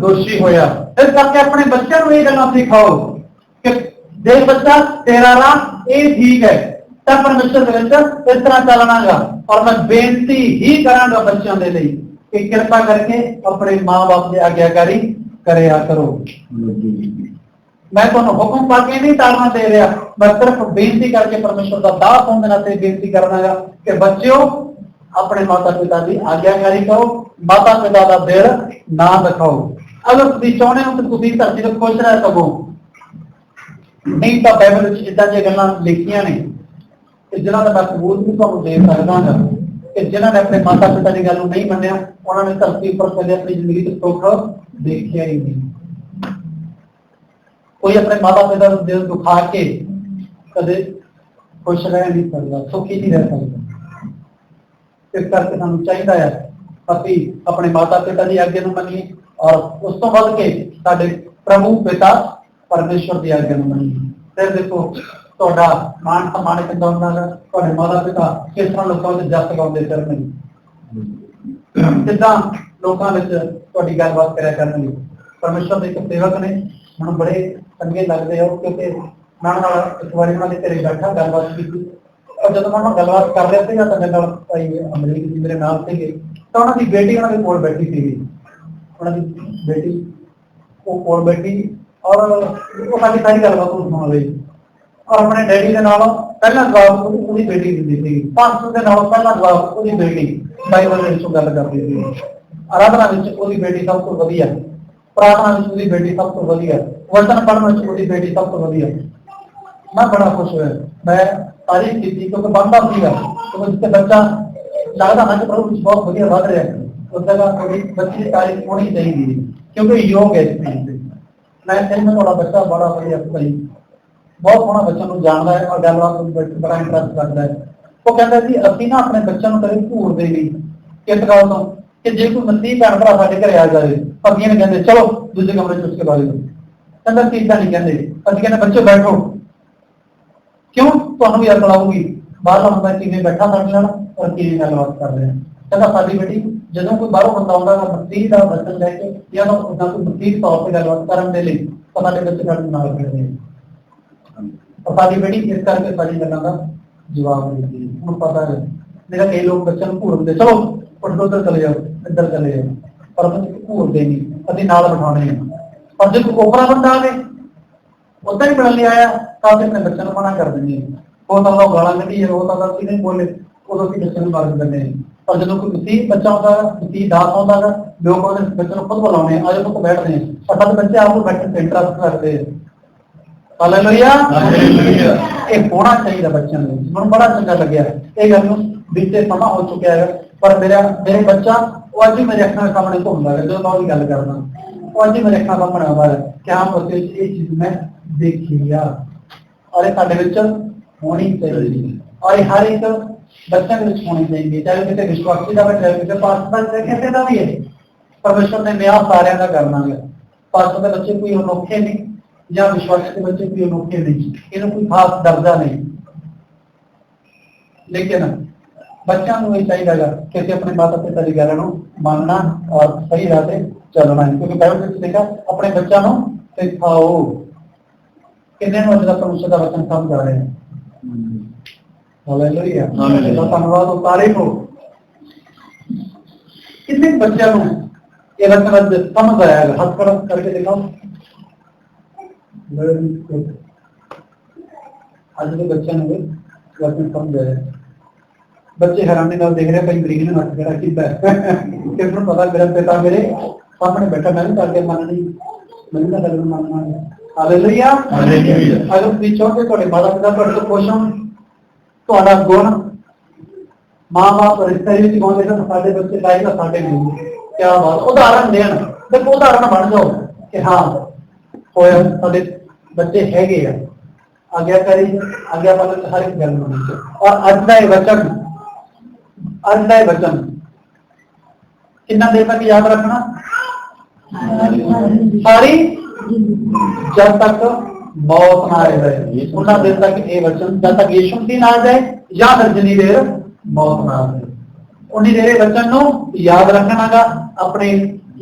Speaker 1: ਦੋਸ਼ੀ ਹੋਇਆ। ਇਸ ਕਰਕੇ ਆਪਣੇ ਬੱਚਿਆਂ ਨੂੰ ਇਹ ਗੱਲਾਂ ਸਿਖਾਓ ਕਿ देख बच्चा तेरा राह ये ठीक है, तब परमेश्वर के विच इस तरह चलना गा। और मैं बेनती ही करांगा बच्चों के लिए कि कृपा करके अपने माँ बाप की आज्ञाकारी करेया करो। मैं तुहानू हुक्म पाके नहीं ताड़ना दे रहा, मैं सिर्फ बेनती करके परमेश्वर का दास होने के नाते बेनती करना गा कि बच्चों अपने माता पिता की आज्ञाकारी करो, माता पिता का दिल ना दिखाओ। अगर तुम चाहते हो तो तुम धरती पर खुश रह सको, नहीं तो बाइबल इदा दी गल्लां लिखियां ने जिन्हों का मैं सबूत भी तुहानू दे सकदा हां कि जिन्होंने अपने माता पिता की गल नहीं मन्निया उन्होंने धरती पर कदे अपनी जिंदगी में सुख देखिया ही नहीं। कोई अपने माता पिता को दिल दुखा के कदे खुश रह नहीं सकता, सुखी नहीं रह सकता। इस करके सानू चाहिए है अभी अपने माता पिता की आज्ञा को मनीए और उस तो बढ़ के साडे प्रभु पिता परमेश्वर की आज्ञा को मनीए। फिर देखो ਤੁਹਾਡਾ मान सम्मान कितना होता है, ਤੁਹਾਡੇ माता पिता किस तरह लोगों से जस गाउंदे फिरनगे, किदां लोकां विच ਤੁਹਾਡੀ गलबात करिया करनगे। परमेश्वर के एक सेवक ने ਮੈਨੂੰ बड़े चंगे लगते हो क्योंकि मैं एक बार उन्होंने घरे बैठा गलबात की और जब मैं गलबात कर रहे थे तो मेरे भाई अमरीक जी मेरे नाल थे तो उन्होंने बेटी उन्होंने कोल बैठी थी, उन्होंने बेटी वो कोल बैठी और वो सारी सारी गलबात सुन रही और अपने डैडी के नालों पहला जवाब उसकी बेटी दी थी, 500 के नालों पहला जवाब उसकी बेटी बाइबल में गल करती थी। आराधना में उसकी बेटी सब तो वधिया, प्रार्थना में उसकी बेटी सब तो वधिया, वचन पढ़ने में उसकी बेटी सब तो वधिया। मैं बड़ा खुश हुआ, मैं तारीफ की थी क्योंकि बनता सीगा तो जिससे बच्चा लगता ना कि प्रभु कुछ बहुत वधिया बढ़ रहा है उस जगह बच्चे की तारीफ होनी चाहिए क्योंकि योग है इस चीज से। मैं कहना थोड़ा बच्चा बड़ा वधिया सही बहुत सोहना बच्चों को जानता है और गलबात बड़ा इंटरेस्ट करता है। वो कहता जी अभी ना अपने बच्चों को कभी घूरते नहीं किस गल तो कि जो कोई मसीह भैन भरा साढ़े घर आ जाए अभी नहीं कहते चलो दूसरे कमरे उसके बारे में कहता चीजा नहीं कहते, अभी कहते बच्चों बैठो क्यों तुहानू भी अकल आऊगी बाहर बंदा किवें बैठा साढ़े नाल और किवें गलबात कर रहे हैं। कहता साडी बेटी जो कोई बाहरों बंदा आउंदा मसीह का वचन लैके या कोई मसीह तौर पर गलबात करने के लिए तो साडे बच्चे साडे नाल खड़े हैं और सारी बेटी इस करके सारी गल्लां का जवाब देती है। उन्हें पता है मेरा कई लोग बच्चों को घूरते चलो उठ उधर चले जाओ इधर चले जाओ पर घूरते नहीं अभी नाल बिठाने हैं और जो ओपरा बंदा आ गए उधर ही मिलने आया तो अपने बच्चों को मना कर देंगे। वो तो गाला कटी है वो तो गलती नहीं बोले उदों भी बच्चों को मार देंगे और जो कोई मसीह बच्चा होता है मसीह दास होता है लोग बच्चों को खुद बुलाने आज तो बैठते हैं और सब बच्चे आपको बैठने से इंटरेस्ट रखते हैं। हालेलुया ये होना चाहिए बच्चों में मैं बड़ा चंगा लगे ये गल बीते समा हो चुका है पर मेरे बच्चा वो अज ही मेरे अखा के सामने घूमता है जो मैं गल करना वो अज ही मेरे अखा सामने आता है कि हाँ बच्चे ये चीज मैं देखी है और ये साडे विच होनी चाहिए और हर एक बच्चों के होनी चाहिए चाहे किसी विश्वासी का चाहे किसी पास्टर का किसी का भी है। परमेश्वर ने न्याय सारे का करना है। पास्टर के बच्चे कोई अनोखे नहीं या विश्वासी के बच्चे कोई अनोखे नहीं, इन्हें कोई खास दर्जा नहीं, लेकिन बच्चों को ये चाहिए कि अपने माता पिता की गल मानना और सही राह से चलना है क्योंकि बाइबल में लिखा अपने बच्चों को सिखाओ। किन्ने अज तक परमेश्वर का वचन समझ आ रहे हैं। हालेलुया धन्यवाद और तारीफ हो। कितने बच्चों को ये वचन समझ आया हाथ खड़ा करके दिखाओ। आज के बच्चों ने वचन समझ आया। बच्चे हैरानी नाल देख रहे भाई ग्रीन ने हथ खड़ा किया किस पता मेरा पिता मेरे सामने बैठा मैं भी करके माननी मैंने ना गल मानना है। हालेलुया अगर तुम चाहते थोड़े माता पिता तुहाडे तो खुश होण तुहाडा गुण मां बाप रिश्ते विच पाउंदे तो साडे बच्चे लाएगा साडे नहीं क्या बात उदाहरण देण देखो उदाहरण बन जाओ कि हाँ होया साडे बच्चे हैगे आ आज्ञाकारी आज्ञा पालन हर एक गल में और अज का वचन कितना देर तक याद रखना सारी जब तक मौत ना आ जाए उतना देर तक ये वचन जब तक यीशु मसीह ना आ जाए या फिर जितनी देर मौत ना आ जाए उन्नी देर वचन को याद रखना गा अपने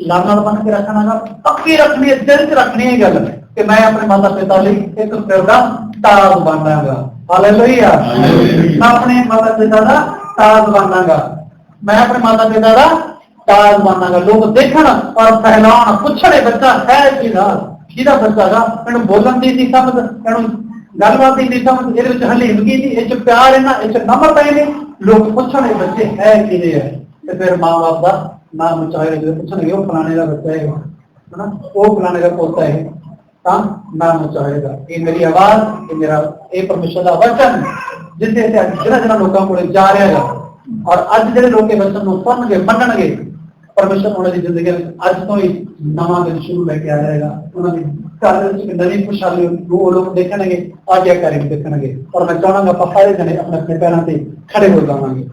Speaker 1: लाल बन के रखना गा पक्की रखनी है दिल च रखनी है गल ਕਿ ਮੈਂ ਆਪਣੇ ਮਾਤਾ ਪਿਤਾ ਲਈ ਇੱਕ ਸਿਰ ਦਾ ਤਾਜ ਬਣਾਂਗਾ। ਹਾਲੇਲੂਇਆ। ਮੈਂ ਆਪਣੇ ਮਾਤਾ ਪਿਤਾ ਦਾ ਤਾਜ ਬਣਾਂਗਾ। ਮੈਂ ਆਪਣੇ ਮਾਤਾ ਪਿਤਾ ਦਾ ਤਾਜ ਬਣਾਂਗਾ। ਲੋਕ ਦੇਖਣ ਔਰ ਪਹਿਲਾਣ ਪੁੱਛਣੇ ਬੱਚਾ ਹੈ ਕਿਹਦਾ ਬੱਚਾ ਗਾ, ਇਹਨੂੰ ਬੋਲਣ ਦੀ ਨਹੀਂ ਸਮਝ, ਇਹਨੂੰ ਗੱਲਬਾਤ ਦੀ ਨਹੀਂ ਸਮਝ, ਇਹਦੇ ਵਿੱਚ ਹਲੀਮਗੀ ਨਹੀਂ, ਇਹ ਚ ਪਿਆਰ ਇਹਨਾਂ, ਇਹ ਚ ਨਮਰਤਾ ਨਹੀਂ। ਲੋਕ ਪੁੱਛਣੇ ਬੱਚੇ ਹੈ ਕਿਹਦੇ ਹੈ, ਤੇ ਫਿਰ ਮਾਂ ਬਾਪ ਦਾ ਨਾਮ ਉਚਾਰੇ ਜਦੋਂ ਪੁੱਛਣਗੇ ਉਹ ਫਲਾਣੇ ਦਾ ਬੱਚਾ ਹੈ ਹਨਾ, ਉਹ ਫਲਾਣੇ ਦਾ ਪੋਤਾ ਹੈ, ਤਾਂ ਨਾਮ ਉਚਾਰੇਗਾ। ਇਹ ਮੇਰੀ ਆਵਾਜ਼, ਇਹ ਮੇਰਾ ਇਹ ਪਰਮੇਸ਼ਰ ਦਾ ਵਚਨ ਜਿੱਥੇ ਜਿਹੜਾ ਲੋਕਾਂ ਕੋਲ ਜਾ ਰਿਹਾ ਹੈ। ਔਰ ਅੱਜ ਜਿਹੜੇ ਲੋਕ ਇਹ ਵਚਨ ਨੂੰ ਸੁਣਨਗੇ, ਮੰਨਣਗੇ, ਪਰਮੇਸ਼ਰ ਉਹਨਾਂ ਦੀ ਜ਼ਿੰਦਗੀ ਵਿੱਚ ਅੱਜ ਤੋਂ ਹੀ ਨਵਾਂ ਦਿਨ ਸ਼ੁਰੂ ਲੈ ਕੇ ਆ ਜਾਏਗਾ। ਉਹਨਾਂ ਦੀ ਘਰ ਦੇ ਵਿੱਚ ਨਵੀਂ ਖੁਸ਼ਹਾਲੀ ਉਹ ਲੋਕ ਦੇਖਣਗੇ, ਆਗਿਆਕਾਰੀ ਦੇਖਣਗੇ। ਔਰ ਮੈਂ ਚਾਹਾਂਗਾ ਆਪਾਂ ਸਾਰੇ ਜਣੇ ਆਪਣੇ ਪੈਰਾਂ ਤੇ ਖੜੇ ਹੋ ਜਾਵਾਂਗੇ।